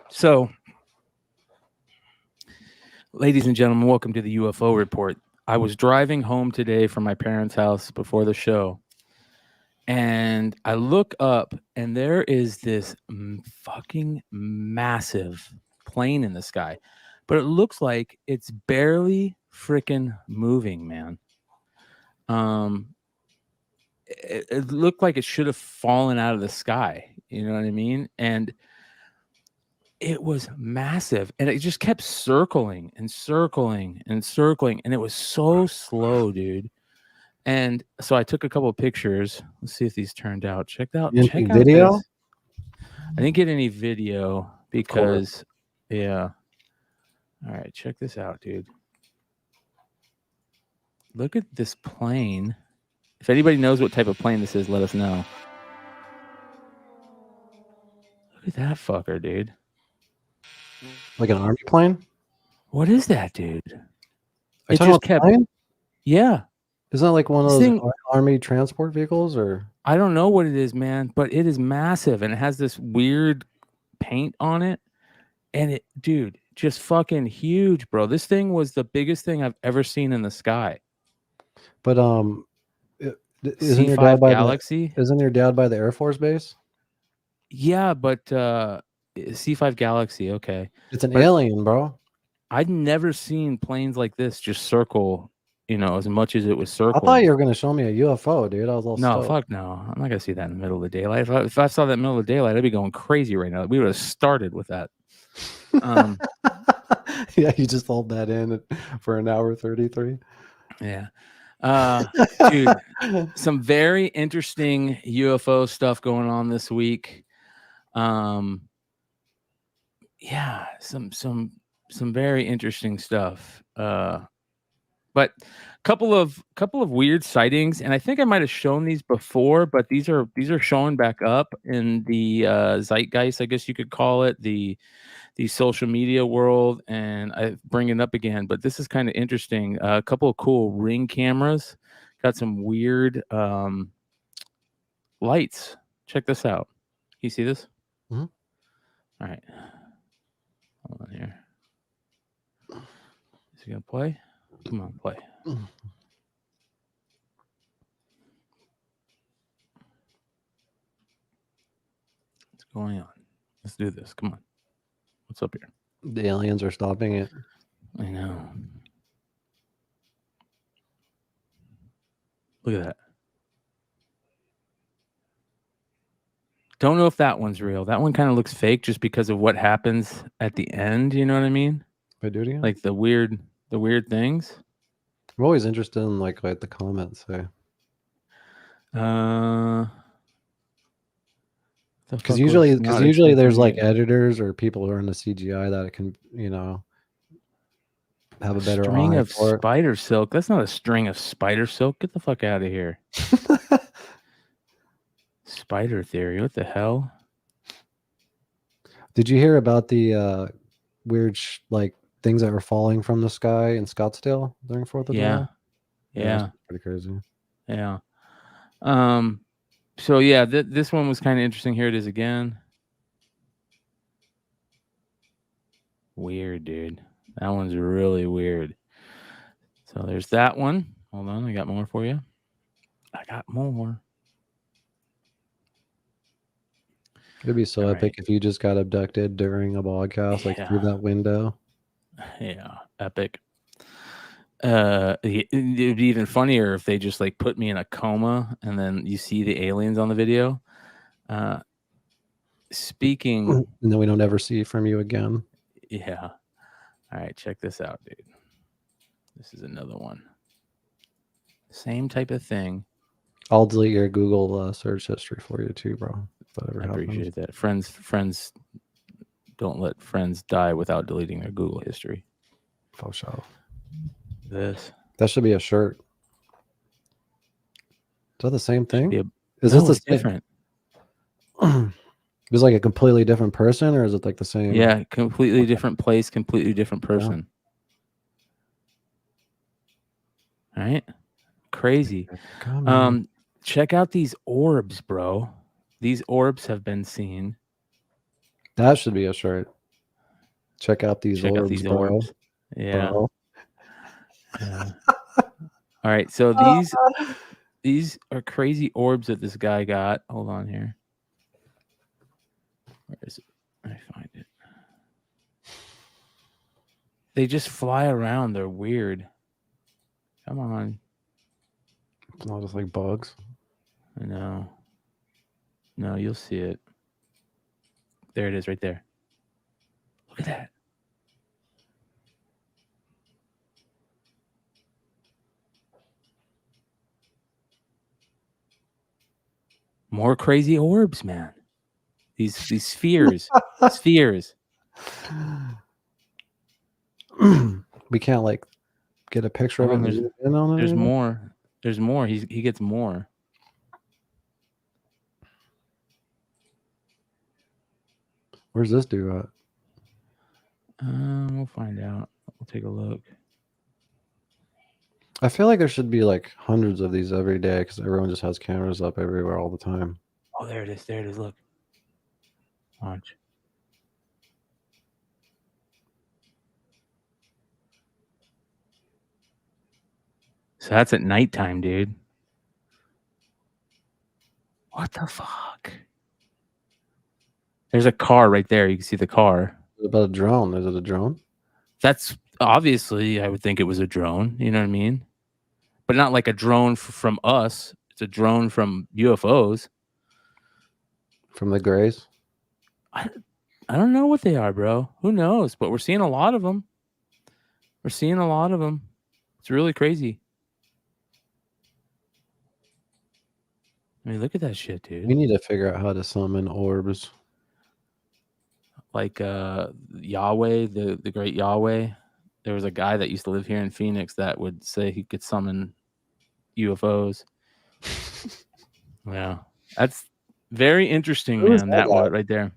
So, ladies and gentlemen, welcome to the UFO report. I was driving home today from my parents' house before the show, and I look up, and there is this fucking massive plane in the sky, but it looks like it's barely freaking moving, man. It looked like it should have fallen out of the sky. You know what I mean? And it was massive, and it just kept circling and circling and circling, and it was so slow, dude. And so I took a couple of pictures. Let's see if these turned out. Check out video. This. I didn't get any video because, yeah. All right, check this out, dude. Look at this plane. If anybody knows what type of plane this is, let us know. Look at that fucker, dude. Like an army plane? What is that, dude? It just kept. Yeah. Isn't that like one of those army transport vehicles, or? I don't know what it is, man, but it is massive, and it has this weird paint on it, and it, dude, just fucking huge, bro. This thing was the biggest thing I've ever seen in the sky. But isn't your dad by Galaxy? Isn't your dad by the Air Force Base? Yeah, but C5 Galaxy, okay. It's an alien, bro. I'd never seen planes like this just circle, you know, as much as it was circling. I thought you were going to show me a UFO, dude. I was all stoked. Fuck no. I'm not going to see that in the middle of the daylight. If I saw that in the middle of the daylight, I'd be going crazy right now. We would have started with that. Yeah, you just hold that in for an hour 33. Yeah. Dude, some very interesting UFO stuff going on this week. Yeah, some very interesting stuff. But But couple of weird sightings, and I think I might have shown these before, but these are showing back up in the zeitgeist, I guess you could call it, the social media world, and I bring it up again. But this is kind of interesting. A couple of cool Ring cameras, got some weird lights. Check this out. You see this? Mm-hmm. All right, hold on here. Is he gonna play? Come on, play. What's going on? Let's do this. Come on. What's up here? The aliens are stopping it. I know. Look at that. Don't know if that one's real. That one kind of looks fake just because of what happens at the end. You know what I mean? If I do it again? Like the weird things. I'm always interested in like what the comments say. Because usually there's like editors or people who are in the CGI that can, you know, have a better string eye of for it. spider silk. That's not a string of spider silk. Get the fuck out of here. Spider theory. What the hell? Did you hear about the weird like things that were falling from the sky in Scottsdale during 4th of July? Yeah. Pretty crazy. Yeah. So yeah, this one was kind of interesting. Here it is again. Weird, dude. That one's really weird. So there's that one. Hold on, I got more for you. I got more. It'd be so epic if you just got abducted during a podcast, like through that window. Yeah, epic. It'd be even funnier if they just like put me in a coma and then you see the aliens on the video. Speaking, and then we don't ever see from you again. Yeah. All right, check this out, dude. This is another one. Same type of thing. I'll delete your Google search history for you too, bro. I appreciate that. Friends don't let friends die without deleting their Google history. For sure. That should be a shirt. Is that the same thing? Is this the same? Different? Is it like a completely different person, or is it like the same? Yeah, completely different place, completely different person. Yeah. All right, crazy. Check out these orbs, bro. These orbs have been seen. That should be a shirt. Check out these orbs. Yeah. Bro. Yeah. All right, so these are crazy orbs that this guy got. Hold on here. Where is it? I find it. They just fly around. They're weird. Come on. It's not just like bugs. I know. No, you'll see it. There it is right there. Look at that. More crazy orbs, man. These spheres. Spheres. We can't like get a picture of it. There's more. There's more. He gets more. Where's this dude at? We'll find out. We'll take a look. I feel like there should be like hundreds of these every day because everyone just has cameras up everywhere all the time. Oh, there it is. There it is. Look. Watch. So that's at nighttime, dude. What the fuck? There's a car right there. You can see the car. What about a drone? Is it a drone? That's obviously, I would think it was a drone. You know what I mean? But not like a drone from us. It's a drone from UFOs. From the Greys? I don't know what they are, bro. Who knows? But we're seeing a lot of them. We're seeing a lot of them. It's really crazy. I mean, look at that shit, dude. We need to figure out how to summon orbs. Like Yahweh, the great Yahweh. there was a guy that used to live here in Phoenix that would say he could summon UFOs. Yeah, that's very interesting, Who is man. that That guy? one right there.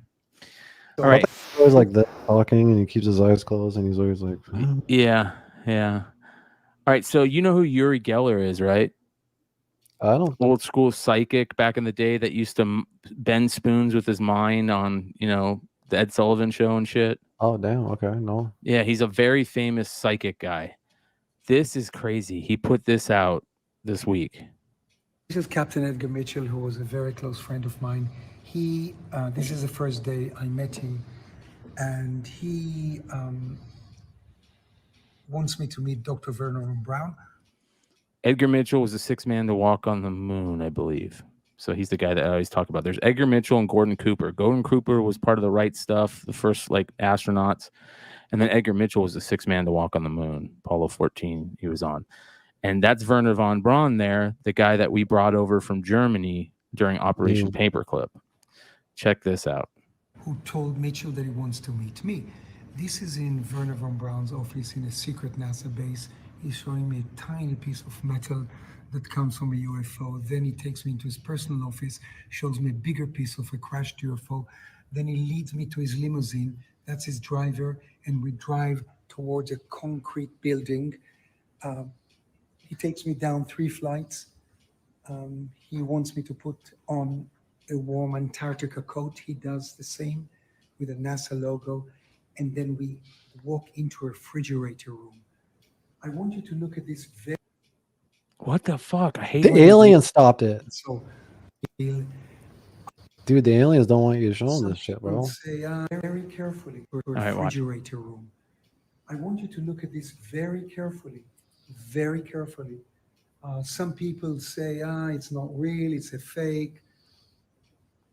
So All right. he's always like this, talking, and he keeps his eyes closed, and he's always like, Yeah. All right, so you know who Uri Geller is, right? I don't. Old school psychic back in the day that used to bend spoons with his mind on, the Ed Sullivan Show and shit. Oh, damn. Okay, no. Yeah, he's a very famous psychic guy. This is crazy. He put this out this week. This is Captain Edgar Mitchell, who was a very close friend of mine. This is the first day I met him, and he wants me to meet Dr. Werner von Braun. Edgar Mitchell was the sixth man to walk on the moon, I believe. So he's the guy that I always talk about. There's Edgar Mitchell and Gordon Cooper. Gordon Cooper was part of the Right Stuff, the first astronauts. And then Edgar Mitchell was the sixth man to walk on the moon. Apollo 14 he was on. And that's Werner von Braun there, the guy that we brought over from Germany during Operation Paperclip. Check this out. Who told Mitchell that he wants to meet me. This is in Werner von Braun's office in a secret NASA base. He's showing me a tiny piece of metal that comes from a UFO. Then he takes me into his personal office, shows me a bigger piece of a crashed UFO. Then he leads me to his limousine. That's his driver. And we drive towards a concrete building. He takes me down 3 flights. He wants me to put on a warm Antarctica coat. He does the same with a NASA logo. And then we walk into a refrigerator room. I want you to look at this very... What the fuck? I hate the aliens stopped it. So, dude, the aliens don't want you to show them this shit, bro. Say very carefully. Refrigerator room. I want you to look at this very carefully. Very carefully. Some people say, it's not real, it's a fake.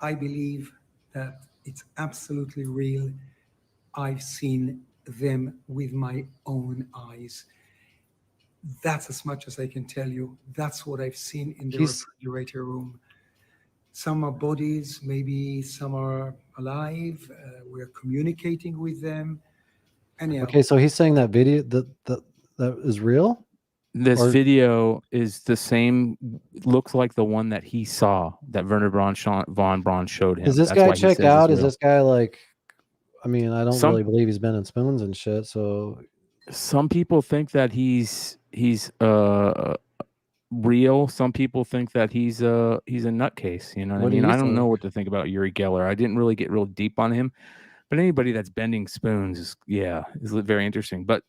I believe that it's absolutely real. I've seen them with my own eyes. That's as much as I can tell you. That's what I've seen in the refrigerator room. Some are bodies, maybe some are alive. We're communicating with them. Anyhow. Okay, so he's saying that video that is real? This video is the same, looks like the one that he saw, that Werner von Braun showed him. Is this guy checked out? Is this guy like, I mean, I don't really believe he's been in spoons and shit, so. Some people think that he's real. Some people think that he's a nutcase. You know what I mean? I don't know what to think about Uri Geller. I didn't really get real deep on him, but anybody that's bending spoons is very interesting. But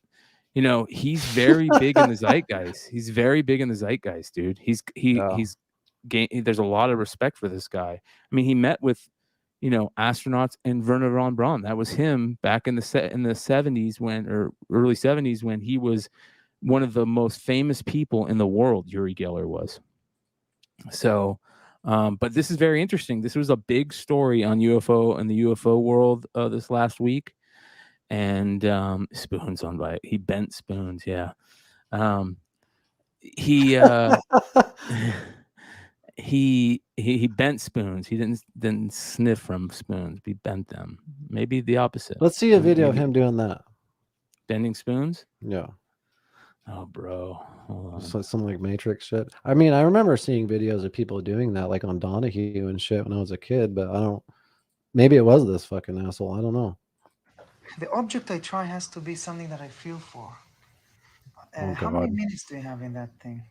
he's very big in the zeitgeist. He's very big in the zeitgeist, dude. There's a lot of respect for this guy. I mean, he met with astronauts and Werner von Braun. That was him back in the 70s early 70s when he was one of the most famous people in the world. Uri Geller was. So, but this is very interesting. This was a big story on UFO and the UFO world this last week. And spoons on by he bent spoons, yeah. He bent spoons. He didn't sniff from spoons. He bent them. Maybe the opposite. Let's see a video of him doing that. Bending spoons? Yeah. Oh, bro. Some like Matrix shit. I mean, I remember seeing videos of people doing that, like on Donahue and shit when I was a kid. But maybe it was this fucking asshole. I don't know. The object I try has to be something that I feel for. How many minutes do you have in that thing?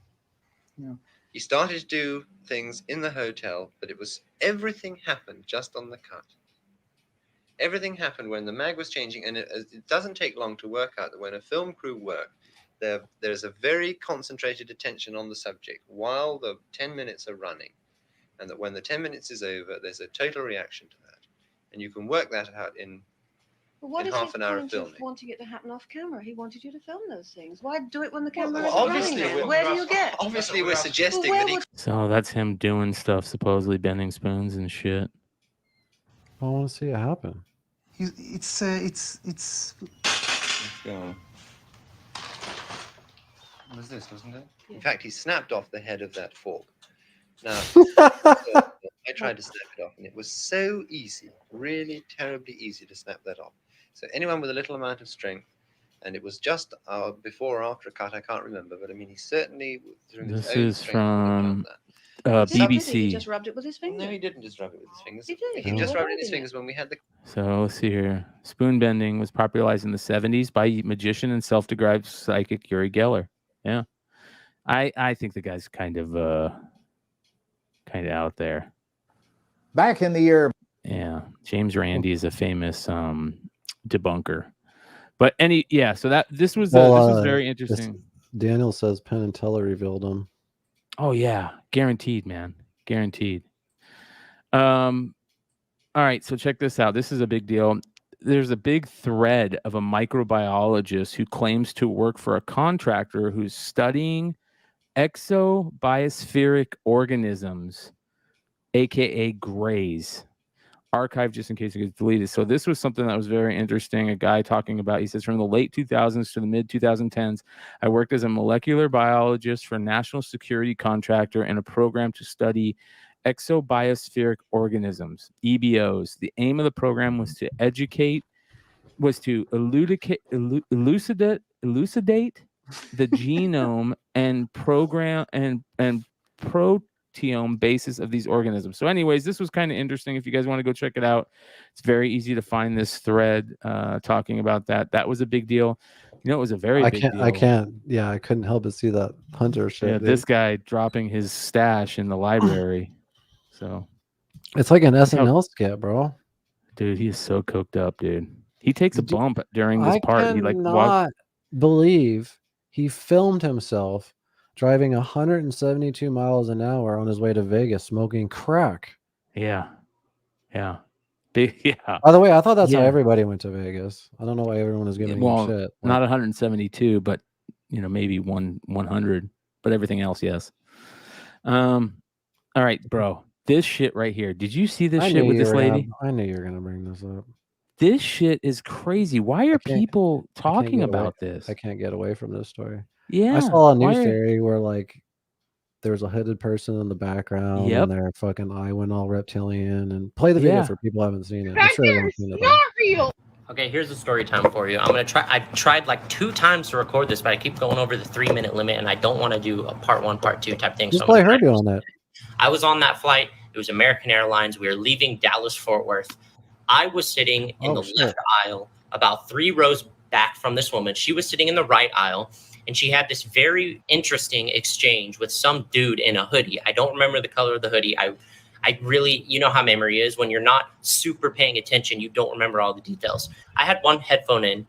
He started to do things in the hotel, but everything happened just on the cut. Everything happened when the mag was changing, and it doesn't take long to work out that when a film crew work, there's a very concentrated attention on the subject while the 10 minutes are running, and that when the 10 minutes is over, there's a total reaction to that. And you can work that out in half an hour of filming. Wanting it to happen off camera, he wanted you to film those things. Why do it when the camera Well, is running? Then? Where do you get? Obviously, we're suggesting that he. So that's him doing stuff, supposedly bending spoons and shit. I want to see it happen. It's. Let's go. It was this, wasn't it? Yeah. In fact, he snapped off the head of that fork. Now, I tried to snap it off, and it was so easy, really terribly easy to snap that off. So anyone with a little amount of strength And it was just before or after a cut, I can't remember, but I mean, he certainly, through his This own is strength, would have done from that. Did he BBC. just rubbed it with his finger? No, he didn't just rub it with his fingers. He did. He just Well, rubbed it in his holding fingers when we had the. So let's see here. Spoon bending was popularized in the 70s by magician and self-described psychic Uri Geller. Yeah. I think the guy's kind of out there. Back in the year. Yeah. James Randi is a famous debunker. But so this was very interesting. Daniel says Penn and Teller revealed him. Oh yeah, guaranteed, man. Guaranteed. All right, so check this out. This is a big deal. There's a big thread of a microbiologist who claims to work for a contractor who's studying exobiospheric organisms, aka grays. Archived just in case it gets deleted. So this was something that was very interesting. A guy talking about, he says, from the late 2000s to the mid 2010s, I worked as a molecular biologist for a national security contractor in a program to study exobiospheric organisms, EBOs. The aim of the program was to elucidate the genome and proteome basis of these organisms. So anyways, this was kind of interesting. If you guys want to go check it out, it's very easy to find this thread talking about that. That was a big deal. You know, it was a very big deal. I couldn't help but see that Hunter shit. Yeah, this guy dropping his stash in the library. So it's like an SNL skit, bro. Dude, he is so coked up, dude. He takes a bump during this part. I He cannot believe he filmed himself driving 172 miles an hour on his way to Vegas smoking crack. Yeah. Yeah. Yeah. By the way, I thought that's how everybody went to Vegas. I don't know why everyone was giving him shit. Not 172, but maybe 100, but everything else, yes. All right, bro. This shit right here. Did you see this shit with this lady? I knew you were gonna bring this up. This shit is crazy. Why are people talking about this? I can't get away from this story. Yeah. I saw a news theory where like there was a hooded person in the background and their fucking eye went all reptilian. And play the video for people who haven't seen it. I'm sure everyone's seen it. Okay, here's the story time for you. I'm gonna try. I've tried like 2 times to record this, but I keep going over the 3-minute limit, and I don't want to do a part 1, part 2 type thing. Just play her doing that. I was on that flight. It was American Airlines. We were leaving Dallas Fort Worth. I was sitting in the left aisle, about 3 rows back from this woman. She was sitting in the right aisle, and she had this very interesting exchange with some dude in a hoodie. I don't remember the color of the hoodie. I really, you know how memory is. When you're not super paying attention, you don't remember all the details. I had one headphone in,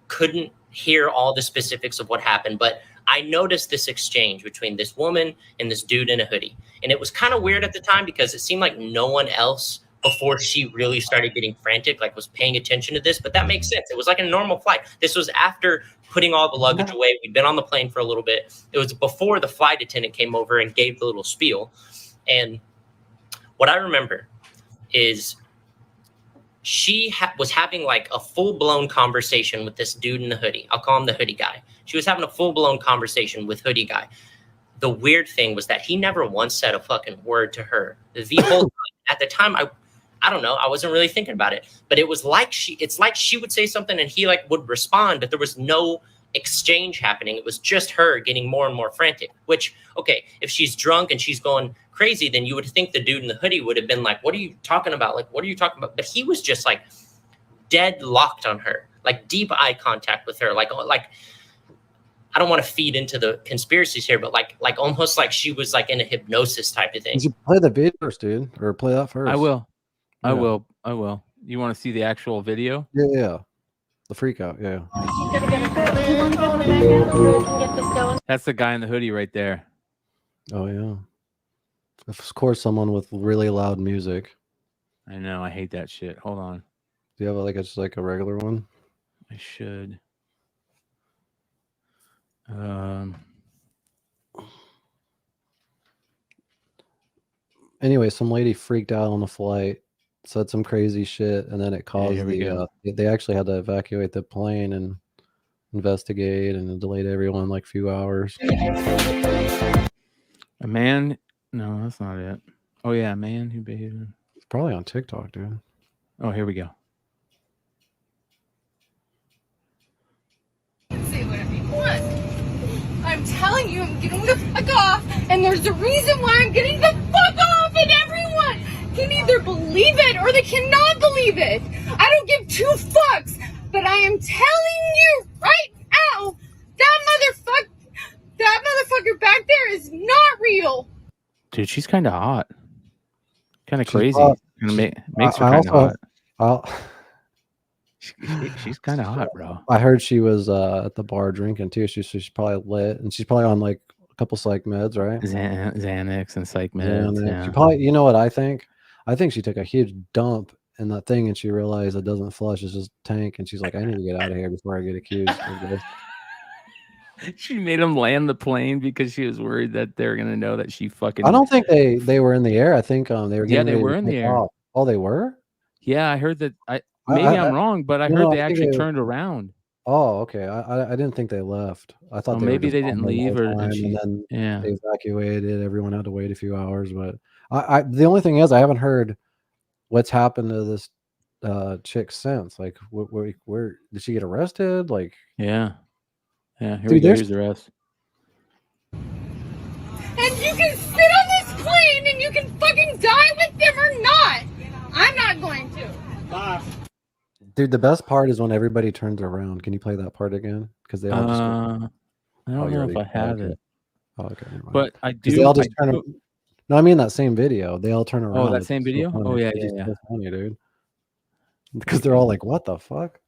couldn't hear all the specifics of what happened, but I noticed this exchange between this woman and this dude in a hoodie. And it was kind of weird at the time because it seemed like no one else before she really started getting frantic, like was paying attention to this, but that makes sense. It was like a normal flight. This was after putting all the luggage away. We'd been on the plane for a little bit. It was before the flight attendant came over and gave the little spiel. And what I remember is she was having like a full-blown conversation with this dude in the hoodie. I'll call him the hoodie guy. She was having a full-blown conversation with hoodie guy. The weird thing was that he never once said a fucking word to her. The whole time. At the time, I don't know. I wasn't really thinking about it, but it's like she would say something and he like would respond, but there was no exchange happening. It was just her getting more and more frantic, which, okay, if she's drunk and she's going crazy, then you would think the dude in the hoodie would have been like, what are you talking about? Like, what are you talking about? But he was just like dead locked on her, like deep eye contact with her. Like I don't want to feed into the conspiracies here, but like almost like she was like in a hypnosis type of thing. You play the video first, dude, or play that first. I will. Yeah. I will. You want to see the actual video? Yeah. The freak out. Yeah. That's the guy in the hoodie right there. Oh yeah. Of course, someone with really loud music. I know. I hate that shit. Hold on. Do you have just like a regular one? I should. Anyway, some lady freaked out on the flight, said some crazy shit, and then it caused they actually had to evacuate the plane and investigate, and it delayed everyone like a few hours. A man? No, that's not it. Oh yeah, a man who behaved. It's probably on TikTok, dude. Oh, here we go. telling you, I'm getting the fuck off, and there's a reason why I'm getting the fuck off, and everyone can either believe it or they cannot believe it. I don't give two fucks, but I am telling you right now, that motherfucker back there is not real. Dude, she's kind of hot. Kind of crazy. Makes her I kind of also, hot. She's kind of hot, bro. I heard she was at the bar drinking too. She's probably lit, and she's probably on like a couple psych meds, right? Xanax and psych meds. Yeah. She probably, you know what I think? I think she took a huge dump in that thing, and she realized it doesn't flush; it's just tank. And she's like, "I need to get out of here before I get accused of this." She made him land the plane because she was worried that they're gonna know that she fucking. I don't think they were in the air. I think they were. Yeah, they were in the air. Off. Oh, they were. Yeah, I heard that. I'm wrong, but I heard they actually turned around. Oh, okay. I didn't think they left. I thought maybe they didn't leave, and then they evacuated. Everyone had to wait a few hours, but the only thing is I haven't heard what's happened to this chick since. Like, where did she get arrested? Like, yeah. Here we go. Here's the rest. And you can sit on this plane and you can fucking die with them or not. I'm not going to. Bye. Dude, the best part is when everybody turns around. Can you play that part again? Because they all just. I don't know if I have it. Oh, okay. But I do. They all just turn. No, I mean that same video. They all turn around. Oh, that same video? So oh yeah. So funny, dude. Because they're all like, "What the fuck?"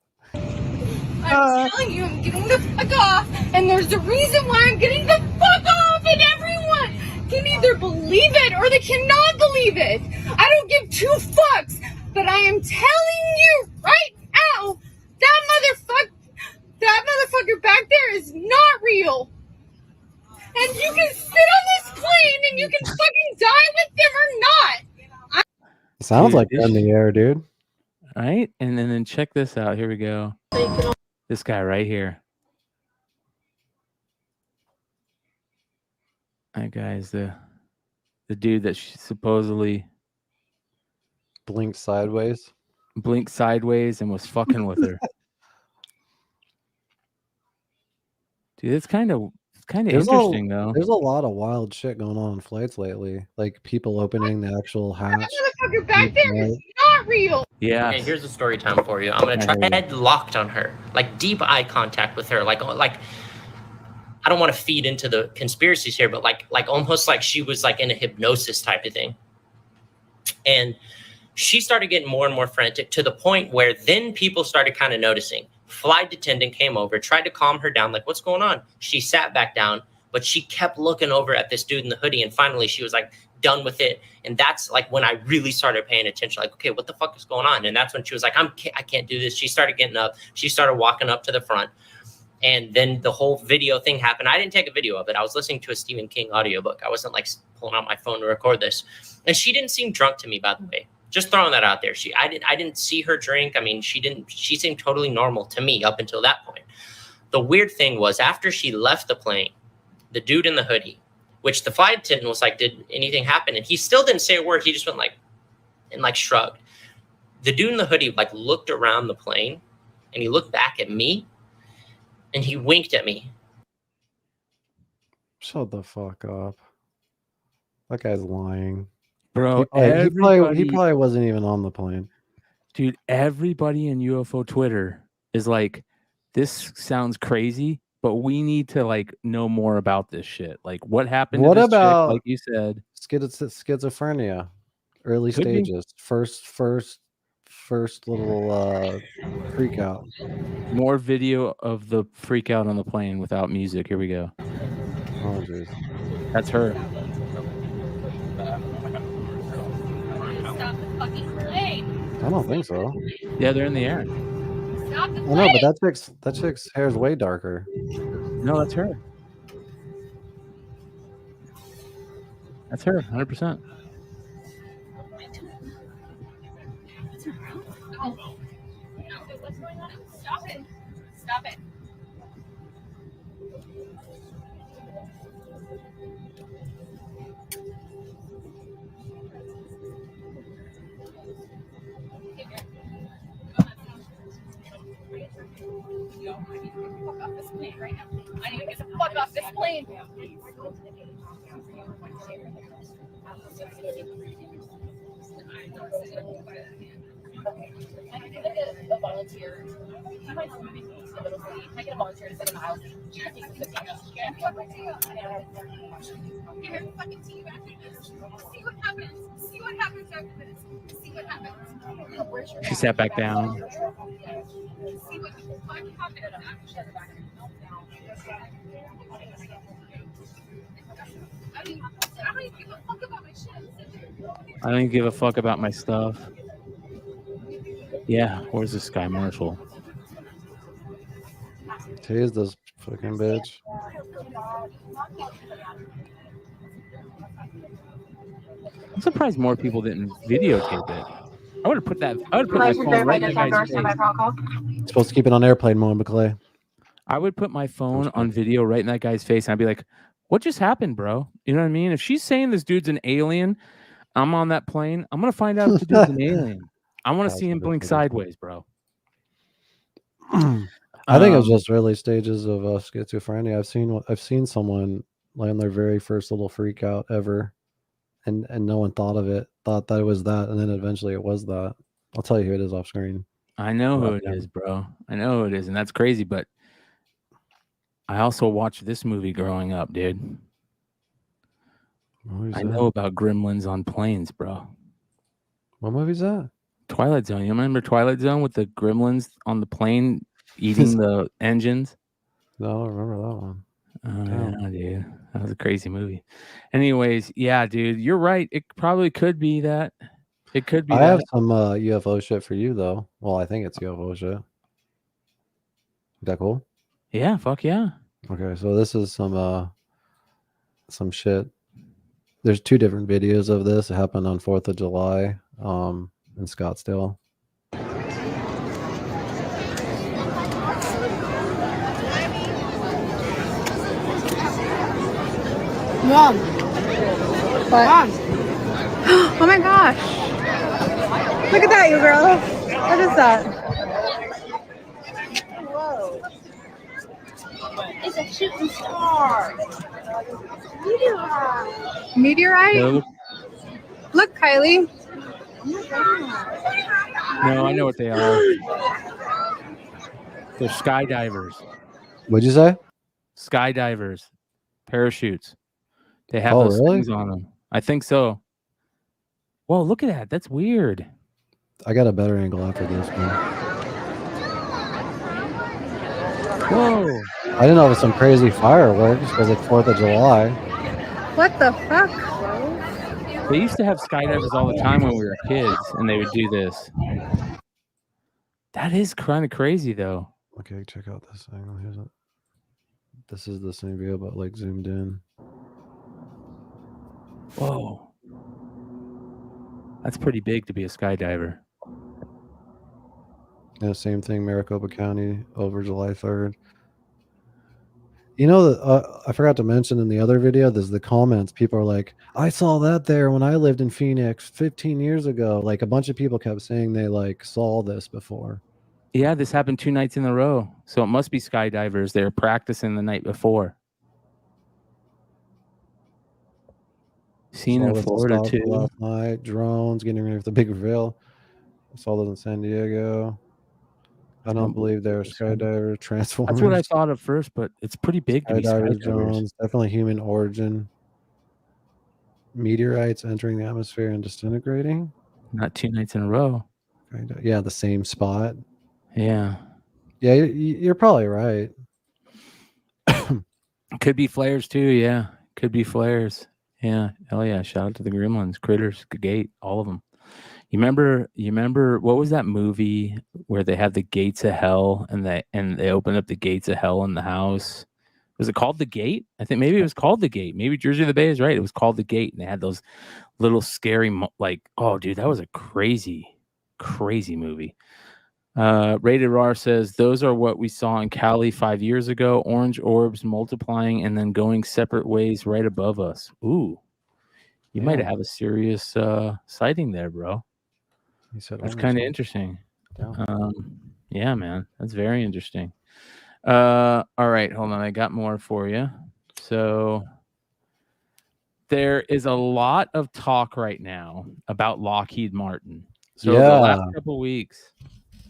I'm telling you, I'm getting the fuck off, and there's a reason why I'm getting the fuck off, and everyone can either believe it or they cannot believe it. I don't give two fucks, but I am telling you right now, that motherfucker back there is not real. And you can sit on this plane and you can fucking die with them or not. Sounds like they're in the air, dude. Right? And then check this out. Here we go. This guy right here. That guy's the dude that she supposedly blinked sideways and was fucking with her. Dude, it's kind of interesting though. There's a lot of wild shit going on flights lately. Like people opening the actual hatch. That motherfucker back there is not real. Yeah. Okay, here's a story time for you. I'm gonna try head locked on her, like deep eye contact with her, like I don't want to feed into the conspiracies here, but like almost like she was like in a hypnosis type of thing. And she started getting more and more frantic to the point where then people started kind of noticing. Flight attendant came over, tried to calm her down, like, what's going on? She sat back down, but she kept looking over at this dude in the hoodie. And finally she was like done with it. And that's like when I really started paying attention, like, okay, what the fuck is going on? And that's when she was like, I can't do this. She started getting up. She started walking up to the front. And then the whole video thing happened. I didn't take a video of it. I was listening to a Stephen King audiobook. I wasn't like pulling out my phone to record this. And she didn't seem drunk to me, by the way. Just throwing that out there. I didn't see her drink. I mean, she seemed totally normal to me up until that point. The weird thing was after she left the plane, the dude in the hoodie, which the flight attendant was like, did anything happen? And he still didn't say a word. He just went like, and like shrugged. The dude in the hoodie like looked around the plane and he looked back at me and he winked at me. Shut the fuck up. That guy's lying. Bro, he probably wasn't even on the plane. Dude, everybody in UFO Twitter is like, this sounds crazy, but we need to like know more about this shit. Like, what happened to this about chick, like you said? Schizophrenia, early stages, first little freak out. More video of the freak out on the plane without music. Here we go. Oh, jeez. That's her. I don't think so. Yeah, they're in the air. Stop the I know, but that chick's hair is way darker. No, that's her. That's her, 100%. What's going on? Stop it. Stop it. I need to get the fuck off this plane right now. I need to get the fuck off this plane. playing. A volunteer. I might get a volunteer to sit in the house. See what happens. See what happens after this. See what happens. She sat back down. See what happens. I don't even give a fuck about my shit. I don't give a fuck about my stuff. Yeah, where's this guy, Marshall? Tase this fucking bitch. I'm surprised more people didn't videotape it. I would have put that. I would put my phone right in that guy's face. Supposed to keep it on airplane mode, McClay. I would put my phone on video right in that guy's face, and I'd be like, "What just happened, bro?" You know what I mean? If she's saying this dude's an alien, I'm on that plane. I'm gonna find out if the dude's an alien. I want to see him blink sideways, bro. I think it's just early stages of schizophrenia. I've seen someone land their very first little freak out ever, and no one thought that it was that, and then eventually it was that. I'll tell you who it is off screen. I know who it is, bro. I know who it is, and that's crazy. But I also watched this movie growing up, dude. I know about gremlins on planes, bro. What movie's that? Twilight Zone. You remember Twilight Zone with the gremlins on the plane eating the engines? No, I don't remember that one. Oh, yeah, dude. That was a crazy movie. Anyways, yeah, dude, you're right. It probably could be that. It could be I that. have some UFO shit for you, though. Well, I think it's UFO shit. Is that cool? Yeah, fuck yeah. Okay, so this is some shit. There's 2 different videos of this. It happened on 4th of July in Scottsdale. Mom. Mom. Oh my gosh. Look at that, you girl. What is that? Whoa. It's a shooting star. Meteorite. Meteorite? No. Look, Kylie. No, I know what they are. They're skydivers. What'd you say? Skydivers. Parachutes. They have Oh, those really? things on them. I think so. Whoa, look at that. That's weird. I got a better angle after this one. Whoa. I didn't know it was some crazy fireworks because it's 4th of July. What the fuck? They used to have skydivers all the time when we were kids, and they would do this. That is kind of crazy, though. Okay, check out this thing. This is the same view, but like zoomed in. Whoa. That's pretty big to be a skydiver. Yeah, same thing, Maricopa County, over July 3rd. You know, I forgot to mention in the other video, there's the comments. People are like, I saw that there when I lived in Phoenix 15 years ago. Like, a bunch of people kept saying they, like, saw this before. Yeah, this happened 2 nights in a row. So it must be skydivers. They're practicing the night before. Seen in Florida, too. Last night, drones, getting ready for the big reveal. I saw those in San Diego. I don't believe they're skydivers, transformers. That's what I thought at first, but it's pretty big to be skydivers. Drones, definitely human origin. Meteorites entering the atmosphere and disintegrating. Not 2 nights in a row. Yeah, the same spot. Yeah. Yeah, you're probably right. Could be flares too. Yeah, could be flares. Yeah. Hell yeah! Shout out to the Gremlins, Critters, Gate, all of them. You remember what was that movie where they have the gates of hell and they open up the gates of hell in the house? Was it called The Gate? I think maybe it was called The Gate. Maybe Jersey of the Bay is right. It was called The Gate, and they had those little scary oh dude, that was a crazy movie. Rated R says those are what we saw in Cali 5 years ago. Orange orbs multiplying and then going separate ways right above us. Ooh, you might have a serious sighting there, bro. That's kind of interesting. Yeah, man, that's very interesting. All right, hold on, I got more for you. So there is a lot of talk right now about Lockheed Martin. So the last couple weeks,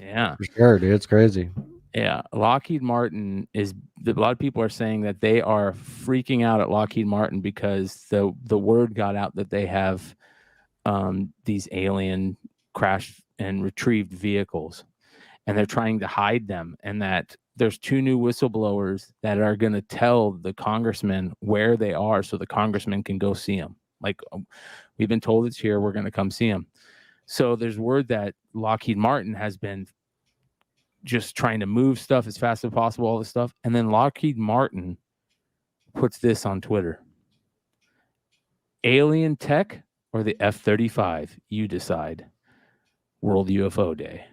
yeah, for sure, dude, it's crazy. Yeah, Lockheed Martin is. A lot of people are saying that they are freaking out at Lockheed Martin because the word got out that they have these alien crashed and retrieved vehicles, and they're trying to hide them, and that there's 2 new whistleblowers that are going to tell the congressmen where they are so the congressmen can go see them. Like, we've been told it's here, we're going to come see them. So there's word that Lockheed Martin has been just trying to move stuff as fast as possible, all this stuff. And then Lockheed Martin puts this on Twitter. Alien tech or the F-35? You decide. World UFO Day.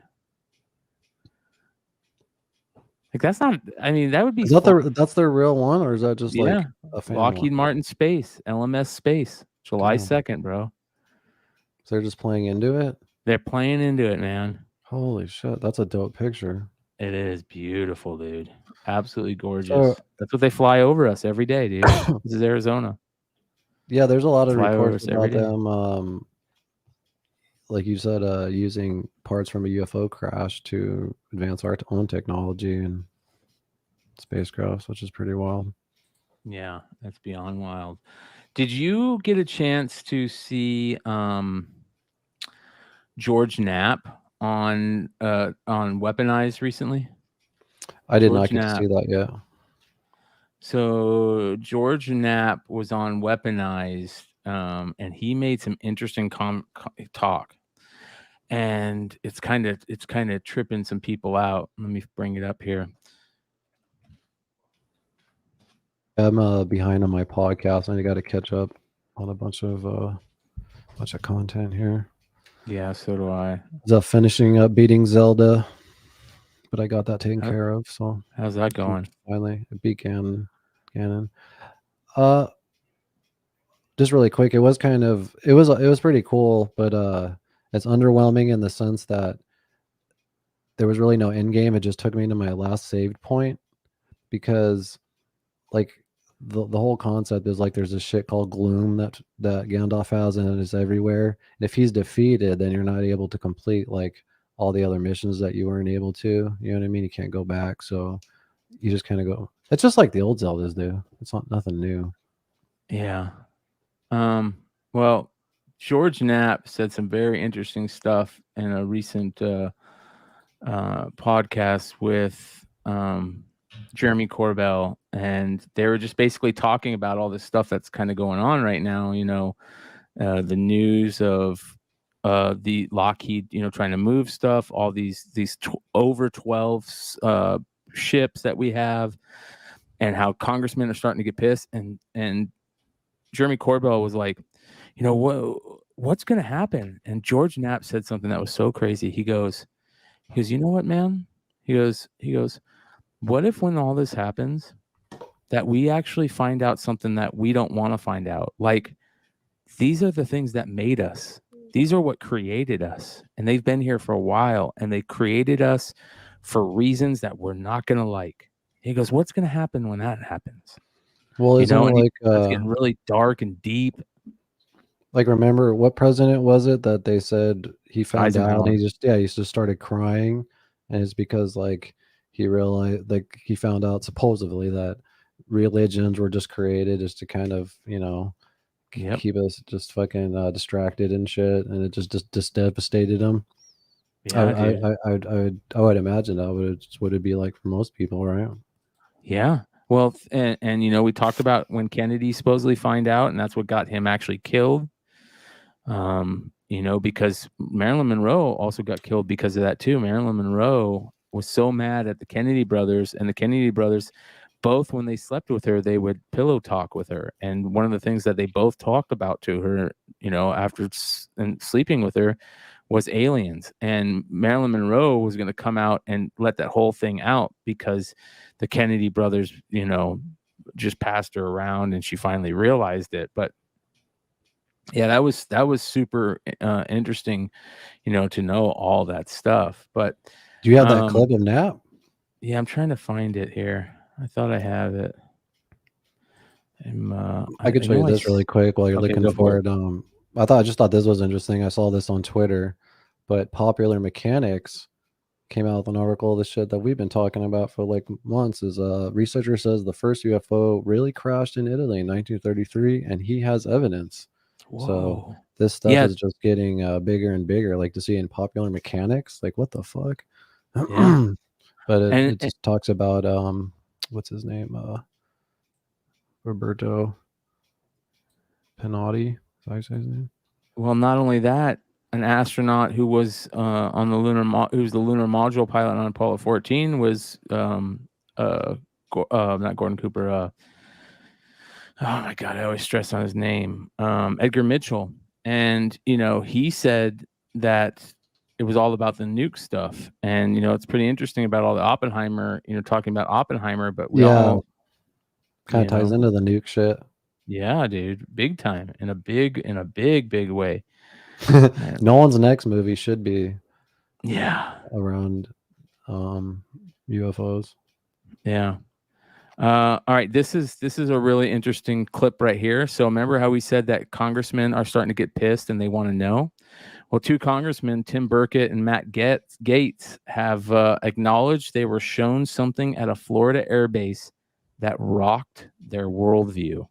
Like, that's not, I mean, that would be. That's their real one, or is that just like a fan Lockheed one? Martin Space, LMS Space, July 2nd, bro. So they're just playing into it? They're playing into it, man. Holy shit, that's a dope picture. It is beautiful, dude. Absolutely gorgeous. So, that's what they fly over us every day, dude. This is Arizona. Yeah, there's a lot of Fly over reports us every about day. them, like you said, using parts from a UFO crash to advance our own technology and spacecrafts, which is pretty wild. Yeah, that's beyond wild. Did you get a chance to see George Knapp on Weaponized recently? I did not get to see that yet. So George Knapp was on Weaponized, and he made some interesting talk, and it's kind of tripping some people out. Let me bring it up here. I'm behind on my podcast, and I got to catch up on a bunch of content here. Yeah, so do I. Is finishing up beating Zelda, but I got that taken care of. So how's that going? Finally, it beat Ganon. Just really quick, it was pretty cool, but it's underwhelming in the sense that there was really no end game. It just took me to my last saved point, because like the whole concept is like there's this shit called gloom that Gandalf has, and it is everywhere. And if he's defeated, then you're not able to complete like all the other missions that you weren't able to. You know what I mean? You can't go back, so you just kind of go. It's just like the old Zeldas do. It's not nothing new. Yeah. Well, George Knapp said some very interesting stuff in a recent podcast with Jeremy Corbell, and they were just basically talking about all this stuff that's kind of going on right now. You know, the news of the Lockheed, trying to move stuff, all these over 12 ships that we have, and how congressmen are starting to get pissed. And Jeremy Corbell was like, what's going to happen? And George Knapp said something that was so crazy. He goes, you know what, man? He goes, what if when all this happens that we actually find out something that we don't want to find out? Like, these are the things that made us. These are what created us. And they've been here for a while, and they created us for reasons that we're not going to like. He goes, what's going to happen when that happens? Well, isn't it like it's getting really dark and deep. Like, remember what president was it that they said he found Eisenhower. out? And he just started crying, and it's because like he realized, like he found out supposedly that religions were just created just to kind of keep us just fucking distracted and shit, and it just devastated him. Yeah, I would imagine that would it be like for most people, right? Yeah. Well, and we talked about when Kennedy supposedly find out, and that's what got him actually killed. Because Marilyn Monroe also got killed because of that too. Marilyn Monroe was so mad at the Kennedy brothers, and the Kennedy brothers, both when they slept with her, they would pillow talk with her. And one of the things that they both talked about to her, after sleeping with her, was aliens. And Marilyn Monroe was going to come out and let that whole thing out because the Kennedy brothers, just passed her around, and she finally realized it. But yeah, that was super interesting, to know all that stuff. But do you have that clip of Knapp? Yeah, I'm trying to find it here. I thought I have it. I could show you this really quick while you're looking for it. I just thought this was interesting. I saw this on Twitter, but Popular Mechanics came out with an article of the shit that we've been talking about for like months. Is researcher says the first UFO really crashed in Italy in 1933, and he has evidence. Whoa. So this stuff is just getting bigger and bigger. Like to see in Popular Mechanics, like what the fuck? Yeah. But it just talks about what's his name? Roberto Pinotti. Is that how you say his name? Well, not only that, an astronaut who was on the who was the lunar module pilot on Apollo 14 was not Gordon Cooper. Oh my God, I always stress on his name. Edgar Mitchell, and he said that it was all about the nuke stuff, and it's pretty interesting about all the Oppenheimer. Talking about Oppenheimer, but we all kind of ties into the nuke shit. Yeah, dude, big time, in a big way. Nolan's next movie should be around UFOs. Yeah. All right, this is a really interesting clip right here. So remember how we said that congressmen are starting to get pissed and they want to know? Well, two congressmen, Tim Burkett and Matt Gaetz, have acknowledged they were shown something at a Florida air base that rocked their worldview.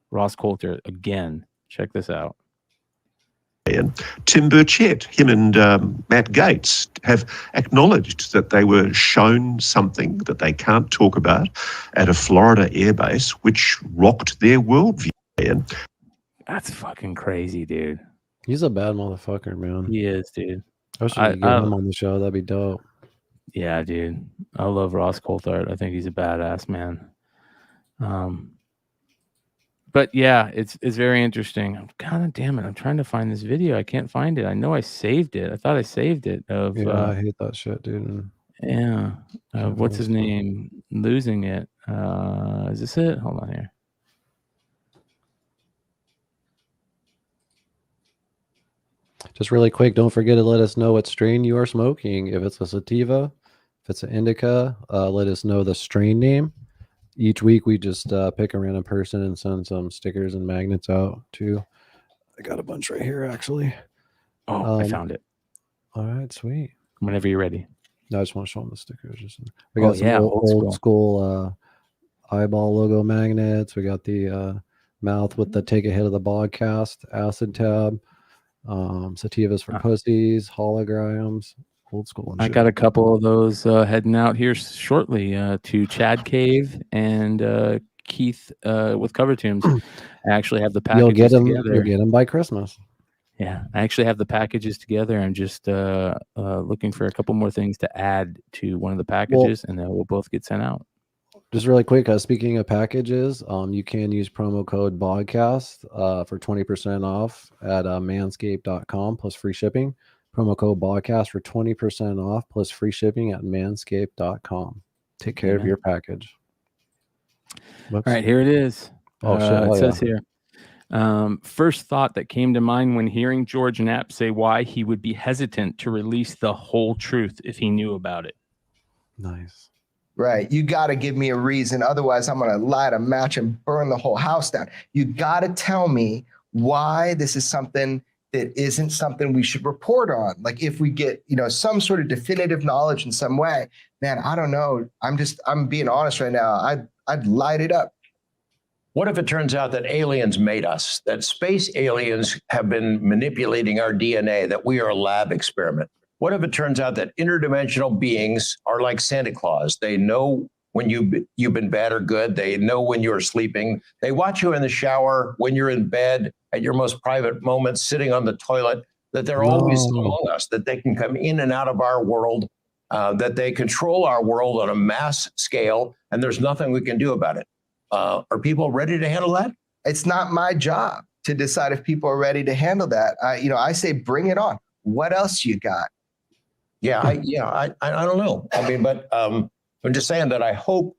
Ross Coulter again. Check this out. And Tim Burchett, him and Matt Gaetz have acknowledged that they were shown something that they can't talk about at a Florida airbase, which rocked their worldview. That's fucking crazy, dude. He's a bad motherfucker, man. He is, dude. I should get him on the show. That'd be dope. Yeah, dude. I love Ross Coulthard. I think he's a badass, man. But yeah, it's very interesting. God damn it. I'm trying to find this video. I can't find it. I know I saved it. I thought I saved it. I hate that shit, dude. Yeah. What's his name? Losing it. Is this it? Hold on here. Just really quick, don't forget to let us know what strain you are smoking. If it's a sativa, if it's an indica, let us know the strain name. Each week we just pick a random person and send some stickers and magnets out too. I got a bunch right here actually. Oh, I found it. All right, sweet. Whenever you're ready. No, I just want to show them the stickers. We got some old school eyeball logo magnets. We got the mouth with the take a hit of the Bogcast acid tab. Sativas for pussies, holograms, old school. And I got a couple of those heading out here shortly to Chad Cave and Keith with Cover Tunes. I actually have the packages together. You'll get them by Christmas. Yeah, I actually have the packages together. I'm just looking for a couple more things to add to one of the packages, and then we'll both get sent out. Just really quick, speaking of packages, you can use promo code BODCAST for 20% off at manscaped.com plus free shipping. Promo code BODCAST for 20% off plus free shipping at manscaped.com. Take care of your package. Whoops. All right, here it is. Oh, shit. It says here. First thought that came to mind when hearing George Knapp say why he would be hesitant to release the whole truth if he knew about it. Nice. Right. You got to give me a reason. Otherwise, I'm going to light a match and burn the whole house down. You got to tell me why this is something that isn't something we should report on. Like if we get, some sort of definitive knowledge in some way, man, I don't know. I'm being honest right now. I'd light it up. What if it turns out that aliens made us, that space aliens have been manipulating our DNA, that we are a lab experiment? What if it turns out that interdimensional beings are like Santa Claus? They know when you've been bad or good. They know when you're sleeping. They watch you in the shower, when you're in bed, at your most private moments, sitting on the toilet, that they're always among us, that they can come in and out of our world, that they control our world on a mass scale, and there's nothing we can do about it. Are people ready to handle that? It's not my job to decide if people are ready to handle that. I say bring it on. What else you got? I don't know. I mean, but I'm just saying that I hope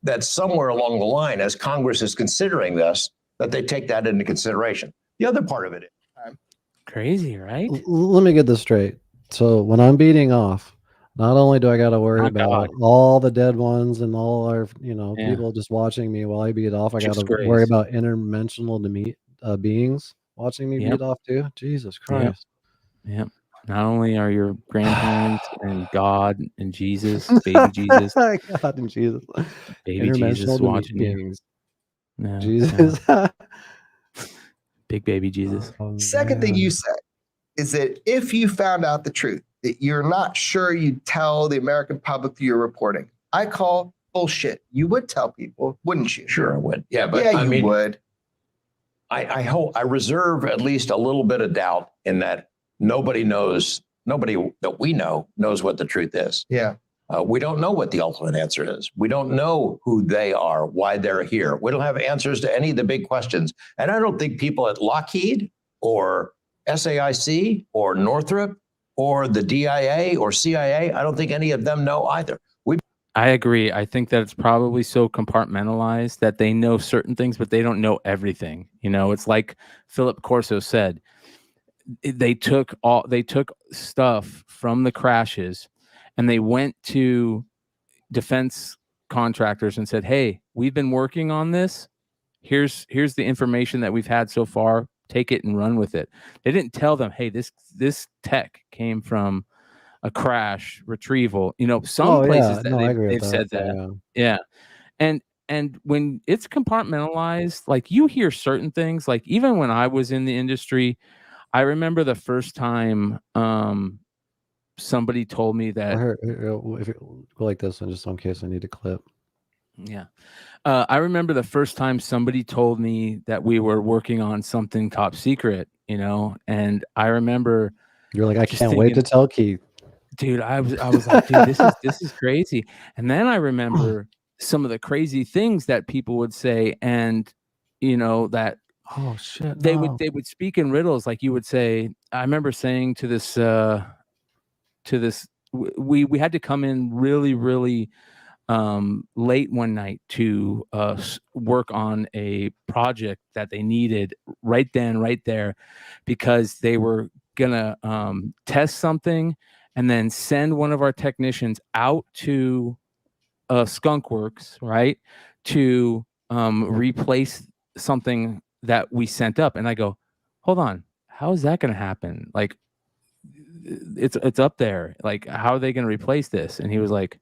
that somewhere along the line, as Congress is considering this, that they take that into consideration. The other part of it is crazy, right? Let me get this straight. So when I'm beating off, Not only do I got to worry My about God. all the dead ones and all our, Yeah. people just watching me while I beat off, I got to Disgrace. worry about interdimensional beings watching me beat off too. Jesus Christ. Yep. Not only are your grandparents and God and Jesus, baby Jesus, God and Jesus, baby Jesus watching you. beings. Yeah, Jesus. Big baby Jesus. Second thing you said is that if you found out the truth, that you're not sure you'd tell the American public that you're reporting. I call bullshit. You would tell people, wouldn't you? Sure, I would. Yeah, but yeah, you would. I hope I reserve at least a little bit of doubt in that nobody that we know knows what the truth is. Yeah. We don't know what the ultimate answer is. We don't know who they are, why they're here. We don't have answers to any of the big questions. And I don't think people at Lockheed or SAIC or Northrop or the DIA or CIA, I don't think any of them know either. I agree. I think that it's probably so compartmentalized that they know certain things, but they don't know everything. It's like Philip Corso said, they took stuff from the crashes and they went to defense contractors and said, "Hey, we've been working on this. Here's the information that we've had so far. Take it and run with it." They didn't tell them, "Hey, this tech came from a crash retrieval." Some places that they've said that. Yeah. And when it's compartmentalized, like you hear certain things, like even when I was in the industry, I remember the first time somebody told me that. If it go like this, and just in case I need a clip. Yeah. I remember the first time somebody told me that we were working on something top secret, and I remember you're like, I can't wait to tell Keith. Dude, I was like, dude, this is crazy. And then I remember some of the crazy things that people would say, and that oh shit, they would speak in riddles. Like you would say, I remember saying to this we had to come in really, really late one night to work on a project that they needed right then, right there, because they were gonna test something and then send one of our technicians out to Skunk Works, right, to replace something that we sent up. And I go, hold on, how is that going to happen? Like, it's up there. Like, how are they going to replace this? And he was like,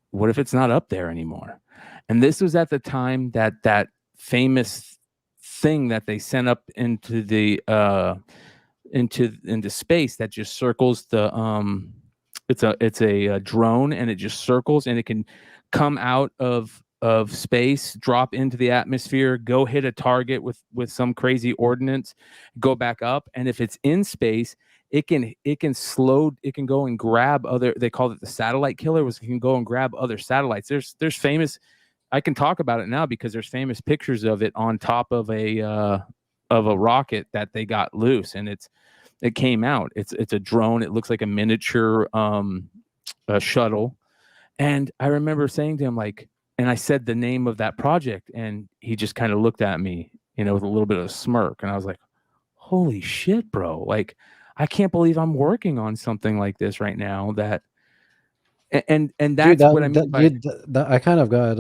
what if it's not up there anymore? And this was at the time that famous thing that they sent up into the into space that just circles the it's a drone, and it just circles, and it can come out of space, drop into the atmosphere, go hit a target with some crazy ordnance, go back up, and if it's in space, it can go and grab other, they call it the satellite killer, was it can go and grab other satellites. There's famous, I can talk about it now because there's famous pictures of it on top of a rocket that they got loose, and it came out. It's a drone. It looks like a miniature shuttle. And I remember saying to him, like, and I said the name of that project, and he just kind of looked at me, with a little bit of a smirk. And I was like, holy shit, bro. Like, I can't believe I'm working on something like this right now. And that's Dude, what I mean by I kind of got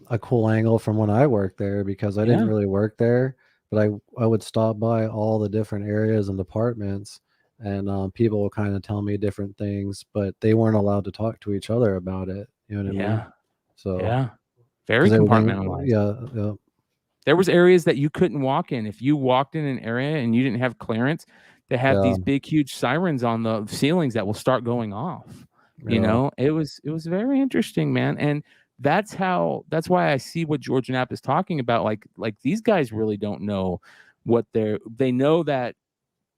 a cool angle from when I worked there, because I didn't really work there, but I would stop by all the different areas and departments, and people would kind of tell me different things, but they weren't allowed to talk to each other about it. You know what I mean? So very compartmentalized. Yeah. There was areas that you couldn't walk in. If you walked in an area and you didn't have clearance, they have these big, huge sirens on the ceilings that will start going off. It was very interesting, man. And that's why I see what George Knapp is talking about. Like these guys really don't know what they know that,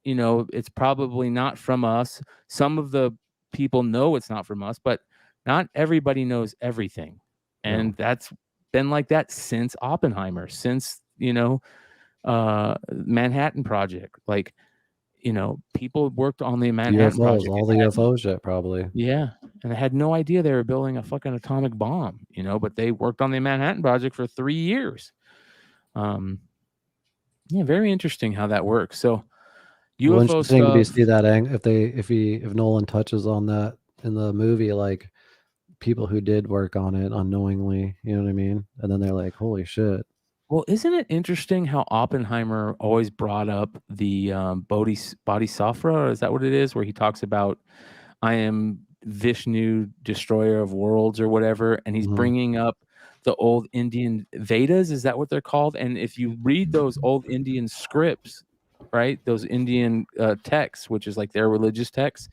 it's probably not from us. Some of the people know it's not from us, but not everybody knows everything. And that's been like that since Oppenheimer, since, Manhattan Project. Like, people worked on the Manhattan Project. All the UFO shit, probably. Yeah. And they had no idea they were building a fucking atomic bomb, but they worked on the Manhattan Project for 3 years. Very interesting how that works. So UFO interesting stuff, to see that if Nolan touches on that in the movie, like people who did work on it unknowingly, you know what I mean? And then they're like, holy shit. Well, isn't it interesting how Oppenheimer always brought up the Bodhisattva? Is that what it is? Where he talks about, I am Vishnu, destroyer of worlds or whatever. And he's bringing up the old Indian Vedas. Is that what they're called? And if you read those old Indian scripts, right, those Indian texts, which is like their religious texts,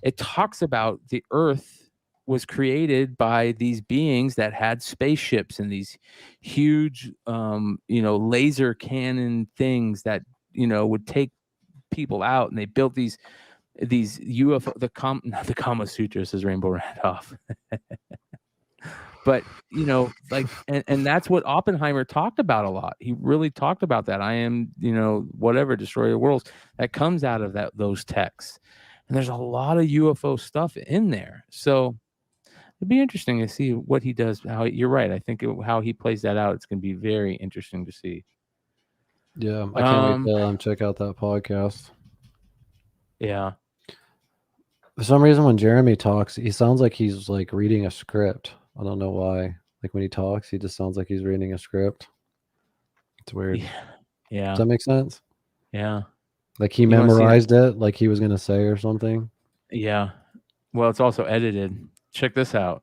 it talks about the earth was created by these beings that had spaceships and these huge, laser cannon things that, would take people out. And they built these UFO, the Kama Sutra says Rainbow Randolph. But, and that's what Oppenheimer talked about a lot. He really talked about that. I am, whatever, destroyer of worlds, that comes out of those texts. And there's a lot of UFO stuff in there. So it'd be interesting to see what he does. You're right. I think how he plays that out, it's going to be very interesting to see. Yeah, I can't wait to check out that podcast. Yeah. For some reason, when Jeremy talks, he sounds like he's like reading a script. I don't know why. Like when he talks, he just sounds like he's reading a script. It's weird. Yeah. Does that make sense? Yeah. Like he memorized it, like he was going to say or something. Yeah. Well, it's also edited. Check this out.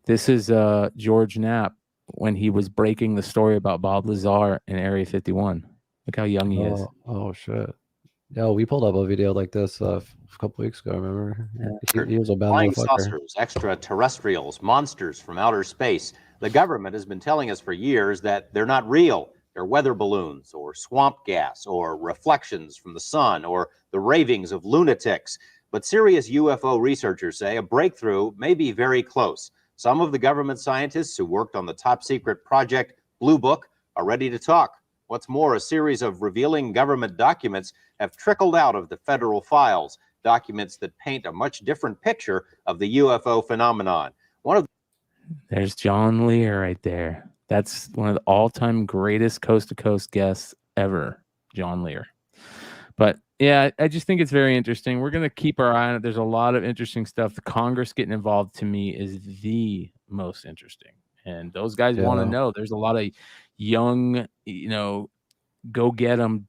This is George Knapp when he was breaking the story about Bob Lazar in Area 51. Look how young he is. Oh, shit. Yeah, we pulled up a video like this a couple weeks ago, remember? He was a bad Flying motherfucker. saucers, extraterrestrials, monsters from outer space. The government has been telling us for years that they're not real. They're weather balloons or swamp gas or reflections from the sun or the ravings of lunatics. But serious UFO researchers say a breakthrough may be very close. Some of the government scientists who worked on the top secret project Blue Book are ready to talk. What's more, a series of revealing government documents have trickled out of the federal files, documents that paint a much different picture of the UFO phenomenon. There's John Lear right there. That's one of the all-time greatest coast-to-coast guests ever, John Lear. But yeah, I just think it's very interesting. We're going to keep our eye on it. There's a lot of interesting stuff. The Congress getting involved, to me, is the most interesting. And those guys want to know. There's a lot of young, go get them,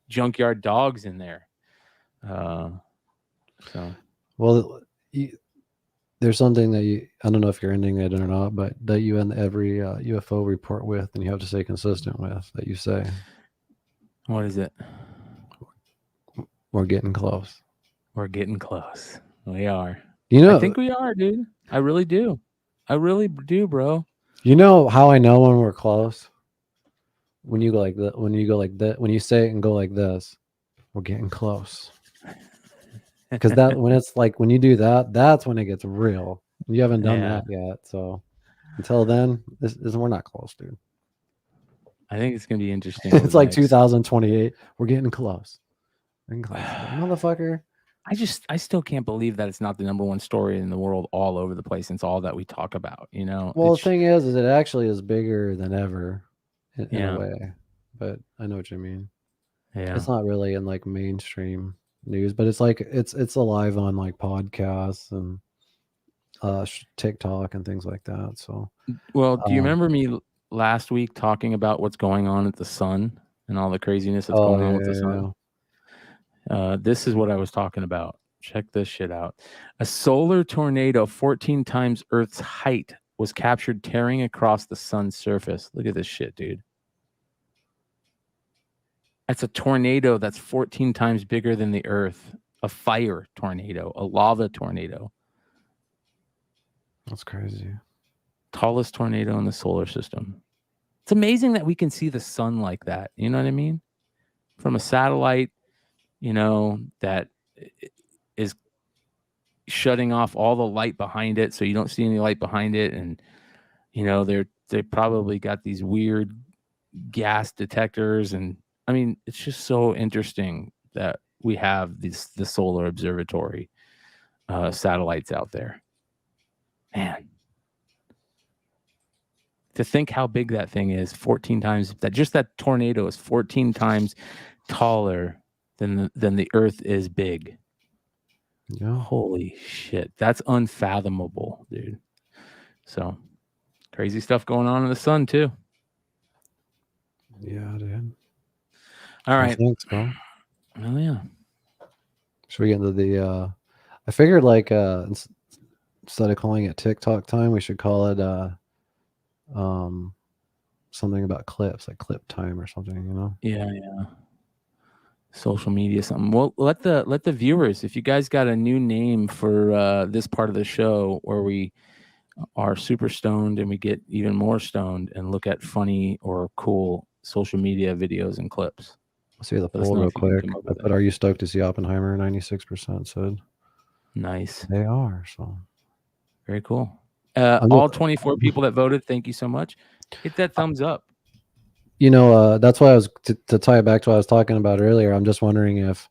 junkyard dogs in there. Well, there's something that I don't know if you're ending it or not, but that you end every UFO report with, and you have to stay consistent with, that you say. What is it? We're getting close. We're getting close. We are. I think we are, dude. I really do. I really do, bro. You know how I know when we're close? When you go like that, when you say it and go like this, we're getting close. Because when it's like when you do that, that's when it gets real. You haven't done that yet, so until then, we're not close, dude. I think it's gonna be interesting. It's like 2028. We're getting close. Motherfucker. I still can't believe that it's not the number one story in the world all over the place. And it's all that we talk about, Well, the thing is it actually is bigger than ever in a way. But I know what you mean. Yeah. It's not really in like mainstream news, but it's like it's alive on like podcasts and TikTok and things like that. So well, do you remember me last week talking about what's going on at the sun and all the craziness that's going on with the sun? This is what I was talking about. Check this shit out. A solar tornado 14 times Earth's height was captured tearing across the sun's surface. Look at this shit, dude. That's a tornado that's 14 times bigger than the Earth. A fire tornado, a lava tornado. That's crazy. Tallest tornado in the solar system. It's amazing that we can see the sun like that. You know what I mean? From a satellite, that is shutting off all the light behind it, so you don't see any light behind it. And they probably got these weird gas detectors, and I mean, it's just so interesting that we have the solar observatory satellites out there. Man, to think how big that thing is, 14 times that tornado is 14 times taller than the Earth is big. Yeah. Holy shit. That's unfathomable, dude. So crazy stuff going on in the sun too. Yeah, dude. All right. Thanks, bro. Oh yeah. Should we get into the I figured like instead of calling it TikTok time, we should call it something about clips, like clip time or something, you know? Yeah. Social media, something. Well, let the viewers, if you guys got a new name for this part of the show where we are super stoned and we get even more stoned and look at funny or cool social media videos and clips. Let's see the Let us poll know real if you can quick. come up I with put, are you stoked to see Oppenheimer? 96% said. Nice. They are, so. Very cool. I'm All just- 24 people that voted, thank you so much. Hit that thumbs up. You know, that's why I was, to tie it back to what I was talking about earlier, I'm just wondering if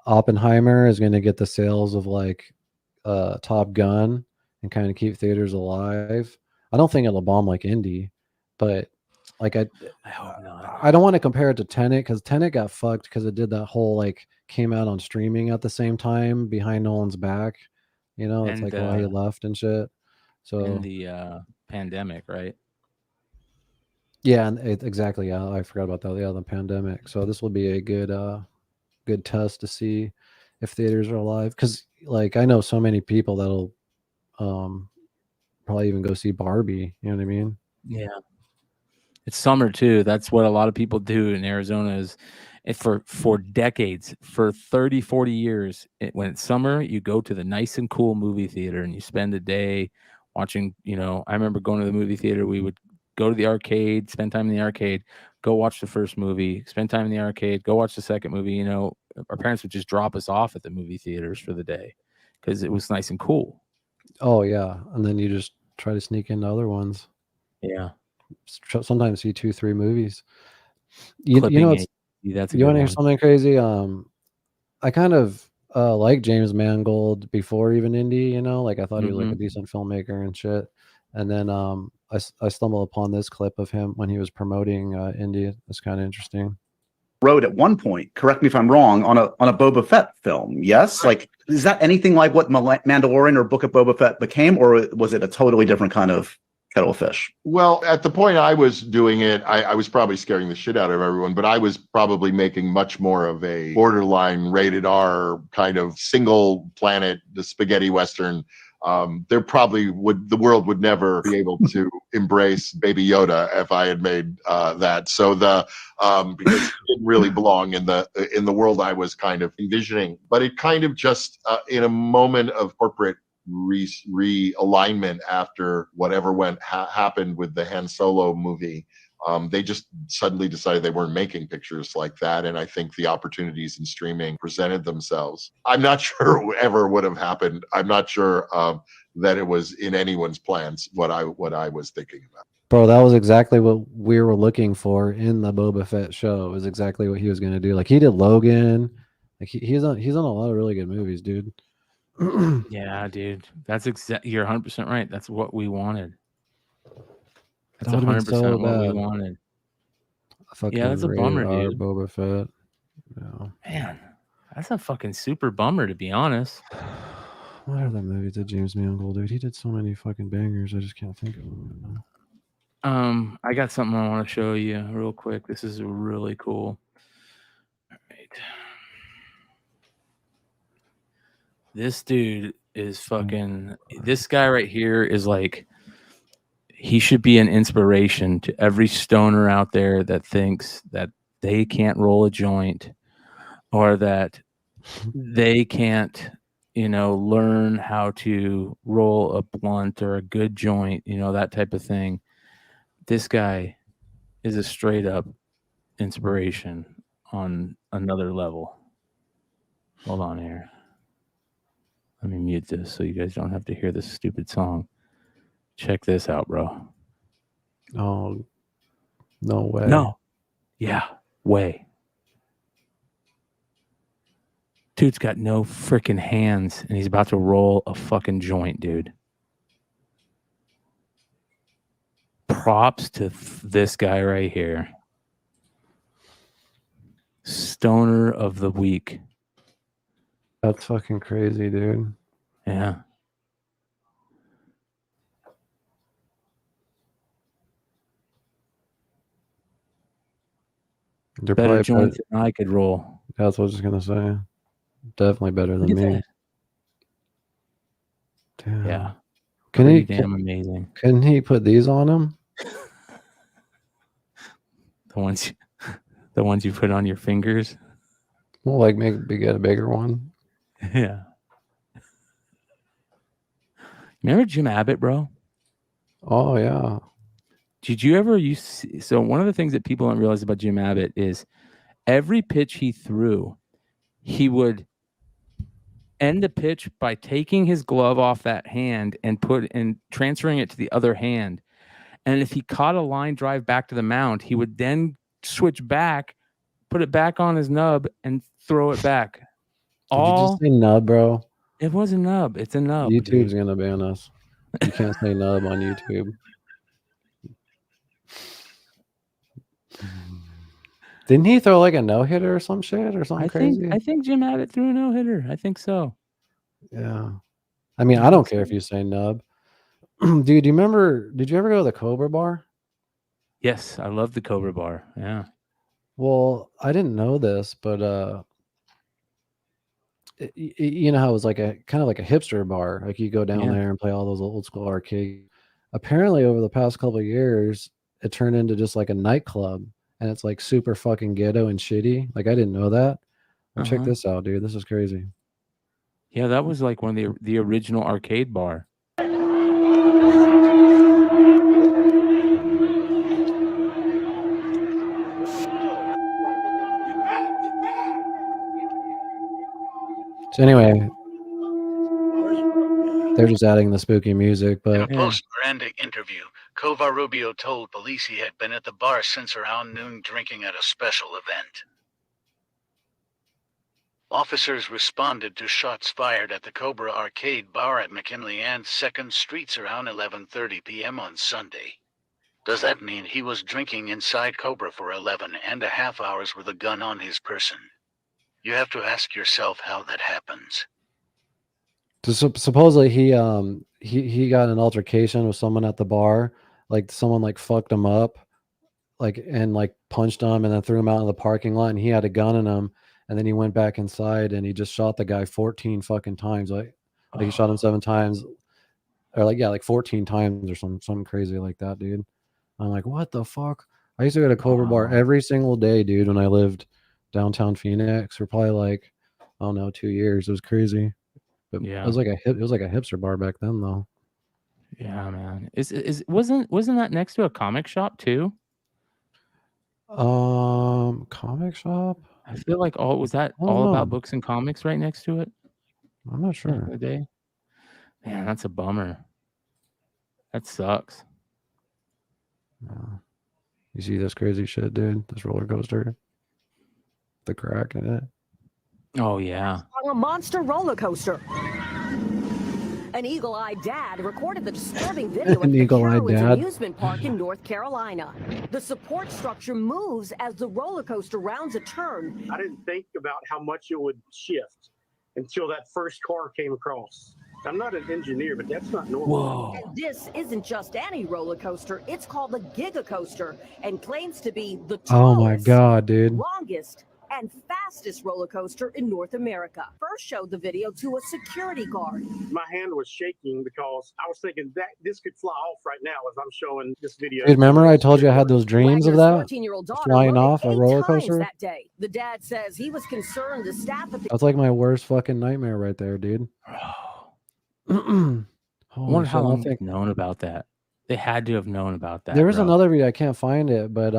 Oppenheimer is going to get the sales of like Top Gun and kind of keep theaters alive. I don't think it'll bomb like Indy, but like I hope not. I don't want to compare it to Tenet because Tenet got fucked because it did that whole like came out on streaming at the same time behind Nolan's back. You know, it's And, like why he left and shit. So in the pandemic, right? yeah, and exactly. Yeah, I forgot about that. Yeah, the pandemic. So this will be a good test to see if theaters are alive. Because like I know so many people that'll probably even go see Barbie. You know what I mean? Yeah. It's summer too. That's what a lot of people do in Arizona is for decades, for 30, 40 years, when it's summer, you go to the nice and cool movie theater and you spend a day watching, I remember going to the movie theater. We would go to the arcade, spend time in the arcade, go watch the first movie, spend time in the arcade, go watch the second movie. Our parents would just drop us off at the movie theaters for the day because it was nice and cool. Oh yeah, and then you just try to sneak into other ones. Yeah. Sometimes see 2-3 movies. You know, that's a you good want to hear one. something crazy? I kind of like James Mangold before even Indy. Like I thought he was like a decent filmmaker and shit. And then I stumbled upon this clip of him when he was promoting Indy. It's kind of interesting. Wrote at one point, correct me if I'm wrong, on a Boba Fett film. Yes, like is that anything like what Mandalorian or Book of Boba Fett became, or was it a totally different kind of kettle of fish? Well, at the point I was doing it, I was probably scaring the shit out of everyone, but I was probably making much more of a borderline rated R kind of single planet, the spaghetti Western. The world would never be able to embrace Baby Yoda if I had made that. So because it didn't really belong in the world I was kind of envisioning, but it kind of just in a moment of corporate realignment after whatever happened with the Han Solo movie. They just suddenly decided they weren't making pictures like that, and I think the opportunities in streaming presented themselves. I'm not sure it ever would have happened. I'm not sure that it was in anyone's plans what I was thinking about. Bro, that was exactly what we were looking for in the Boba Fett show. It was exactly what he was going to do. Like he did Logan. Like he's on a lot of really good movies, dude. Yeah, dude. That's you're 100% right. That's what we wanted. That's That would've been 100% so what we bad. wanted. Fucking Yeah, that's a bummer, radar dude. Boba Fett. Yeah. Man, that's a fucking super bummer, to be honest. What other movies did James Mangold do? He did so many fucking bangers. I just can't think of them right now. I got something I want to show you real quick. This is really cool. All right. This dude is fucking. This guy right here is like. He should be an inspiration to every stoner out there that thinks that they can't roll a joint or that they can't, learn how to roll a blunt or a good joint, that type of thing. This guy is a straight up inspiration on another level. Hold on here. Let me mute this so you guys don't have to hear this stupid song. Check this out, bro. Oh, no way. No. Yeah, way. Dude's got no freaking hands, and he's about to roll a fucking joint, dude. Props to this guy right here. Stoner of the week. That's fucking crazy, dude. Yeah. They're Better probably joints than I could roll. That's what I was just gonna say. Definitely better Look than at me. that. Damn. Yeah. Can Pretty he? damn amazing. Can he put these on him? The ones you put on your fingers. Well, like get a bigger one. Yeah. Remember Jim Abbott, bro? Oh yeah. Did you ever so one of the things that people don't realize about Jim Abbott is every pitch he threw, he would end the pitch by taking his glove off that hand and transferring it to the other hand. And if he caught a line drive back to the mound, he would then switch back, put it back on his nub, and throw it back. Did you just say nub, bro? It was a nub. It's a nub. YouTube's gonna ban us. You can't say nub on YouTube. Didn't he throw like a no-hitter or some shit or something crazy? I think Jim Abbott threw a no-hitter. I think so. Yeah. I mean, I don't care if you say nub. Dude, did you ever go to the Cobra Bar? Yes, I love the Cobra Bar. Yeah. Well, I didn't know this, but you know how it was like a kind of like a hipster bar. Like you go down there and play all those old school arcade. Apparently, over the past couple of years, it turned into just like a nightclub, and it's like super fucking ghetto and shitty. Like I didn't know that. Well, check this out, dude. This is crazy. Yeah, that was like one of the original arcade bar. So anyway, they're just adding the spooky music, In a but post-Miranda interview, Covarrubias told police he had been at the bar since around noon drinking at a special event. Officers responded to shots fired at the Cobra Arcade Bar at McKinley and 2nd Streets around 11:30 p.m. on Sunday. Does that mean he was drinking inside Cobra for 11.5 hours with a gun on his person? You have to ask yourself how that happens. supposedly he got in an altercation with someone at the bar. Like someone like fucked him up, like and like punched him and then threw him out in the parking lot. And he had a gun in him. And then he went back inside and he just shot the guy 14 fucking times. Like he shot him 7 times, or like 14 times or something crazy like that, dude. I'm like, what the fuck? I used to go to Cobra Bar every single day, dude, when I lived downtown Phoenix for probably like, I don't know, 2 years. It was crazy. But Yeah. it was like a hipster bar back then though. Yeah, man. Wasn't that next to a comic shop too? Comic shop? I feel like all about books and comics right next to it. I'm not sure. Back in the day. Man, that's a bummer. That sucks. You see this crazy shit, dude? This roller coaster, the crack in it. Oh yeah. On a monster roller coaster. An eagle-eyed dad recorded the disturbing video at the Heroin amusement park in North Carolina. The support structure moves as the roller coaster rounds a turn. I didn't think about how much it would shift until that first car came across. I'm not an engineer, but that's not normal. Whoa. And this isn't just any roller coaster. It's called the Giga Coaster and claims to be the Oh my god, dude. longest and fastest roller coaster in North America. First showed the video to a security guard. My hand was shaking because I was thinking that this could fly off right now as I'm showing this video. Dude, remember I told you I had those dreams of that? 14-year-old daughter Flying loaded off a 8 roller times coaster? that day. The dad says he was concerned the staff at the That's like my worst fucking nightmare right there, dude. I wonder how long I think they've known about that. They had to have known about that. there was bro. another video, I can't find it, but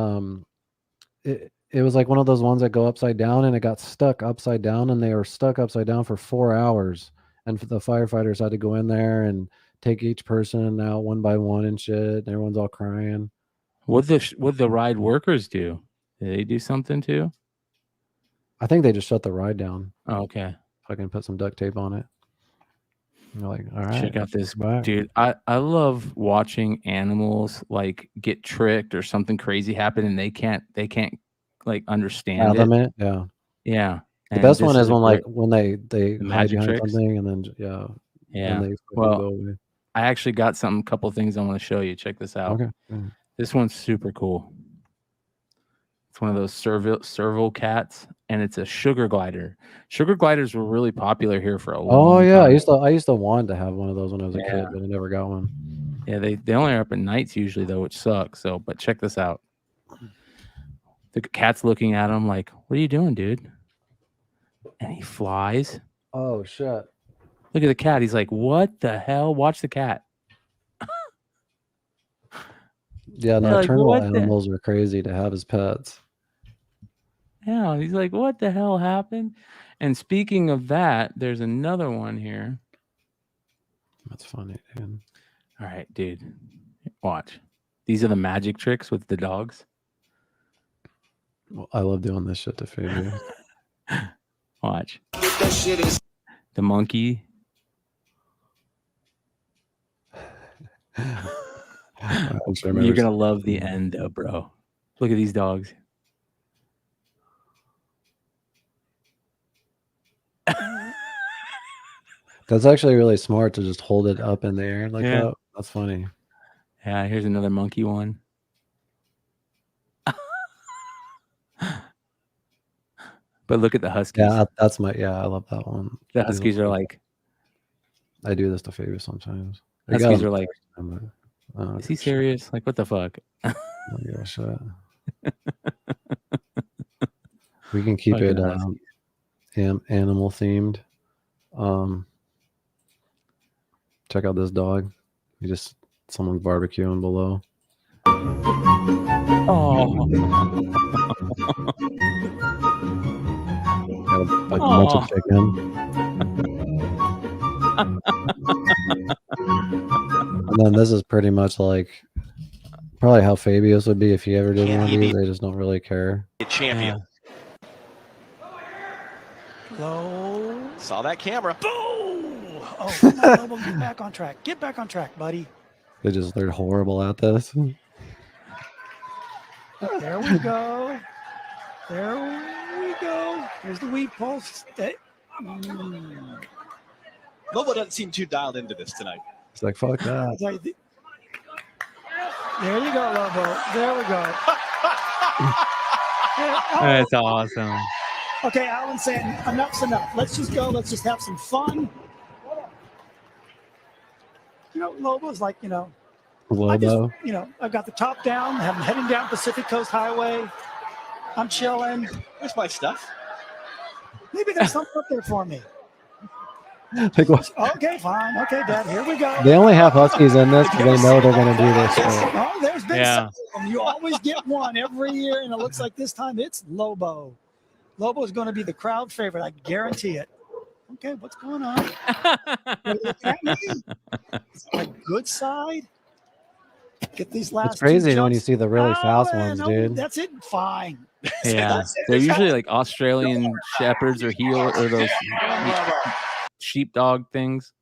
it was like one of those ones that go upside down, and it got stuck upside down, and they were stuck upside down for 4 hours, and the firefighters had to go in there and take each person out one by one and shit, and everyone's all crying. What'd the ride workers do? Did they do something too? I think they just shut the ride down. Oh, okay. Fucking put some duct tape on it. And you're like, all right, Check out this, back. dude. I love watching animals like get tricked or something crazy happen, and they can't like understand Fathom it. it. Yeah. Yeah, The best one is a when great- when they the hide magic behind tricks. something and then Yeah. then they fucking Well, go away. I actually got some couple things I want to show you. Check this out. Okay. This one's super cool. It's one of those serval cats, and it's a sugar glider. Sugar gliders were really popular here for a long Oh yeah, time. I used to want to have one of those when I was a kid, but I never got one. Yeah, they only are up at nights usually though, which sucks. So, but check this out. The cat's looking at him like, "What are you doing, dude?" And he flies. Oh shit! Look at the cat. He's like, "What the hell?" Watch the cat. Yeah, They're like, nocturnal "What the-" animals are crazy to have as pets. Yeah, he's like, "What the hell happened?" And speaking of that, there's another one here. That's funny, dude. All right, dude. Watch. These are the magic tricks with the dogs. Well, I love doing this shit to Fabian. Watch. The monkey. You're gonna love the end though, bro. Look at these dogs. That's actually really smart to just hold it up in the air like Yeah. that. That's funny. Yeah, here's another monkey one. But look at the huskies. Yeah, that's my I love that one. The huskies are like, I do this to Fabian sometimes. huskies are like, oh, is he serious? Like, what the fuck? I don't give a shit. We can keep Fucking it huskies. animal themed. Check out this dog. Someone barbecuing below. Oh. Like a bunch of chicken. And then this is pretty much like probably how Fabius would be if he ever did one of these. They just don't really care. Champion. Hello. Saw that camera. Boom! Oh, come on, Lobo, get back on track. Get back on track, buddy. They're horrible at this. There we go. There we go. Here's the wheat pulse. Lobo doesn't seem too dialed into this tonight. It's like fuck that. There you go, Lobo. There we go. That's awesome. Okay, Alan's saying enough's enough. Let's just go. Let's just have some fun. Lobo's like, Lobo. I've got the top down. I'm heading down Pacific Coast Highway. I'm chilling. Where's my stuff? Maybe there's something up there for me. Like what? Okay, fine. Okay, Dad, here we go. They only have huskies in this because they know they're going to do this. Oh, there's been Yeah. some of them. You always get one every year, and it looks like this time it's Lobo. Lobo is going to be the crowd favorite. I guarantee it. Okay, what's going on? You're looking at me? Is that my good side? Get these last. It's crazy two when you jumps. see the really fast Oh, ones, no, dude. That's it. Fine. Yeah, That's it. they're usually like Australian shepherds or those sheepdog things.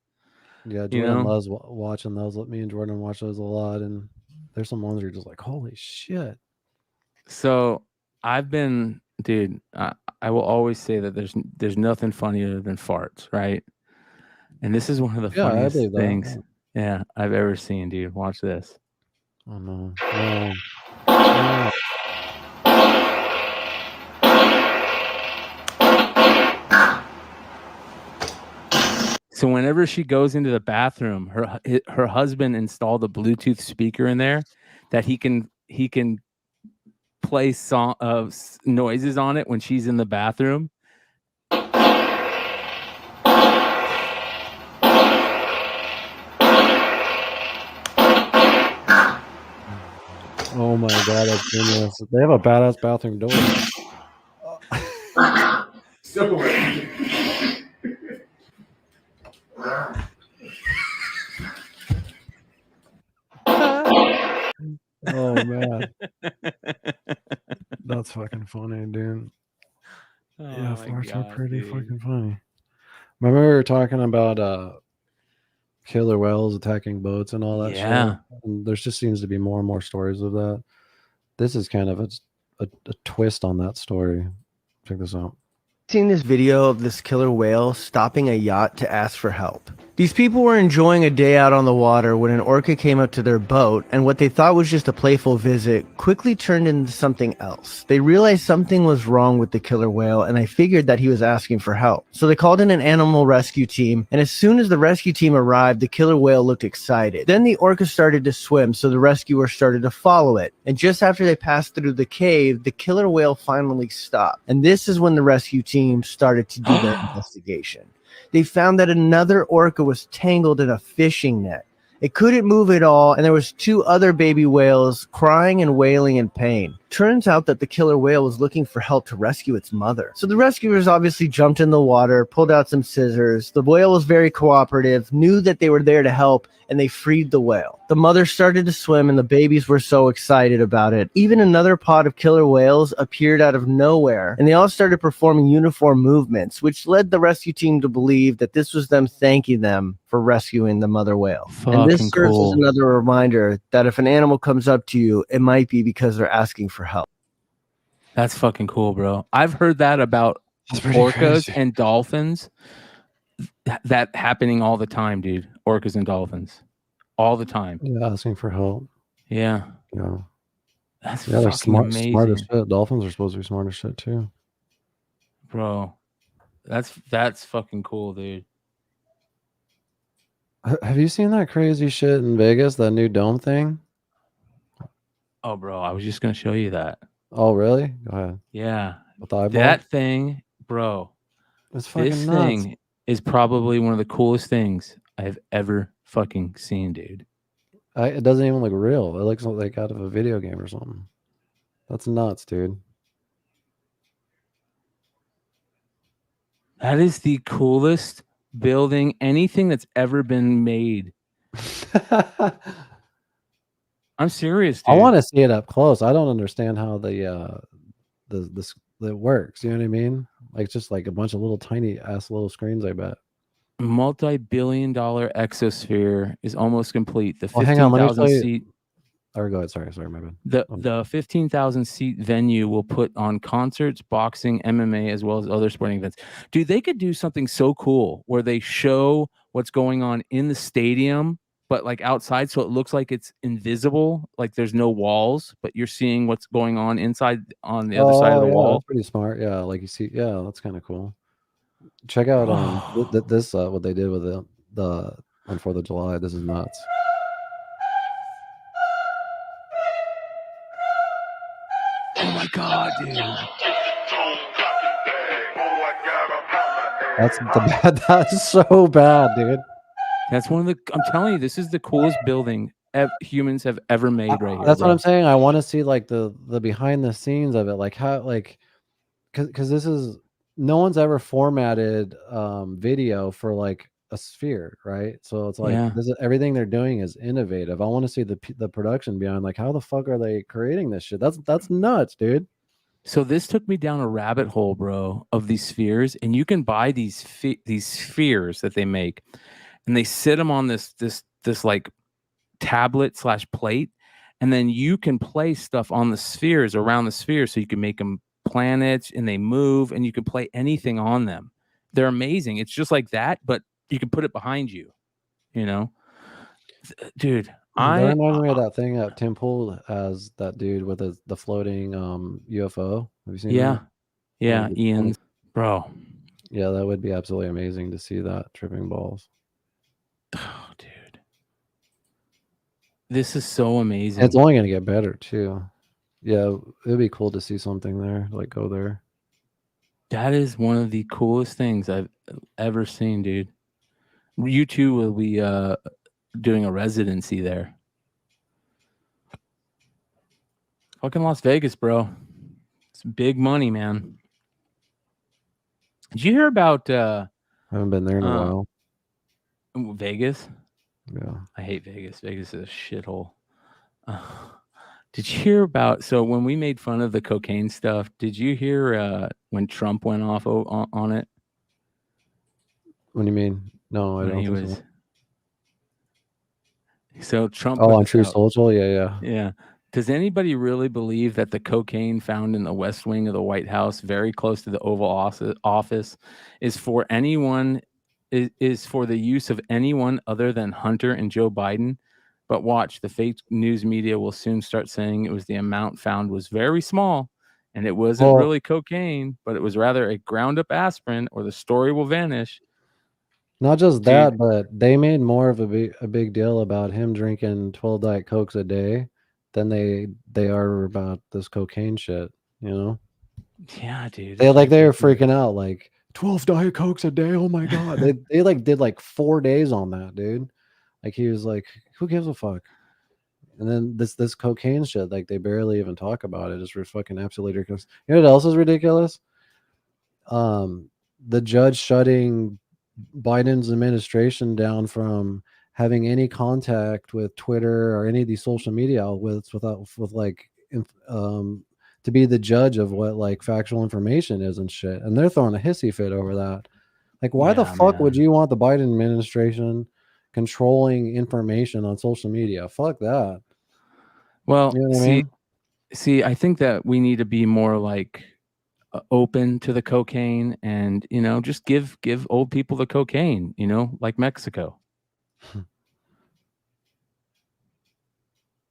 Yeah, You Jordan know? loves watching those. Me and Jordan watch those a lot, and there's some ones where you're just like, holy shit. So I've been, dude. I will always say that there's nothing funnier than farts, right? And this is one of the Yeah, I funniest believe that. things, yeah, I've ever seen, dude. Watch this. Oh no. No. So whenever she goes into the bathroom, her husband installed a Bluetooth speaker in there that he can play noises on it when she's in the bathroom. Oh my god, that's genius. They have a badass bathroom door. Oh man. That's fucking funny, dude. Yeah, Oh my farts are God, pretty dude. fucking funny. Remember we were talking about killer whales attacking boats and all that Yeah. shit? And there just seems to be more and more stories of that. This is kind of a twist on that story. Check this out. Seen this video of this killer whale stopping a yacht to ask for help. These people were enjoying a day out on the water when an orca came up to their boat, and what they thought was just a playful visit quickly turned into something else. They realized something was wrong with the killer whale, and they figured that he was asking for help. So they called in an animal rescue team, and as soon as the rescue team arrived, the killer whale looked excited. Then the orca started to swim, so the rescuers started to follow it. And just after they passed through the cave, the killer whale finally stopped. And this is when the rescue team started to do their investigation. They found that another orca was tangled in a fishing net. It couldn't move at all, and there was 2 other baby whales crying and wailing in pain. Turns out that the killer whale was looking for help to rescue its mother. So the rescuers obviously jumped in the water, pulled out some scissors. The whale was very cooperative, knew that they were there to help, and they freed the whale. The mother started to swim, and the babies were so excited about it. Even another pod of killer whales appeared out of nowhere, and they all started performing uniform movements, which led the rescue team to believe that this was them thanking them for rescuing the mother whale. And this serves as another reminder that if an animal comes up to you, it might be because they're asking for help. That's fucking cool, bro. I've heard that about orcas crazy. and dolphins. That happening all the time, dude. Orcas and dolphins, all the time. Yeah, asking for help. Yeah, Yeah. that's They're fucking smart as amazing, shit. Dolphins are supposed to be smart as shit too. bro. That's fucking cool, dude. Have you seen that crazy shit in Vegas? That new dome thing? Oh, bro, I was just gonna show you that. Oh, really? Go ahead. Yeah, With the eyeball? that thing, bro. It's fucking This nuts. thing is probably one of the coolest things I've ever fucking seen, dude. It doesn't even look real. It looks like out of a video game or something. That's nuts, dude. That is the coolest building, anything that's ever been made. I'm serious, dude. I want to see it up close. I don't understand how the works. You know what I mean? Like just like a bunch of little tiny ass little screens. I bet. Multi-billion-dollar exosphere is almost complete. The Well, hang on, let me show 15,000 you. seat. Or go ahead. Sorry, my bad. The 15,000 seat venue will put on concerts, boxing, MMA, as well as other sporting events. Dude, they could do something so cool where they show what's going on in the stadium, but like outside, so it looks like it's invisible, like there's no walls, but you're seeing what's going on inside on the other side of the yeah, wall. that's pretty smart. Yeah, like you see. Yeah, that's kind of cool. Check out this what they did with the on 4th of July. This is nuts. Oh my god, dude. That's the bad. That's so bad, dude. That's one of the. I'm telling you, this is the coolest building humans have ever made right here. That's bro. what I'm saying. I want to see like the behind the scenes of it, like how because this is no one's ever formatted video for like a sphere, right? So it's like Yeah. this is everything they're doing is innovative. I want to see the production behind like how the fuck are they creating this shit? That's nuts, dude. So this took me down a rabbit hole, bro, of these spheres, and you can buy these spheres that they make, and they sit them on this like tablet / plate, and then you can play stuff on the spheres around the sphere, so you can make them planets, and they move, and you can play anything on them. They're amazing. It's just like that, but you can put it behind you. You know, dude. That reminds me of that thing that Tim Pool has, that dude with the floating UFO. Have you seen that? Yeah, Ian's, bro. Yeah, that would be absolutely amazing to see that tripping balls. Oh, dude. This is so amazing. It's only going to get better, too. Yeah, it'd be cool to see something there, like go there. That is one of the coolest things I've ever seen, dude. You two will be doing a residency there. Fucking Las Vegas, bro. It's big money, man. Did you hear about I haven't been there in a while. Vegas? Yeah. I hate Vegas. Vegas is a shithole. Did you hear about, so when we made fun of the cocaine stuff, did you hear when Trump went off on it? What do you mean? No, I When don't he think was so. So Trump Oh, put on this True out. Social? Yeah. Yeah. Does anybody really believe that the cocaine found in the West Wing of the White House, very close to the Oval Office, is for anyone? Is for the use of anyone other than Hunter and Joe Biden? But watch, the fake news media will soon start saying it was the amount found was very small, and it wasn't really cocaine, but it was rather a ground up aspirin, or the story will vanish. Not just that, but they made more of a big deal about him drinking 12 Diet Cokes a day than they are about this cocaine shit, you know? Yeah, dude. They were freaking out, like 12 Diet Cokes a day. Oh my god. They like did like 4 days on that, dude. Like he was like, who gives a fuck? And then this cocaine shit, like they barely even talk about it. It's fucking absolutely ridiculous. You know what else is ridiculous? The judge shutting Biden's administration down from having any contact with Twitter or any of these social media outlets with to be the judge of what like factual information is and shit. And they're throwing a hissy fit over that. Like, why the fuck would you want the Biden administration controlling information on social media? Fuck that. Well, You know what I mean? see, I think that we need to be more like open to the cocaine, and just give old people the cocaine, like Mexico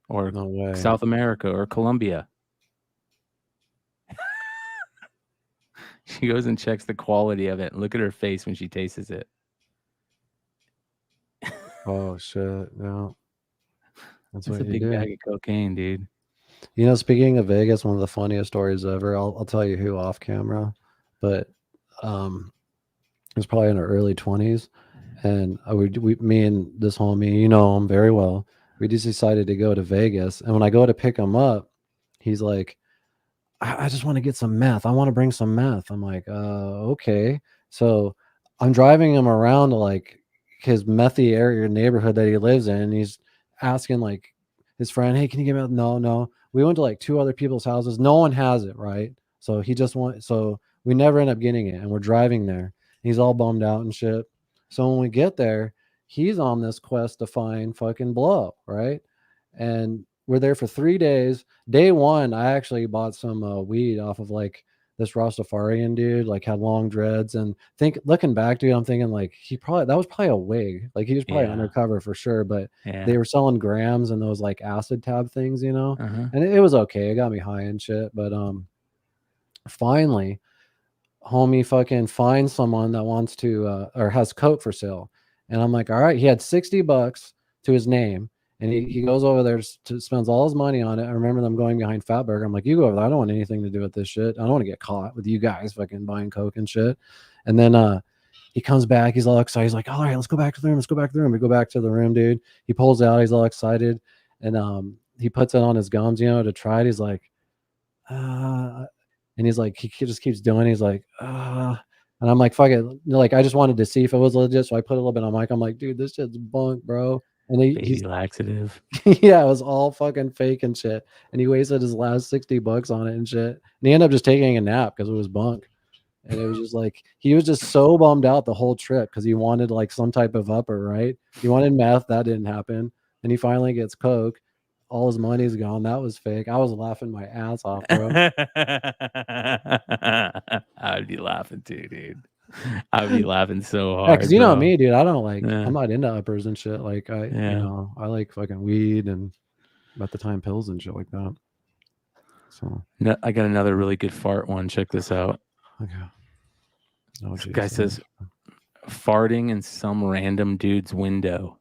or No way. South America or Colombia. She goes and checks the quality of it. Look at her face when she tastes it. Oh shit! No, That's a big bag of cocaine, dude. You know, speaking of Vegas, one of the funniest stories ever. I'll tell you who off camera, but it was probably in our early 20s, and me and this homie, you know him very well. We just decided to go to Vegas, and when I go to pick him up, he's like, I just want to get some meth. I want to bring some meth. I'm like, okay. So I'm driving him around to like his methy area neighborhood that he lives in. And he's asking like his friend, hey, can you give me no. We went to like 2 other people's houses. No one has it, right? So so we never end up getting it. And we're driving there. He's all bummed out and shit. So when we get there, he's on this quest to find fucking blow, right? And we're there for 3 days. Day 1, I actually bought some weed off of like this Rastafarian dude, like had long dreads, and looking back, dude, I'm thinking like that was probably a wig. Like he was probably undercover for sure, but they were selling grams and those like acid tab things, and it was okay. It got me high and shit. But finally, homie fucking finds someone that wants to or has coke for sale. And I'm like, all right, he had $60 to his name. And he goes over there, spends all his money on it. I remember them going behind Fatburger. I'm like, you go over there. I don't want anything to do with this shit. I don't want to get caught with you guys fucking buying coke and shit. And then he comes back. He's all excited. He's like, all right, let's go back to the room. Let's go back to the room. We go back to the room, dude. He pulls out. He's all excited. And he puts it on his gums, to try it. He's like, and he's like, he just keeps doing it. He's like, and I'm like, fuck it. Like, I just wanted to see if it was legit. So I put a little bit on mic. I'm like, dude, this shit's bunk, bro. And he's laxative. Yeah, it was all fucking fake and shit. And he wasted his last $60 on it and shit. And he ended up just taking a nap because it was bunk. And it was just like, he was just so bummed out the whole trip because he wanted like some type of upper, right? He wanted meth. That didn't happen. And he finally gets coke. All his money's gone. That was fake. I was laughing my ass off, bro. I'd be laughing too, dude. I'd be laughing so hard. Yeah, because you know bro. me, dude. I don't like. I'm not into uppers and shit. Like I like fucking weed and at the time pills and shit like that. So No, I got another really good fart one. Check this out. Okay. Oh, this guy says, farting in some random dude's window.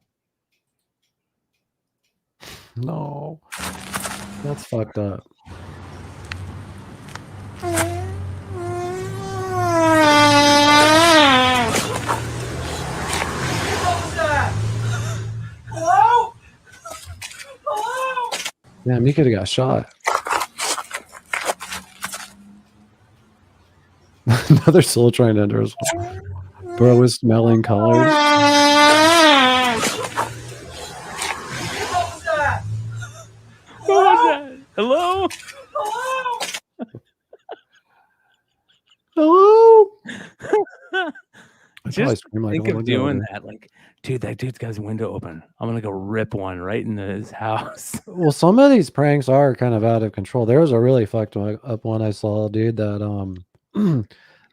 No, that's fucked up. Hello? Hello? Damn, he could have got shot. Another soul trying to enter his bro is smelling colors. What was that? What was that? Hello? Hello? Hello? probably Just scream like a think little of doing girl. that. Like, dude, that dude's got his window open. I'm gonna go rip one right into his house. Well, some of these pranks are kind of out of control. There was a really fucked up one I saw, dude, that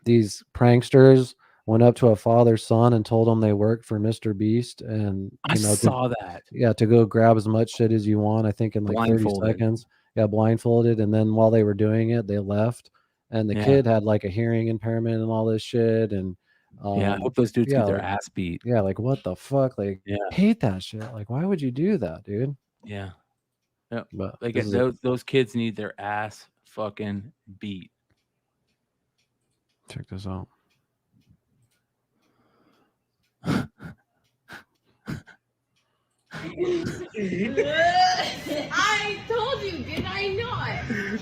these pranksters went up to a father's son and told him they worked for Mr. Beast and I saw that. to go grab as much shit as you want, I think in like 30 Blindfolded. seconds. Yeah, blindfolded. And then while they were doing it, they left. And the Yeah. kid had like a hearing impairment and all this shit. And Yeah, I hope those dudes get their ass beat. Yeah, like what the fuck? Like, Yeah. hate that shit. Like, why would you do that, dude? Yeah. Yep. But They this get is those kids need their ass fucking beat. check this out. I told you, did I not? Did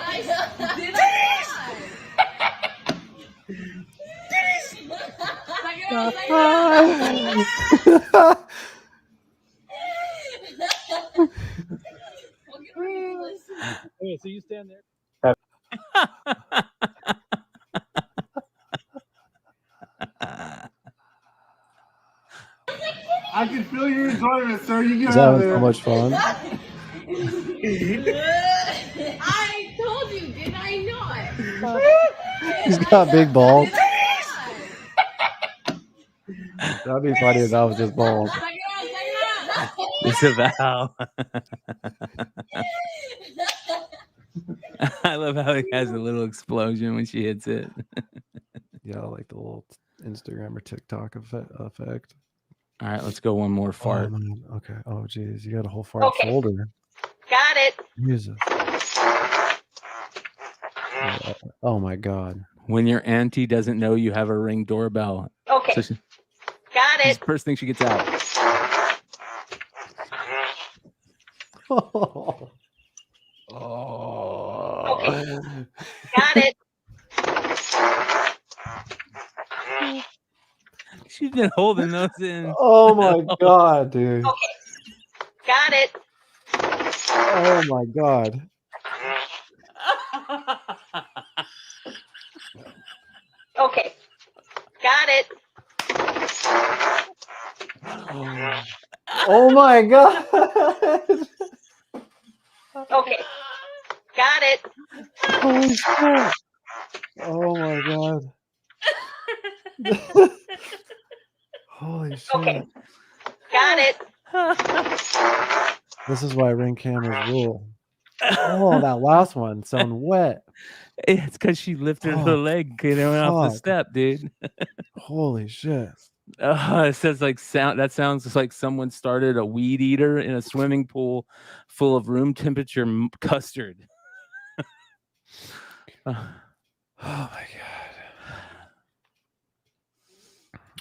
I not? Okay, so you stand there. I can feel your enjoyment, sir. You He's get out of having there. so much fun. I told you, did I not? He's got big balls. That'd be funny if that was just balls. Disavow. I love how he has a little explosion when she hits it. Yeah, like the little Instagram or TikTok effect. All right, let's go one more fart. Oh, man. Okay. Oh, geez. You got a whole fart Okay. folder. Got it. Jesus. Oh, my God. When your auntie doesn't know you have a Ring doorbell. Okay. So Got this is it. the first thing she gets out. Okay. Got it. She's been holding those in. Oh, my God, dude. Okay. Got it. Oh, my God. Okay. Got it. Oh, my God. Okay. Got it. Holy shit. Oh, my God. Holy shit. Okay. Got it. This is why Ring cameras rule. Oh, that last one sound wet. It's because she lifted her leg getting off the fuck. step, dude. Holy shit. It says like sound. That sounds just like someone started a weed eater in a swimming pool full of room temperature custard. Oh my God.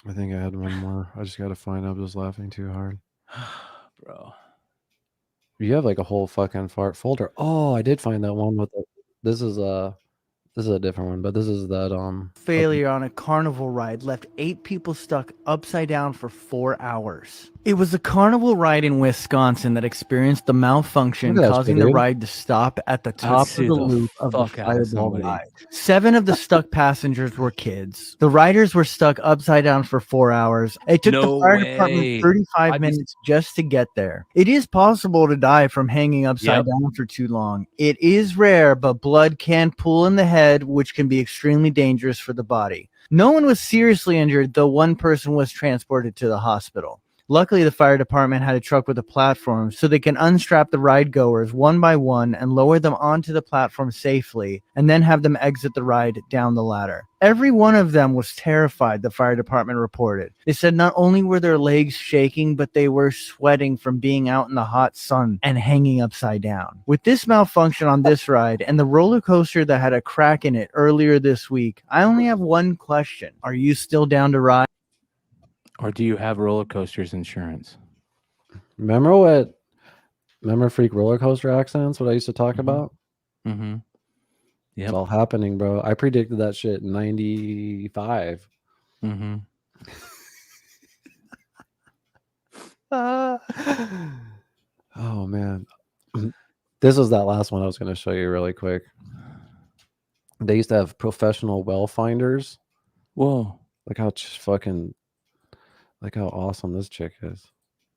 I think I had one more. I just got to find. I'm just laughing too hard. Bro. You have like a whole fucking fart folder. Oh, I did find that one with the, this is a different one, but this is that Failure on a carnival ride left 8 people stuck upside down for 4 hours. It was a carnival ride in Wisconsin that experienced the malfunction, Look at that causing shit, the dude. ride to stop at the top of sue the the loop of the fuck out of fireball somebody. ride. 7 of the stuck passengers were kids. The riders were stuck upside down for 4 hours. It took No the fire way. department 35 minutes just to get there. It is possible to die from hanging upside down for too long. It is rare, but blood can pool in the head, which can be extremely dangerous for the body. No one was seriously injured, though one person was transported to the hospital. Luckily, the fire department had a truck with a platform, so they can unstrap the ride goers one by one and lower them onto the platform safely, and then have them exit the ride down the ladder. Every one of them was terrified, the fire department reported. They said not only were their legs shaking, but they were sweating from being out in the hot sun and hanging upside down. With this malfunction on this ride and the roller coaster that had a crack in it earlier this week, I only have one question. Are you still down to ride? Or do you have roller coasters insurance? remember freak roller coaster accidents, what I used to talk about? Mm-hmm. It's all happening, bro. I predicted that shit in 95. Mm-hmm. Oh man. This was that last one I was going to show you really quick. They used to have professional well finders. Whoa. Look how awesome this chick is.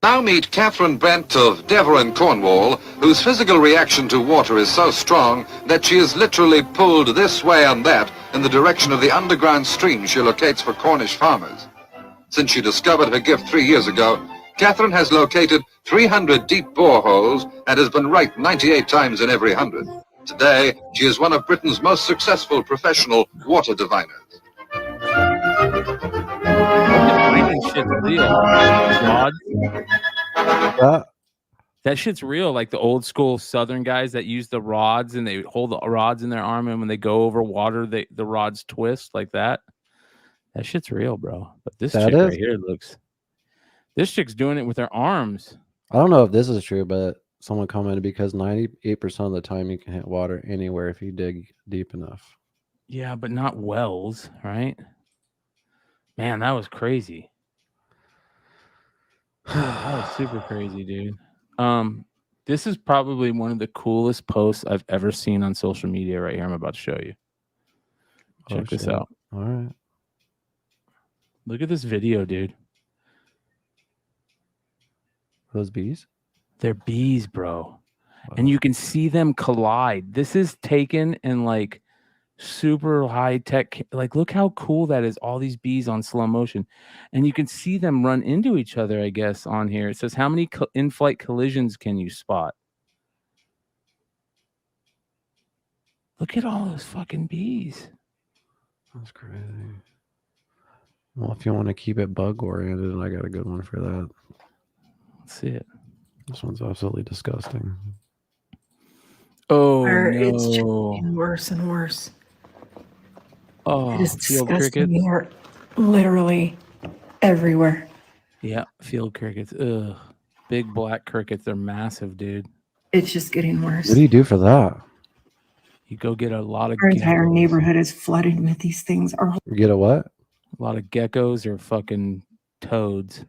Now meet Catherine Brent of Devon, Cornwall, whose physical reaction to water is so strong that she is literally pulled this way and that in the direction of the underground stream she locates for Cornish farmers. Since she discovered her gift 3 years ago, Catherine has located 300 deep boreholes and has been right 98 times in every 100. Today, she is one of Britain's most successful professional water diviners. Shit's real. Rods. That shit's real. Like the old school Southern guys that use the rods and they hold the rods in their arm, and when they go over water, the rods twist like that. That shit's real, bro. But this chick right here this chick's doing it with her arms. I don't know if this is true, but someone commented because 98% of the time you can hit water anywhere if you dig deep enough. Yeah, but not wells, right? Man, that was crazy. That was super crazy, dude. This is probably one of the coolest posts I've ever seen on social media right here. I'm about to show you. Check this out. All right. Look at this video, dude. Those bees? They're bees, bro. Wow. And you can see them collide. This is taken in like super high tech. Like, look how cool that is. All these bees on slow motion. And you can see them run into each other, I guess, on here. It says, how many in-flight collisions can you spot? Look at all those fucking bees. That's crazy. Well, if you want to keep it bug oriented, I got a good one for that. Let's see it. This one's absolutely disgusting. Oh, Where no. it's just getting worse and worse. Oh, it is field disgusting crickets. here, literally everywhere. Yeah, field crickets. Ugh. Big black crickets. They're massive, dude. It's just getting worse. What do you do for that? You go get a lot of Our entire geckos. neighborhood is flooded with these things. You get a what? A lot of geckos or fucking toads.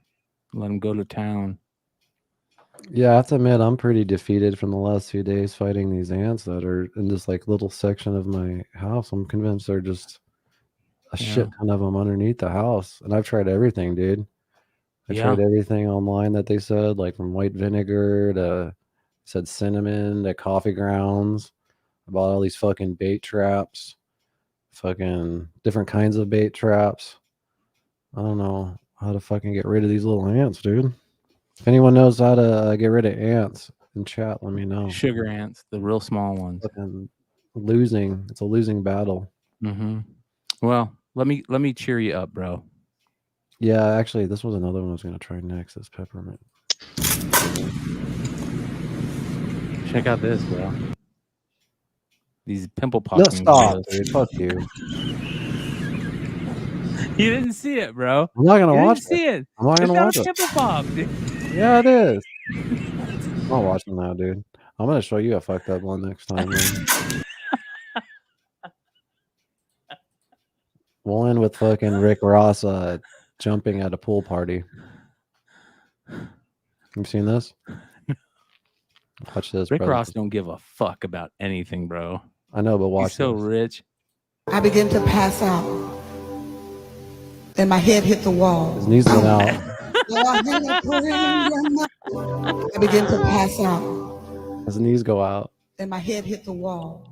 Let them go to town. Yeah, I have to admit, I'm pretty defeated from the last few days fighting these ants that are in this like little section of my house. I'm convinced they're just a shit ton of them underneath the house. And I've tried everything, dude. I tried everything online that they said, like from white vinegar to said cinnamon to coffee grounds. I bought all these fucking bait traps, fucking different kinds of bait traps. I don't know how to fucking get rid of these little ants, dude. If anyone knows how to get rid of ants in chat, let me know. Sugar ants, the real small ones. Fucking losing. It's a losing battle. Mm-hmm. Well, let me cheer you up, bro. Yeah, actually, this was another one I was gonna try next. This peppermint. Check out this, bro. These pimple No, popping. stop, dude. Fuck you. You didn't see it, bro. I'm not gonna you watch didn't see it. I'm not It's gonna not watch a it. pimple pop, dude. Yeah, it is. I'm not watching now, dude. I'm gonna show you a fucked up one next time. Man. We'll end with fucking Rick Ross jumping at a pool party. You've seen this? Watch this. Rick brother. Ross don't give a fuck about anything, bro. I know, but watch He's so this. rich. I began to pass out. Then my head hit the wall. His knees went out. I began to pass out. His knees go out. Then my head hit the wall.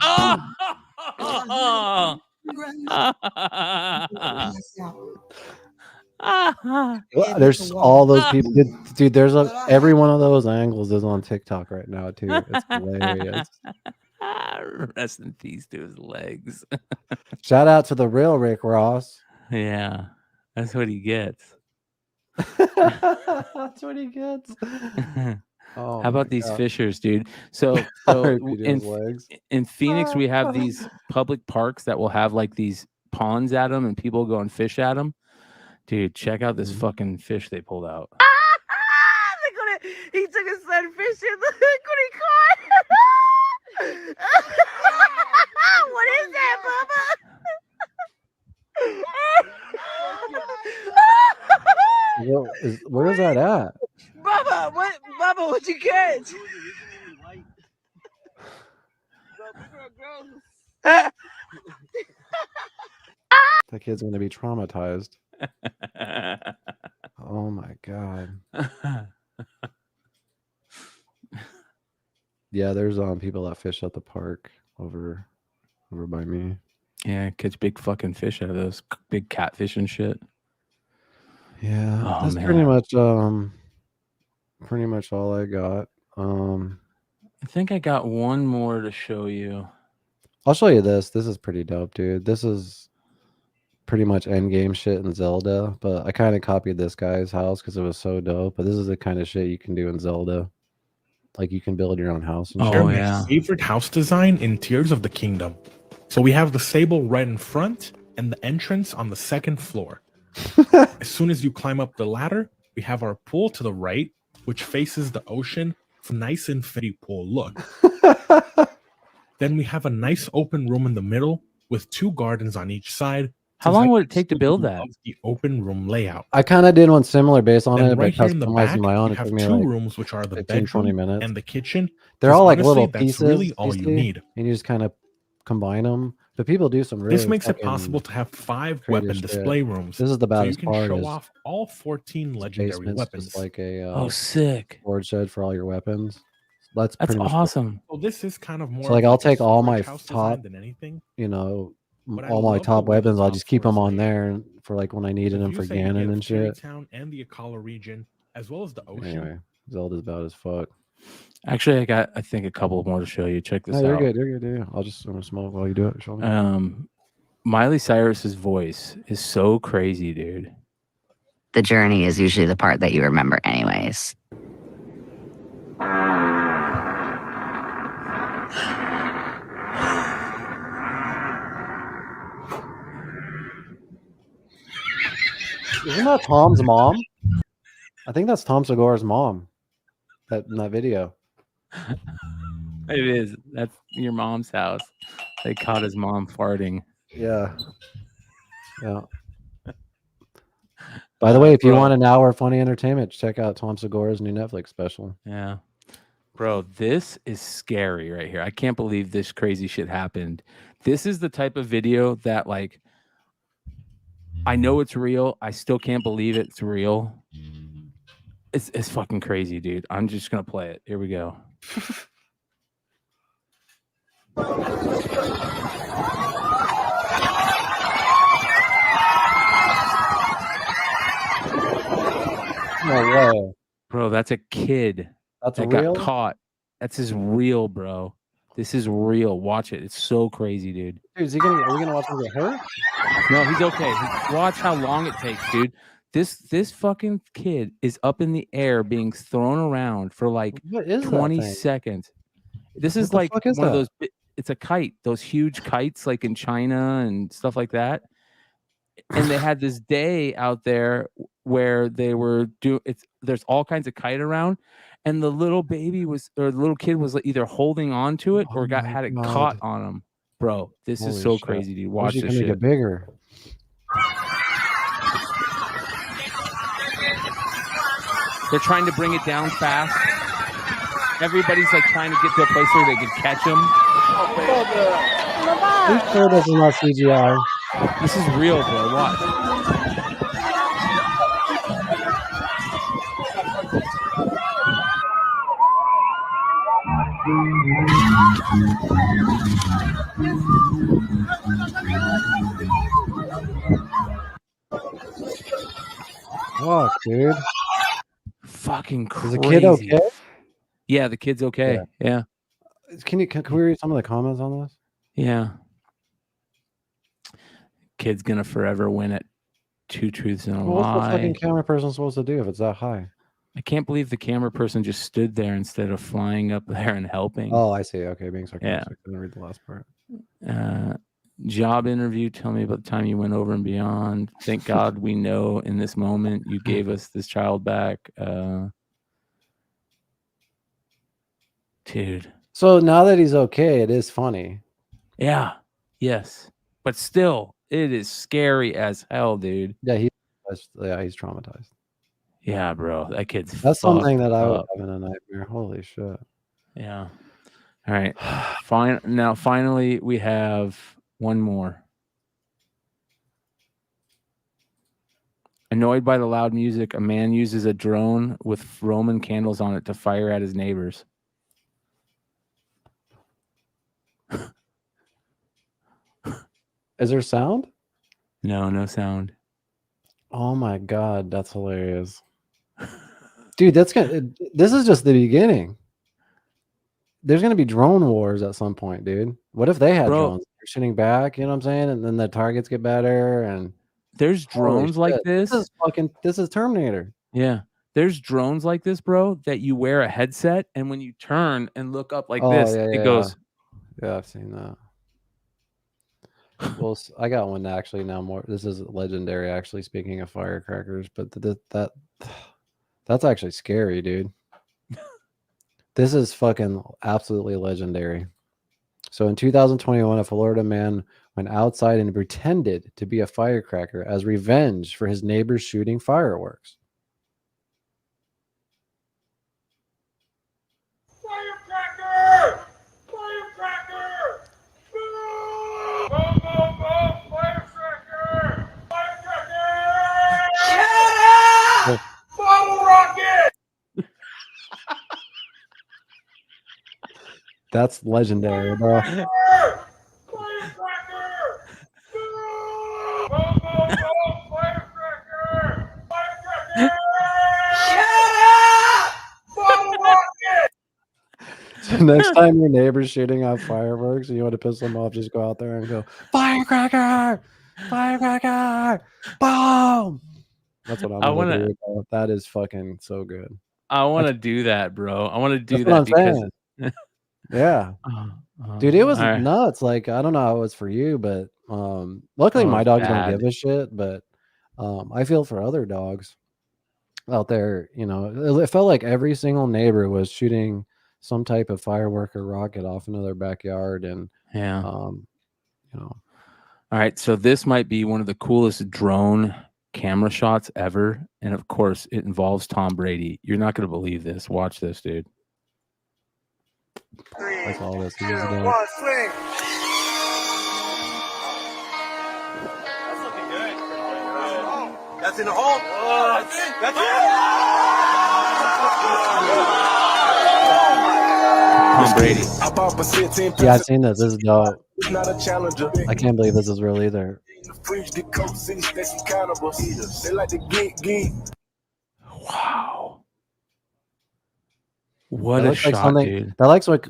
There's all those people, dude. There's every one of those angles is on TikTok right now too. It's hilarious. Rest in peace to his legs. Shout out to the real Rick Ross. Yeah, that's what he gets. That's what he gets. Oh, how about my these God. fishers, dude? So in Phoenix, we have these public parks that will have like these ponds at them, and people go and fish at them. Dude, check out this fucking fish they pulled out. He took his son fishing. Look what he caught. What is that, Bubba? Where is that at? Bubba, what'd you catch? That kid's gonna be traumatized. Oh my god. Yeah, there's people that fish at the park over by me. Yeah, catch big fucking fish out of those big catfish and shit. Yeah, Oh, that's man. pretty much all I got. I think I got one more to show you. I'll show you this. This is pretty dope, dude. This is pretty much end game shit in Zelda, but I kind of copied this guy's house because it was so dope. But this is the kind of shit you can do in Zelda. Like you can build your own house and Share shit. my favorite house design in Tears of the Kingdom. So we have the sable right in front and the entrance on the second floor. As soon as you climb up the ladder, we have our pool to the right, which faces the ocean. It's a nice infinity pool look. Then we have a nice open room in the middle with 2 gardens on each side. How long would it take to build that? The open room layout. I kind of did one similar based on Then it, right but here in the back, customizing my own. we It have took me 2 like rooms, which are the 15, 20 bedroom minutes. and the kitchen. They're 'cause all like honestly, little that's pieces, really all you see? need. And you just kind of combine them. But people do some really This makes it fucking possible to have 5 creative weapon shit. display rooms. This is the so you baddest can part. show is off all 14 legendary basement's weapons. just like a Oh, sick. storage shed for all your weapons. That's That's pretty much awesome. So this is kind of more So like of I'll a take all my storage house design top, than anything. you know, But I all my love the top way the weapons. I'll top just keep floor them is on made. there for like when I needed So them if for you say you Ganon get and Fairy shit. Town and the Akala region, as well as the ocean. Anyway, Zelda's bad as fuck. Actually, I got, I think, a couple more to show you. Check this No, you're out. good. You're good. Yeah. I'm gonna smoke while you do it. Show me. Miley Cyrus's voice is so crazy, dude. The journey is usually the part that you remember anyways. Isn't that Tom's mom? I think that's Tom Segura's mom. In that video. It is. That's your mom's house. They caught his mom farting. Yeah. Yeah. By the way, if you want an hour of funny entertainment, check out Tom Segura's new Netflix special. Yeah. Bro, this is scary right here. I can't believe this crazy shit happened. This is the type of video that, like, I know it's real. I still can't believe it's real. It's fucking crazy, dude. I'm just gonna play it. Here we go. No way. Bro, that's a kid. That's that real? got caught. That's his real, bro. This is real. Watch it. It's so crazy, dude. Dude, are we gonna watch him get hurt? No, he's okay. Watch how long it takes, dude. This fucking kid is up in the air being thrown around for like What is that 20 thing? seconds. This What is the like fuck is one of that? those. It's a kite. Those huge kites, like in China and stuff like that. And they had this day out there where they were there's all kinds of kite around, and the little baby was, or the little kid was either holding on to it or had it caught on him. Bro, this is Holy so shit. crazy, dude. I Watch wish you this could make shit. it bigger. They're trying to bring it down fast. Everybody's like trying to get to a place where they can catch him. Who's sure this is not CGI? This is real, bro. Watch. Fuck, dude. Fucking Is the crazy. kid okay? Yeah, the kid's okay. Yeah. Can we read some of the comments on this? Yeah. Kid's gonna forever win it. 2 truths and a Well, what's the lie. fucking camera person supposed to do if it's that high? I can't believe the camera person just stood there instead of flying up there and helping. Oh, I see. Okay, being sarcastic. Yeah. I didn't read the last part. Job interview. Tell me about the time you went over and beyond. Thank God we know in this moment you gave us this child back. Dude. So now that he's okay, it is funny. Yeah. Yes. But still, it is scary as hell, dude. Yeah, he's traumatized. Yeah, bro. That kid's That's something fucked that I would up. have in a nightmare. Holy shit. Yeah. All right. Fine. Now, finally, we have one more. Annoyed by the loud music, a man uses a drone with Roman candles on it to fire at his neighbors. Is there sound? No, no sound. Oh my god, that's hilarious. Dude, this is just the beginning. There's gonna be drone wars at some point, dude. What if they had drones? They're shooting back, you know what I'm saying? And then the targets get better and there's drones like this. This is Terminator. Yeah. There's drones like this, bro, that you wear a headset and when you turn and look up like this, it goes. Yeah, I've seen that. Well, I got one actually now. More. This is legendary. Actually, speaking of firecrackers, but that's actually scary, dude. This is fucking absolutely legendary. So in 2021, a Florida man went outside and pretended to be a firecracker as revenge for his neighbors shooting fireworks. Firecracker! Firecracker! Boom! Boom, boom, boom! Firecracker! Firecracker! Yeah! Bottle rocket! That's legendary, bro. Firecracker! Boom, boom, boom! Firecracker! Firecracker! Yeah! Bottle rocket! So next time your neighbor's shooting off fireworks and you want to piss them off, just go out there and go, firecracker! Firecracker! Boom! That's what I'm going to do. That is fucking so good. I want to do that, bro. I want to do That's that what I'm because yeah. Dude, it was nuts. Like, I don't know how it was for you, but luckily my dogs don't give a shit, but I feel for other dogs out there. You know, it felt like every single neighbor was shooting some type of firework or rocket off into their backyard. And yeah, you know. All right, so this might be one of the coolest drone camera shots ever, and of course it involves Tom Brady. You're not going to believe this. Watch this, dude. That's all this is. Swing. That's looking good. That's in the hole. That's Tom Brady. Yeah, I've seen this. This is dope. I can't believe this is real either. Wow. What That a looks like shot, dude. That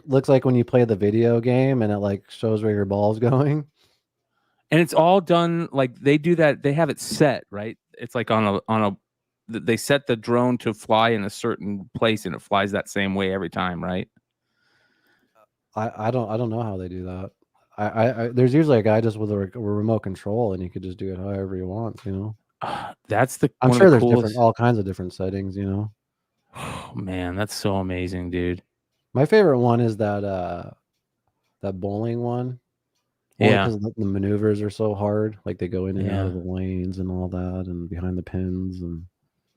looks like when you play the video game and it like shows where your ball's going. And it's all done like they do that. They have it set, right? It's like on a they set the drone to fly in a certain place and it flies that same way every time, right? I don't know how they do that. I there's usually a guy just with a remote control and you could just do it however you want, you know. That's the I'm one sure of the there's coolest. all kinds of different settings, you know. Oh, man, that's so amazing, dude. My favorite one is that bowling one. Yeah, because the maneuvers are so hard. Like they go in and out Yeah. of the lanes and all that, and behind the pins and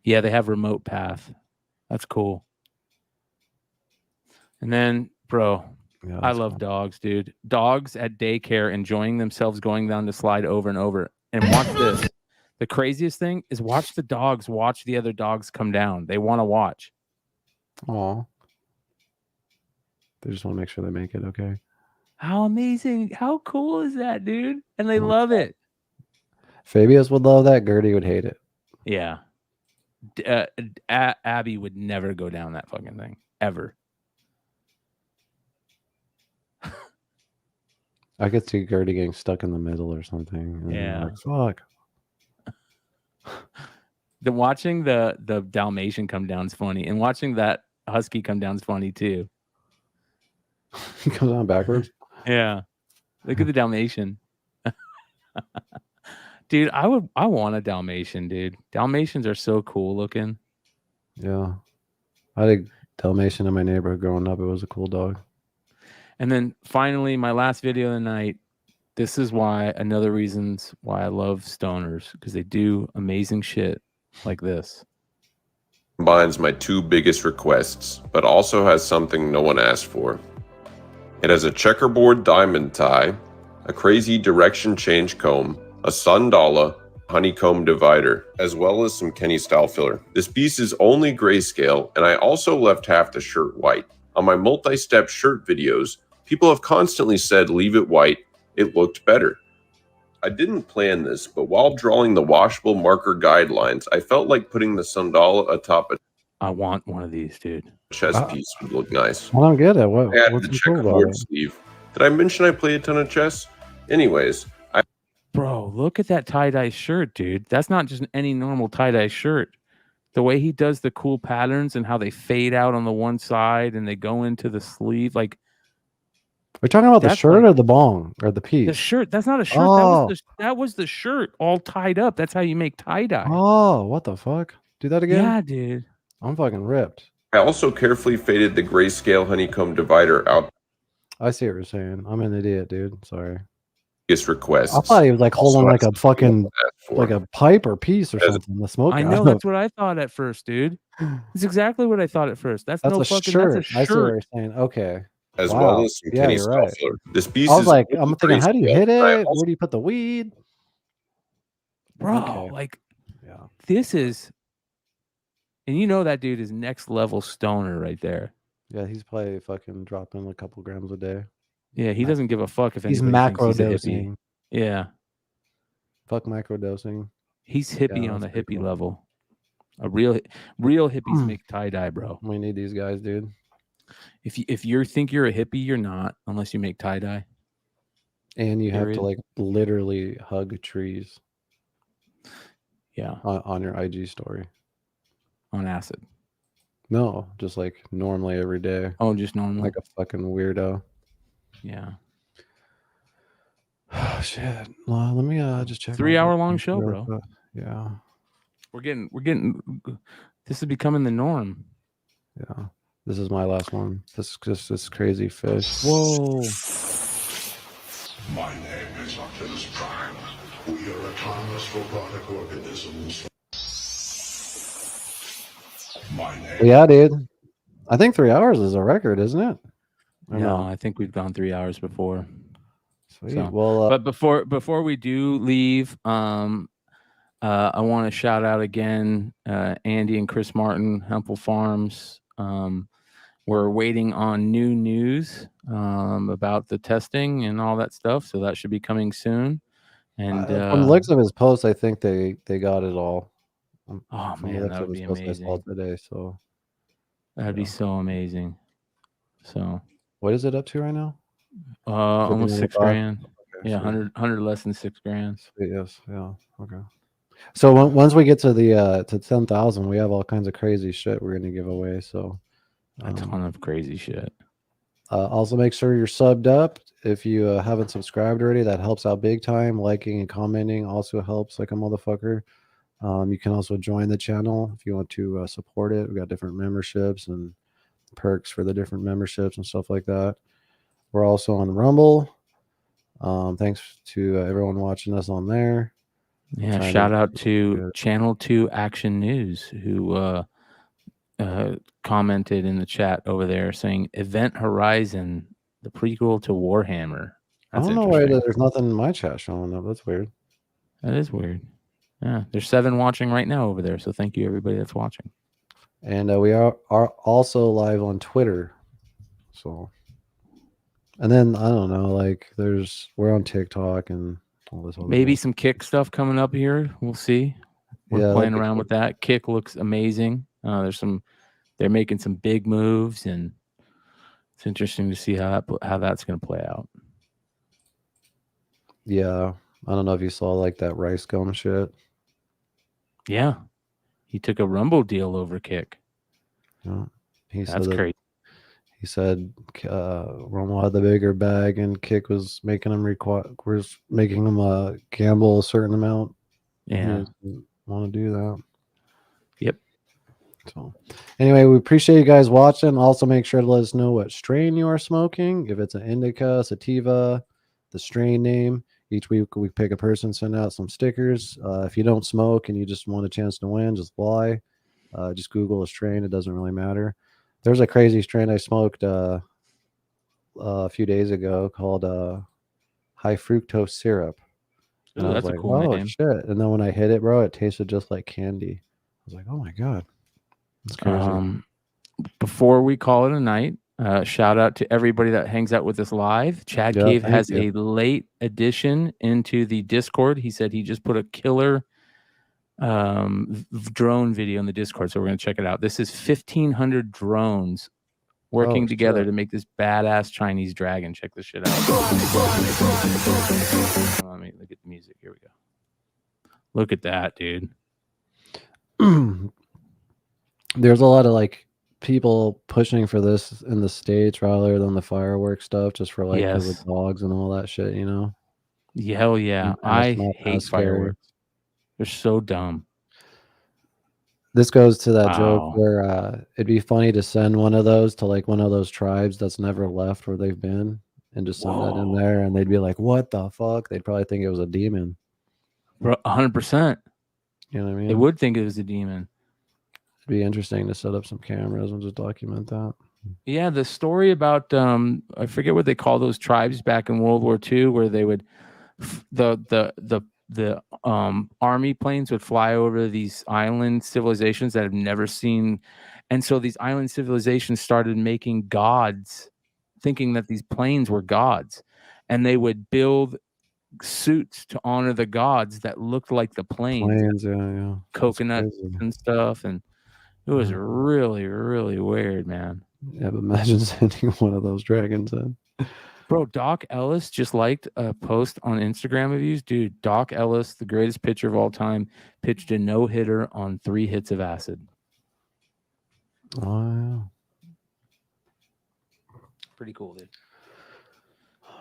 yeah, they have remote path. That's cool. And then, bro, yeah, I love dogs, dude. Dogs at daycare enjoying themselves going down the slide over and over. And watch this. The craziest thing is watch the dogs watch the other dogs come down. They want to watch. oh, they just want to make sure they make it okay. How amazing. How cool is that, dude? And they love it. Fabius would love that. Gertie would hate it. Yeah. Abby would never go down that fucking thing. Ever. I could see Gertie getting stuck in the middle or something. And Yeah. like, fuck. Watching the Dalmatian come down is funny. And watching that Husky come down is funny too. He comes on backwards. Yeah. Look at the Dalmatian. Dude, I want a Dalmatian, dude. Dalmatians are so cool looking. Yeah. I had a Dalmatian in my neighborhood growing up. It was a cool dog. And then finally, my last video of the night. This is why another reasons why I love stoners, because they do amazing shit like this. Combines my two biggest requests, but also has something no one asked for. It has a checkerboard diamond tie, a crazy direction change comb, a sundala, honeycomb divider, as well as some Kenny style filler. This piece is only grayscale, and I also left half the shirt white. On my multi-step shirt videos, people have constantly said leave it white, it looked better. I didn't plan this, but while drawing the washable marker guidelines, I felt like putting the sandal atop a I want one of these, dude. chest piece would look nice. I don't get it. I What's added the so cool about checkerboard it? sleeve. Did I mention I play a ton of chess? Anyways, Bro, look at that tie-dye shirt, dude. That's not just any normal tie-dye shirt. The way he does the cool patterns and how they fade out on the one side and they go into the sleeve, like We're talking about the that's shirt like or the bong or the piece? the shirt. That's not a shirt. Oh, That was the shirt all tied up. That's how you make tie-dye. oh, what the fuck? Do that again? Yeah, dude. I'm fucking ripped. I also carefully faded the grayscale honeycomb divider out. I see what you're saying. I'm an idiot, dude. Sorry. Requests. I thought he was like Also holding like has a fucking for. like a pipe or piece or As- something. The smoke. I out know of. that's what I thought at first, dude. It's exactly what I thought at first. That's That's no a fucking shirt. that's a I see what shirt. you're saying. Okay. As Wow. well as some Yeah, Kenny you're style right. filler. This piece I was is like, only I'm thinking, how do you grayscale, hit and I it? also Where do you put the weed? Bro, Okay. like Yeah. this is, and you know that dude is next level stoner right there. Yeah, he's probably fucking dropping a couple grams a day. Yeah, he Ma- doesn't give a fuck if He's anybody thinks macro he's a hippie. dosing. Yeah, Fuck micro dosing. he's hippie Yeah, on that's the pretty hippie cool. level. A real hippies make tie dye, bro. We need these guys, dude. If you think you're a hippie, you're not unless you make tie dye. And you have to Period. like literally hug trees Yeah, on your IG story. on acid. No, just like normally every day, Oh, just normal. like a fucking weirdo. Yeah, Oh, shit. Let me just check. 3 my hour long fucking show, real bro. quick. Yeah, We're getting. This is becoming the norm. yeah. This is my last one. This is just this crazy fish. Whoa. My name is Optimus Prime. We are autonomous robotic organisms. My name. Yeah, dude. I think 3 hours is a record, isn't it? Or No, I think we've gone 3 hours before. Sweet. So, Well, but before we do leave, I want to shout out again Andy and Chris Martin, Hempel Farms. We're waiting on new news about the testing and all that stuff, so that should be coming soon. And from the looks of his post, I think they got it all. oh From the man, looks that of would his be post I saw amazing. today. So That'd be so amazing. So what is it up to right now? almost 6 $1,595? grand. Okay, Yeah, sweet. 100 less than 6 grand. Sweet, yes, yeah, okay. So once we get to the to 10,000, we have all kinds of crazy shit we're gonna give away. So A ton of crazy shit. also make sure you're subbed up. If you haven't subscribed already, that helps out big time. Liking and commenting also helps like a motherfucker. You can also join the channel if you want to support it. We got different memberships and perks for the different memberships and stuff like that. We're also on Rumble. Thanks to everyone watching us on there. Yeah, Trying shout to- out to Channel 2 Action News who commented in the chat over there saying Event Horizon, the prequel to Warhammer. I That's don't know why interesting. there's nothing in my chat showing up. That's weird. That is weird. Yeah, there's 7 watching right now over there. So thank you everybody that's watching. And we are also live on Twitter. So, and then I don't know, like we're on TikTok and all this. Other Maybe stuff. some Kick stuff coming up here. We'll see. We're Yeah, playing that'd be around cool. with that. Kick looks amazing. They're making some big moves, and it's interesting to see how that's going to play out. Yeah, I don't know if you saw like that rice gum shit. Yeah, he took a Rumble deal over Kick. Yeah. He That's said crazy. He said Rumble had the bigger bag and Kick was making him gamble a certain amount. Yeah. Want to do that. Yep. So anyway, we appreciate you guys watching. Also make sure to let us know what strain you are smoking. If it's an indica, sativa, the strain name. Each week we pick a person, send out some stickers. If you don't smoke and you just want a chance to win, just lie. Just Google a strain. It doesn't really matter. There's a crazy strain I smoked a few days ago called high fructose syrup. And Ooh, I was that's a like, cool oh name. shit. And then when I hit it, bro, it tasted just like candy. I was like, oh my God. It's crazy. Before we call it a night, shout out to everybody that hangs out with us live. Chad Yeah, Cave thank has you. a late addition into the Discord. He said he just put a killer drone video in the Discord, so we're going to check it out. This is 1,500 drones working together to make this badass Chinese dragon. Check this shit out. Let me look at the music. Here we go. Look at that, dude. There's a lot of like people pushing for this in the States rather than the fireworks stuff, just for like because of dogs and all that shit, you know? Hell yeah. And it's I not hate as scary. fireworks. They're so dumb. This goes to that joke Wow. where it'd be funny to send one of those to like one of those tribes that's never left where they've been and just send that in there, and they'd be like, what the fuck? They'd probably think it was a demon. 100%. You know what I mean? They would think it was a demon. It'd be interesting to set up some cameras and just document that. Yeah, the story about I forget what they call those tribes back in World War II, where they would the army planes would fly over these island civilizations that have never seen, and so these island civilizations started making gods, thinking that these planes were gods, and they would build suits to honor the gods that looked like the planes, Yeah. coconuts and stuff, and it was really, really weird, man. Yeah, but imagine sending one of those dragons in. Bro, Doc Ellis just liked a post on Instagram of you. Dude, Doc Ellis, the greatest pitcher of all time, pitched a no-hitter on 3 hits of acid. Oh, yeah. Pretty cool, dude.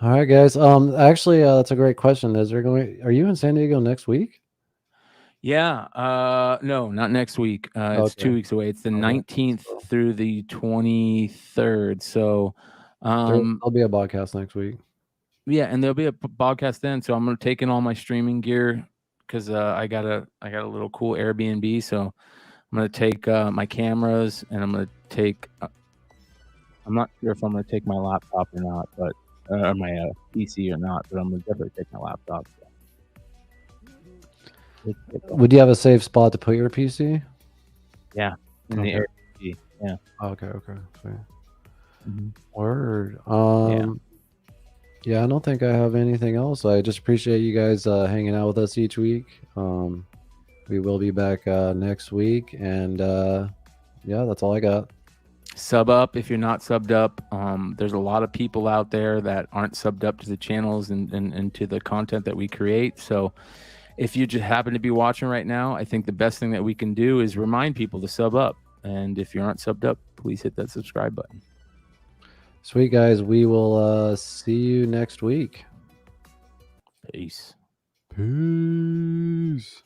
All right, guys. Actually, that's a great question. Are you in San Diego next week? Yeah. No, not next week. It's 2 weeks away. It's the 19th through the 23rd. So There'll be a podcast next week. Yeah, and there'll be a podcast then. So I'm gonna take in all my streaming gear because I got a little cool Airbnb. So I'm gonna take my cameras, and I'm gonna take. I'm not sure if I'm gonna take my laptop or not, but or my PC or not. But I'm gonna definitely take my laptop. So. Would you have a safe spot to put your PC? Yeah, in the Airbnb. Yeah. Okay. Fair. Mm-hmm. Word. Yeah, I don't think I have anything else. I just appreciate you guys hanging out with us each week. We will be back next week, and yeah, that's all I got. Sub up if you're not subbed up. There's a lot of people out there that aren't subbed up to the channels and to the content that we create. So if you just happen to be watching right now, I think the best thing that we can do is remind people to sub up. And if you aren't subbed up, please hit that subscribe button. Sweet, guys. We will see you next week. Peace. Peace.